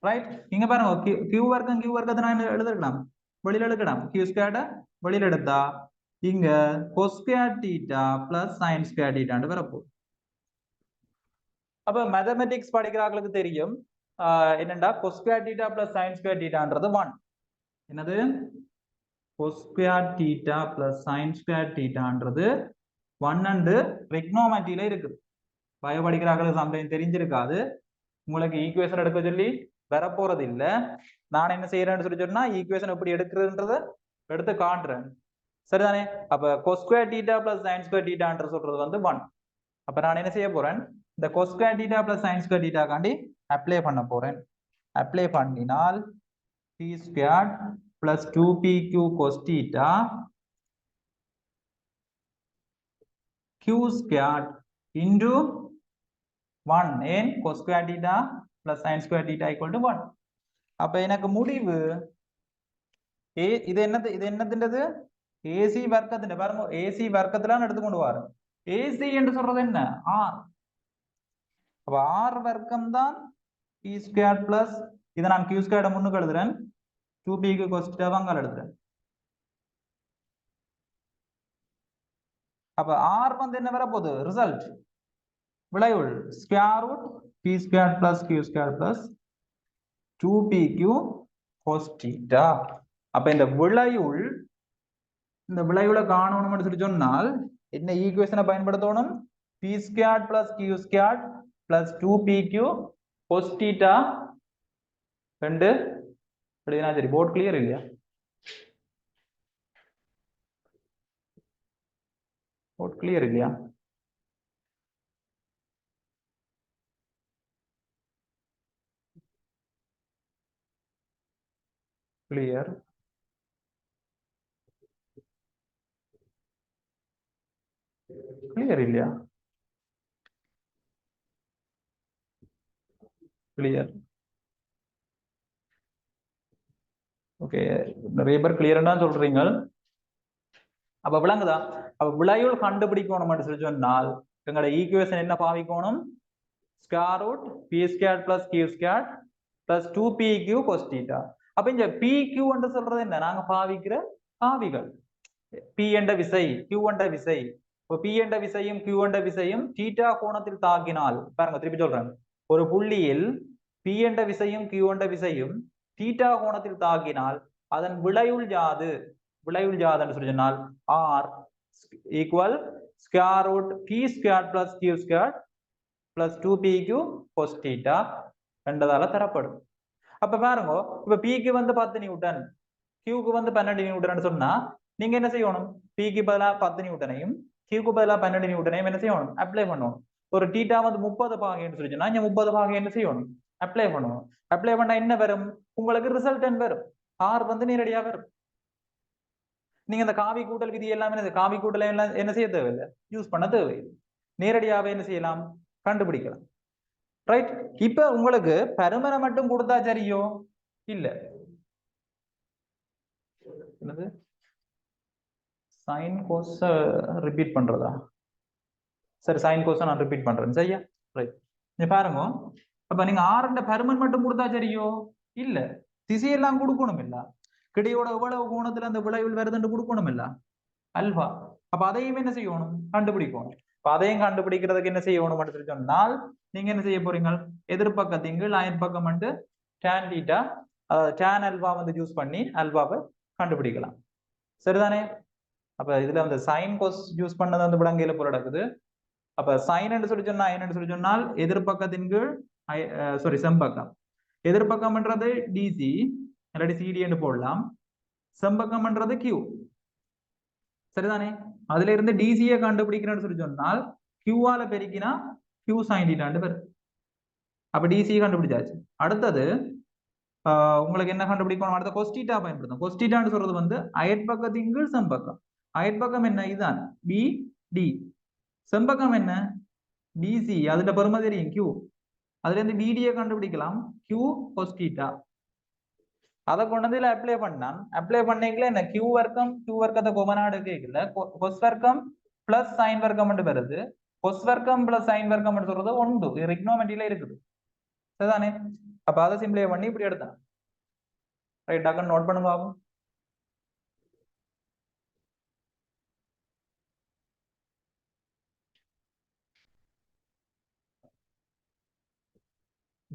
ரைட் இங்க பாருங்க Q வர்க்கத்தை நான் எழுதிருக்கலாம் வெளியில எடுக்கலாம் Q squared வெளியில எடுத்தா இங்க cos square theta plus sin square theta வரப்போகுது அப்ப மேத்தமெட்டிக்ஸ் படிக்கிறாங்களுக்கு தெரியும் என்னண்டா cos square theta plus sin square thetaன்றது 1 என்னது cos square theta plus sin square thetaன்றது 1 and trigonometryல இருக்குது பயோ படிக்கிறாங்களுக்கு சம்டைம் தெரிஞ்சிருக்காது உங்களுக்கு ஈக்குவேஷன் எடுக்க சொல்லி வர போறது இல்ல நான் என்ன செய்யறேன்னு சொல்லி சொன்னா ஈக்குவேஷன் எப்படி எடுக்கிறதுன்றத எடுத்து காட்டுறேன் சரிதானே அப்ப cos square theta plus sin square thetaன்ற சொல்றது வந்து 1 அப்ப நான் என்ன செய்ய போறேன் இந்த cos square theta plus sin square theta காண்டி அப்ளை பண்ண போறேன் அப்ளை பண்ணினால் P squared plus 2PQ cos theta Q squared into 1 and cos square theta plus sin square theta equal to 1 அப்ப எனக்கு முடிவு இது என்னதுன்றது AC வர்க்கத்தின் பாருங்க AC வர்க்கத்திலான எடுத்துக்கொண்டு வரோம் AC என்று சொல்றது என்ன R அப்ப R வர்க்கம் தான் P squared plus இதை நான் Q squared முன்னுக்கு எழுதுறேன் 2PQ cos theta வாங்க எழுதுறேன் அப்ப R வந்து என்ன வர போகுது ரிசல்ட் விளைவுள் square root P squared plus Q squared plus 2PQ cos theta. அப்ப இந்த விளைவுல காணணும்னு சொல்லி சொன்னால் என்ன ஈக்குவேஷனை பயன்படுத்தணும்? p squared plus q squared plus 2pq cos theta ரெண்டு எழுதினா சரி. போர்ட் கிளியர் இல்லையா? போர்ட் கிளியர் இல்லையா? கிளியர். கிளியர் இல்லையா? கிளியர். ஓகே, நிறைய பேர் கிளியர்னா சொல்றீங்க. அப்ப விளங்குதா? அப்ப விளைவுள் கண்டுபிடிக்கணும் சொல்லி சொன்னால் எங்களோட ஈக்குவேஷன் என்ன பாவிக்கணும்? Square root P square plus Q square plus 2pq cos theta. அப்ப இங்க pq என்று சொல்றது என்ன? நாங்க பாவிக்கிற பாவிகள். p என்ற விசை, q என்ற விசை. இப்போ p என்ற விசையும் q என்ற விசையும் தீட்டா கோணத்தில் தாக்கினால், பாருங்க திருப்பி சொல்றேன், ஒரு புள்ளியில் p என்ற விசையும் q என்ற விசையும் தீட்டா கோணத்தில் தாக்கினால் அதன் விளைவுள் யாது? விளைவுள் யாதுன்னு சொல்லி சொன்னால் r equal square root p square plus q square plus 2pq cos theta என்றதால தரப்படும். அப்ப பாருங்க, இப்ப pக்கு வந்து 10 நியூட்டன், qக்கு வந்து 12 நியூட்டன் சொன்னா நீங்க என்ன செய்யணும்? pக்கு பதிலா 10 நியூட்டனையும் qக்கு பதிலா 12 நியூட்டனையும் என்ன செய்யணும்? அப்ளை பண்ணணும். ஒரு தீட்டா வந்து 30 பாகைன்னு சொல்லி சொன்னா இங்க 30 பாகை என்ன செய்யணும்? அப்ளை பண்ணணும். அப்ளை பண்ணா என்ன வரும்? உங்களுக்கு ரிசல்டன் வரும். ஆர் வந்து நேரடியா வரும். நீங்க இந்த காவி கூட்டல் விதி எல்லாமே காவி கூட்டல் எல்லாம் என்ன செய்ய தேவையில்லை, யூஸ் பண்ண தேவையில்லை. நேரடியாவே என்ன செய்யலாம்? கண்டுபிடிக்கலாம். ரைட். இப்ப உங்களுக்கு பருமனை மட்டும் கொடுத்தா சரியோ? இல்ல. என்னது சைன் கோஸ் ரிப்பீட் பண்றதா? சரி, சைன் கோஸ் நான் ரிப்பீட் பண்றேன். சரியா? ரைட். நீ பாருங்க, அப்ப நீங்க ஆறுண்ட பருமன் மட்டும் கொடுத்தா சரியோ? இல்ல. திசையெல்லாம் கொடுக்கணும் இல்ல? கிடையோட எவ்வளவு கோணத்துல அந்த விளைவில் வருதுன்னு கொடுக்கணும் இல்ல? அல்வா. அப்ப அதையும் என்ன செய்யணும்? கண்டுபிடிக்கணும். அப்ப அதையும் கண்டுபிடிக்கிறதுக்கு என்ன செய்யணும் சொன்னால் நீங்க என்ன செய்ய போறீங்க? எதிர்பக்கத்தின் அயற்பக்கம் வந்து tan theta, tan அல்வா வந்து யூஸ் பண்ணி அல்வாவை கண்டுபிடிக்கலாம். சரிதானே? அப்ப இதுல வந்து சைன் கோஸ் யூஸ் பண்ணது வந்து விலங்கையில போல நடக்குது. அப்ப சைன் என்று சொல்லி சொன்னா என்னன்னு சொல்லி சொன்னால் எதிர்பக்கத்தின் கீழ் செம்பக்கம். எதிர்பக்கம்ன்றது டிசி இல்லாட்டி சிடி என்று போடலாம். செம்பக்கம்ன்றது கியூ. சரிதானே? அதுல இருந்து டிசியை கண்டுபிடிக்கிறேன்னு சொல்லி சொன்னால் கியூவால பெருக்கினா கியூ சைன் தீட்டான்னு வரும். அப்ப டிசியை கண்டுபிடிச்சாச்சு. அடுத்தது உங்களுக்கு என்ன கண்டுபிடிக்கணும்? அடுத்த கொஸ்டீட்டா பயன்படுத்தும். கொஸ்டீட்டான்னு சொல்றது வந்து அயற்பக்கத்தின் கீழ் செம்பக்கம். அயற்பக்கம் என்ன? இதுதான் பி டி. செம்பக்கம் என்ன? பிசி. அதுல பெருமை தெரியும் கியூ. அதுல இருந்து பிடியை கண்டுபிடிக்கலாம். Q cos theta. அதை கொண்டு வந்து அப்ளை பண்ணான். அப்ளை பண்ணீங்களா என்ன? கியூ வர்க்கத்தை கொமனாடு கேட்கல, கொஸ் வர்க்கம் பிளஸ் சைன் வர்க்கம் வருது. கொஸ் வர்க்கம் பிளஸ் சைன் வர்க்கம் சொல்றது ஒன்று ரிக்னோமெட்ரியில இருக்குது. சரிதானே? அப்ப அதை சிம்பிளை பண்ணி இப்படி எடுத்தான். ரைட், டக்குன்னு நோட் பண்ணுங்க ஆகும்.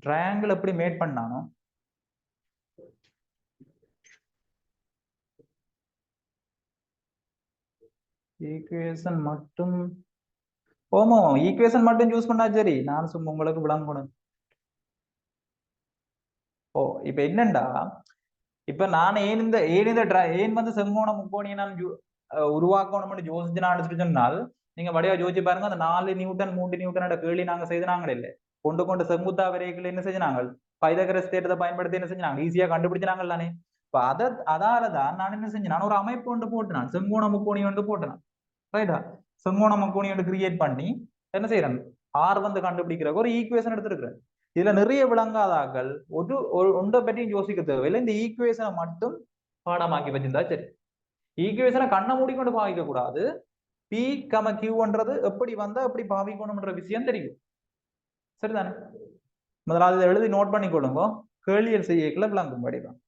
ட்ரையாங்கிள் எப்படி மேட் பண்ணானோ ஈக்குவேஷன் மட்டும், ஓமோ ஈக்குவேஷன் மட்டும் யூஸ் பண்ணா சரி. நான் சும்மா உங்களுக்கு விளங்கணும். ஓ, இப்ப என்னண்டா, இப்ப நான் ஏன் வந்து செங்கோண முக்கோணியை நான் உருவாக்கணும்னு யோசிச்சு சொன்னால் நீங்க வடிவா யோசிச்சு பாருங்க. அந்த 4 நியூட்டன் 3 நியூட்டனோட கேள்வி நாங்க செய்தாங்க இல்லை? கொண்டு செங்குத்தா வரைகள் என்ன செஞ்சாங்க? பைதகரஸ் தேற்றத்தை பயன்படுத்தி என்ன செஞ்சாங்க? ஈஸியா கண்டுபிடிச்சாங்க தானே? இப்ப அதாலதான் நான் என்ன செஞ்சேன்? நான் ஒரு அமைப்பு ஒன்று போட்டுனான், செங்கோண முக்கோணி ஒன்று போட்டுனான். ரைட்டா? செங்கோண முக்கோணி ஒன்று கிரியேட் பண்ணி என்ன செய்யறேன்? ஆர் வந்து கண்டுபிடிக்கிற ஒரு ஈக்குவேஷன் எடுத்திருக்கிறேன். இதுல நிறைய விளங்காதாக்கள் ஒன்றை பற்றியும் யோசிக்க தேவையில்லை. இந்த ஈக்குவேஷனை மட்டும் பாடமாக்கி வச்சிருந்தா சரி. ஈக்குவேஷனை கண்ணை மூடிக்கொண்டு பாவிக்க கூடாது. பி கம கியூன்றது எப்படி வந்தா எப்படி பாவிக்கணும்ன்ற விஷயம் தெரியும். சரிதானே? முதலாவது இதை எழுதி நோட் பண்ணி கொள்ளுங்க. கேள்வியல் செய்யக்குள்ள விளங்கும்படி தான்.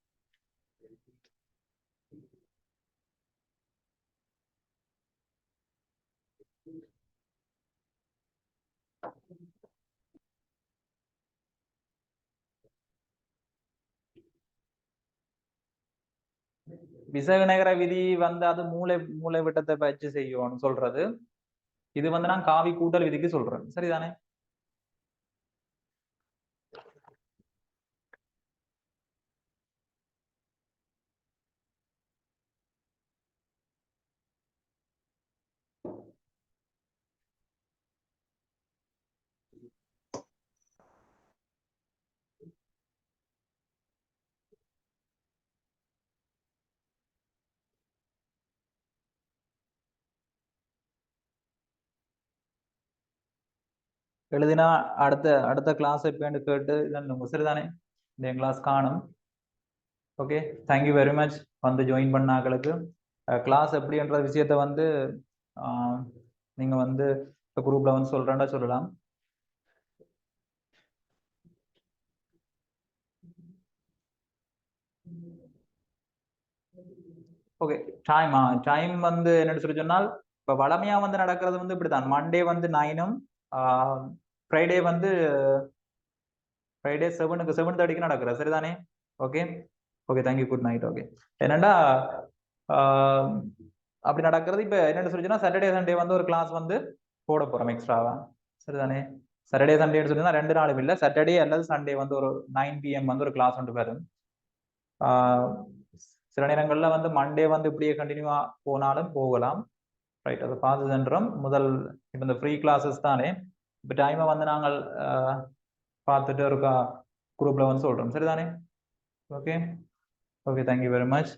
விசகநகர விதி வந்து அது மூளை விட்டத்தை பயிற்சி செய்யும்னு சொல்றது. இது வந்து நான் காவி கூட்டல் விதிக்கு சொல்றேன். சரிதானே? எழுதினா அடுத்த அடுத்த கிளாஸ் எப்படின்னு கேட்டு இதன் சரிதானே? இந்த கிளாஸ் காணும். ஓகே, தேங்க்யூ வெரி மச் வந்து ஜாயின் பண்ணாங்களுக்கு. கிளாஸ் எப்படின்ற விஷயத்த வந்து நீங்க வந்து குரூப்ல வந்து சொல்றேன்டா சொல்லலாம். ஓகே, டைம் வந்து என்னன்னு சொல்லி சொன்னால், இப்போ வளமையா வந்து நடக்கிறது வந்து இப்படித்தான். மண்டே வந்து 9ம், ஃப்ரைடே வந்து ஃப்ரைடே 7:30க்கு நடக்கிறது. சரிதானே? Okay okay, thank you, good night. Okay, என்னண்டா அப்படி நடக்கிறது. இப்போ என்னன்னு சொல்லி சொன்னா, சாட்டர்டே சண்டே வந்து ஒரு கிளாஸ் வந்து போட போறோம் எக்ஸ்ட்ராவா. சரிதானே? சாட்டர்டே சண்டேன்னு சொல்லி 2 நாளும் இல்லை, சாட்டர்டே அல்லது சண்டே வந்து ஒரு 9 PM வந்து ஒரு கிளாஸ் வந்து வரும். சில நேரங்கள்ல வந்து மண்டே வந்து இப்படியே கண்டினியூவா போனாலும் போகலாம். ரைட், அது பார்த்து சென்றோம். முதல் இப்போ இந்த ஃப்ரீ கிளாஸஸ் தானே, இப்போ டைமை வந்து நாங்கள் பார்த்துட்டு இருக்கா குரூப்ல வந்து சொல்றோம். சரிதானே? Okay okay, thank you very much.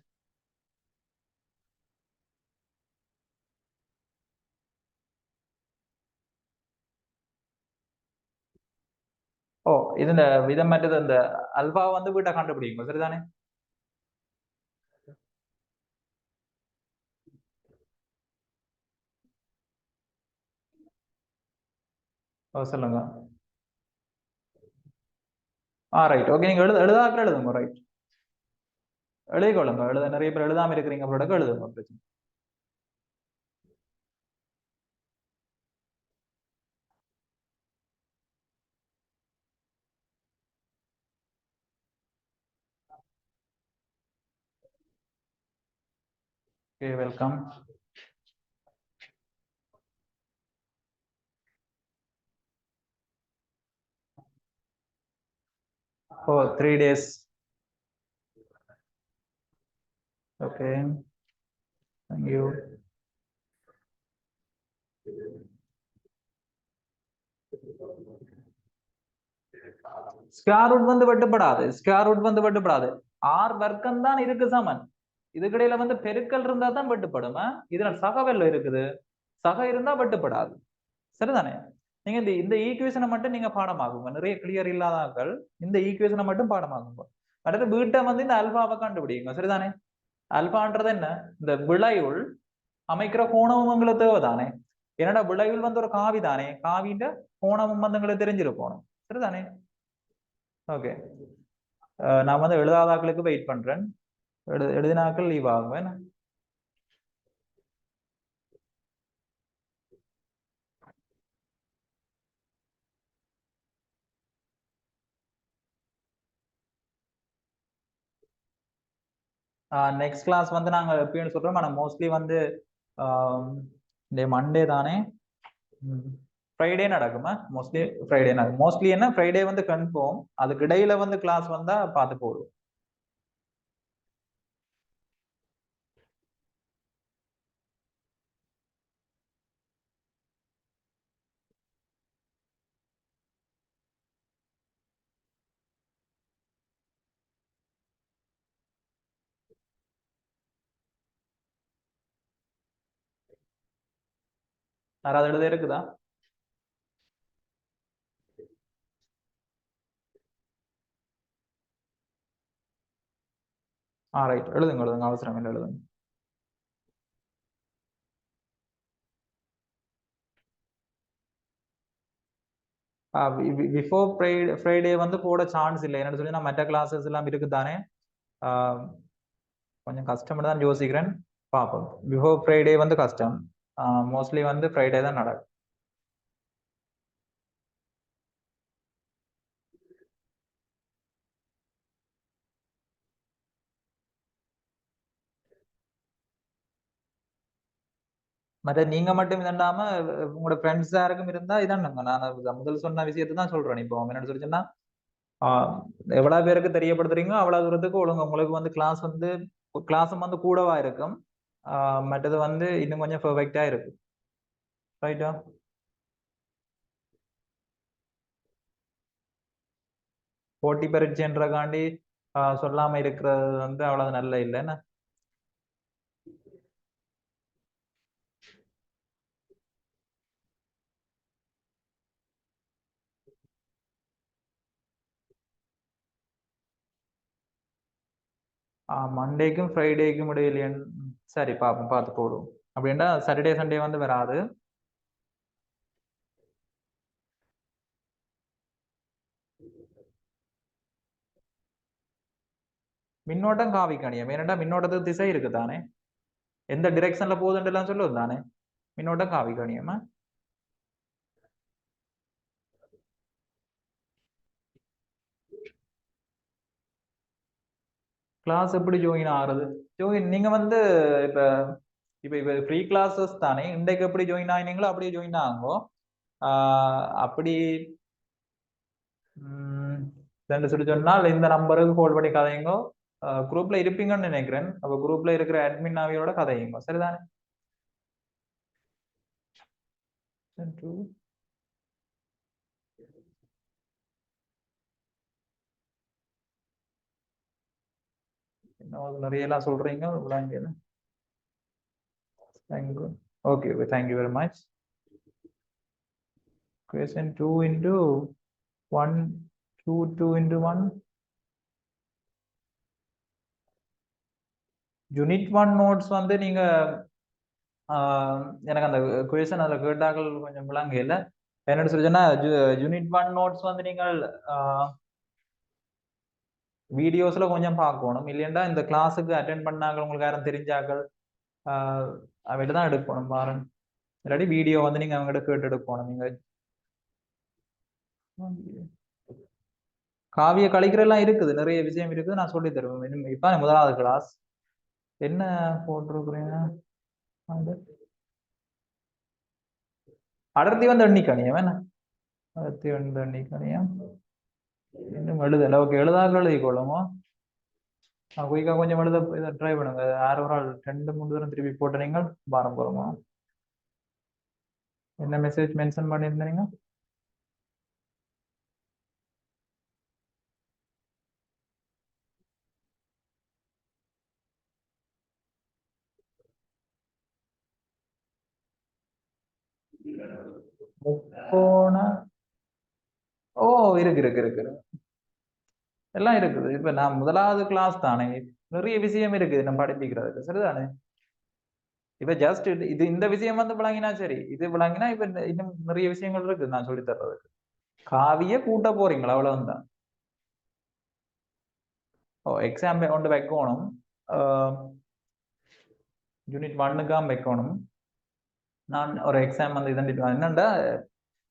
ஓ, இது இந்த விதம் மற்றது இந்த அல்பா வந்து வீட்டை கண்டுபிடிக்கும். சரிதானே? ஓ, சொல்லுங்க. ரைட், ஓகே, நீங்க எழுதாக்கள் எழுதுங்க. ரைட், எழுதிக்கொள்ளுங்க. நிறைய பேர் எழுதாம இருக்கிறீங்க, அவரோட எழுதுங்க, பிரச்சனை. Okay, welcome. ஓ, 3 days. Okay, thank you. Square root வந்து வெட்டுப்படாது. ஸ்கொயர் ரூட் வந்து வெட்டுப்படாது. ஆர் வர்க்கம் தான் இருக்கு சமன். இதுக்கிடையில வந்து பெருக்கல் இருந்தா தான் வெட்டுப்படும். இதுல சகவெல்ல இருக்குது, சக இருந்தா வெட்டுப்படாது. சரிதானே? நீங்க இந்த இந்த ஈக்குவேஷனை மட்டும் நீங்க பாடமாகுங்க. நிறைய கிளியர் இல்லாதாக்கள் இந்த ஈக்குவேஷனை மட்டும் பாடமாகுங்க. அடுத்து வீட்டை வந்து இந்த அல்பாவை கண்டுபிடிங்க. சரிதானே? அல்பான்றது என்ன? இந்த விளைவுள் அமைக்கிற கோணமும் எங்களுக்கு தேவைதானே? என்னடா விளைவுள் வந்து ஒரு காவி தானே, காவின்ற கோணமும் வந்து எங்களுக்கு தெரிஞ்சிருக்கணும். சரிதானே? ஓகே, நான் வந்து எழுதாதாக்களுக்கு வெயிட் பண்றேன். எழுதினாக்கள் லீவ் ஆகுவேன். நெக்ஸ்ட் கிளாஸ் வந்து நாங்க எப்படின்னு சொல்றோம். ஆனால் மோஸ்ட்லி வந்து இந்த மண்டே தானே, ஃப்ரைடே நடக்குமா? மோஸ்ட்லி ஃப்ரைடே நடக்கும். மோஸ்ட்லி என்ன, ஃப்ரைடே வந்து கன்ஃபார்ம். அதுக்கு இடையில வந்து கிளாஸ் வந்தா பார்த்து போடுவோம். யாராவது எழுத இருக்குதா? ரைட், எழுதுங்க எழுதுங்க, அவசரம் இல்லை, எழுதுங்க. பிஃபோர் ஃப்ரைடே வந்து போட சான்ஸ் இல்லை. என்னன்னு சொல்லி நான் மற்ற கிளாஸஸ் எல்லாம் இருக்குதானே, கொஞ்சம் கஷ்டம் தான் யோசிக்கிறேன். பார்ப்போம். பிஃபோர் ஃப்ரைடே வந்து கஷ்டம். மோஸ்ட்லி வந்து ஃப்ரைடே தான் நடக்கும். மற்ற நீங்க மட்டும் இதண்டாம உங்களோட ஃப்ரெண்ட்ஸ் யாருக்கும் இருந்தா இதாண்டுங்க. நான் முதல் சொன்ன விஷயத்தை தான் சொல்றேன். இப்போ அவங்க என்ன சொல்லிச்சுன்னா எவ்வளவு பேருக்கு தெரியப்படுத்துறீங்களோ அவ்வளவு தூரத்துக்கு ஒழுங்கு உங்களுக்கு வந்து கிளாஸும் வந்து கூடவா இருக்கும். மற்றது வந்து இன்னும் கொஞ்சம் பெர்ஃபெக்டா இருக்கும். ரைட்டா? போட்டி பரீட்சைன்றக்காண்டி சொல்லாம இருக்கிறது வந்து அவ்வளவு நல்ல இல்லைன்னா. மண்டேக்கும் ஃப்ரைடேக்கும் இடையில சரி பார்ப்போம், பார்த்து போடுவோம். அப்படின்னா சாட்டர்டே சண்டே வந்து வராது. மின்னோட்டம் காவிக்கணியம். ஏனெண்டா மின்னோட்டத்துக்கு திசை இருக்கு தானே, எந்த டிரெக்ஷன்ல போகுதுன்னு எல்லாம் சொல்லுவது தானே மின்னோட்டம் காவிக்கணியமா. கிளாஸ் எப்படி ஜாயின் ஆகுறது? ஜாயின் நீங்க வந்து இப்ப இப்ப இப்ப ஃப்ரீ கிளாஸஸ் தானே, இன்றைக்கு எப்படி ஜாயின் ஆகினீங்களோ அப்படியே ஜாயின் ஆகுங்கோ. அப்படி ரெண்டு சொல்லி சொன்னால் இந்த நம்பருக்கு கால் பண்ணி கதையுங்கோ. குரூப்ல இருப்பீங்கன்னு நினைக்கிறேன். அப்ப குரூப்ல இருக்கிற அட்மின் ஆவியோட கதையுங்கோ. சரிதானே? நிறைய எல்லாம் சொல்றீங்க. Thank you. Okay, thank you very much. Question 2 into 1, 2 into 1. Unit 1 notes வந்து நீங்க எனக்கு அந்த கொஷன் அதில் கேட்டாக்கள் கொஞ்சம் விளங்க இல்லை. என்னோட சொல்லுச்சுன்னா யூனிட் 1 நோட்ஸ் வந்து நீங்கள் வீடியோஸ்ல கொஞ்சம் பார்க்கணும். இல்லையா இந்த கிளாஸுக்கு அட்டென்ட் பண்ணாங்க உங்களுக்கு யாரும் தெரிஞ்சாக்கள் அவங்கள்ட்ட தான் எடுக்கணும் பாருங்க. இல்லாட்டி வீடியோ வந்து நீங்க அவங்ககிட்ட கேட்டு எடுக்கணும். நீங்க காவிய கழிக்கிறெல்லாம் இருக்குது, நிறைய விஷயம் இருக்குது, நான் சொல்லி தருவேன். இப்ப முதலாவது கிளாஸ் என்ன போட்டிருக்கிறீங்க? அடர்த்தி வந்து எண்ணிக்கணியம் என்ன? அடர்த்தி வந்து எண்ணிக்கணியம் இன்னும் எழுதல. ஓகே, எழுதாக எழுதிக்கொள்ளுமோ. குயிக்கா கொஞ்சம் எழுத இதை ட்ரை பண்ணுங்க. ஆறு ஒரு ஆள் 2-3 தூரம் திருப்பி போட்டு நீங்கள் பாரம் போறோமோ. என்ன மெசேஜ் மென்ஷன் பண்ணியிருந்தீங்க? முக்கோண ஓ, இருக்கு இருக்கு இருக்கு, எல்லாம் இருக்குது. இப்ப நான் முதலாவது கிளாஸ் தானே, நிறைய விஷயம் இருக்குது நம்ம படிப்பிக்கிறதுக்கு. சரிதானே? இப்ப ஜஸ்ட் இது இந்த விஷயம் வந்து விளங்கினா சரி, இது விளங்கினா இப்ப இன்னும் நிறைய விஷயங்கள் இருக்கு நான் சொல்லி தர்றதுக்கு. காவிய கூட்ட போறீங்களா, அவ்வளவுதான். ஓ, எக்ஸாம் கொண்டு வைக்கணும். யூனிட் 1க்காம் வைக்கணும். நான் ஒரு எக்ஸாம் வந்து இதண்டிட்டு என்னண்டா,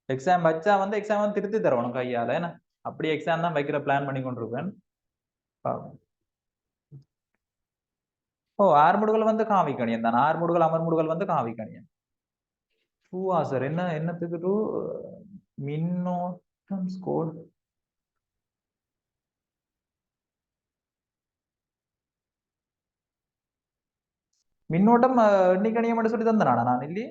எக்ஸாம் வச்சா வந்து எக்ஸாம் வந்து திருத்தி தரணும் கையால. ஏன்னா அப்படி எக்ஸாம் தான் வைக்கிற பிளான் பண்ணி கொண்டிருப்பேன். ஓ, ஆறுமுடுகள் வந்து காவிக்கணியம் தான். ஆறுமுடுகள் அமர்முடுகள் வந்து காவிக்கணியம். டூவா சார்? என்னத்துக்கு டூ? மின்னோட்டம் ஸ்கோர் மின்னோட்டம் எண்ணிக்கணியம் மட்டும் சொல்லி தந்தனாடா நான் இல்லையே.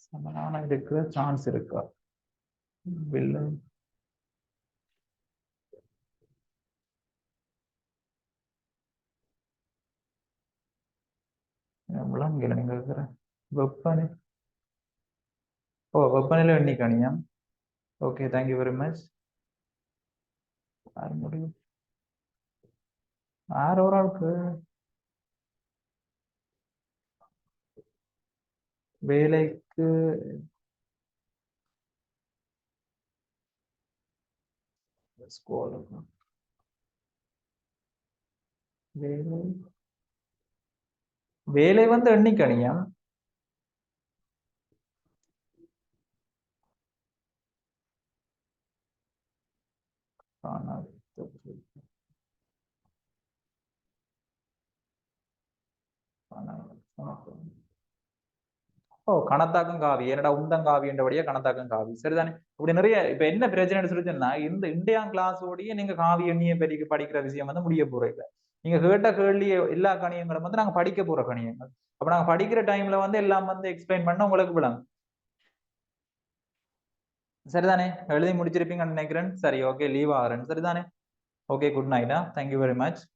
சமனான இருக்கிற சான்ஸ் இருக்கா? இல்லை. விளங்கல நீங்க இருக்கிற வெப்பநிலை. ஓ, வெப்பநிலை எண்ணிக்கணியம். Okay, thank you very much. ஆறு முடியும். ஆறு ஒரு ஆளுக்கு வேலைக்கு ஸ்கோர் வேலை வேலை வந்து எண்ணிக்கணியம். ஓ, கணத்தாக்கும் காவி, என்னடா உந்தங்காவி என்றபடியா கணத்தாக்கும் காவி, சரிதானே? இப்படி நிறைய இப்ப என்ன பிரச்சனைன்னு சொல்லிச்சுன்னா, இந்த இந்தியா கிளாஸோடய நீங்க காவி எண்ணிய பெருக்கி படிக்கிற விஷயம் வந்து முடிய போறீங்க. நீங்க கேட்ட கேள்வி எல்லா கணியங்களும் வந்து நாங்க படிக்க போற கணியங்கள். அப்ப நாங்க படிக்கிற டைம்ல வந்து எல்லாம் வந்து எக்ஸ்பிளைன் பண்ண உங்களுக்கு விளங்கும். சரிதானே? எழுதி முடிச்சிருப்பீங்கன்னு நினைக்கிறேன். சரி, ஓகே, லீவ் ஆகிறேன். சரிதானே? ஓகே, குட் நைட்டா. Thank you very much.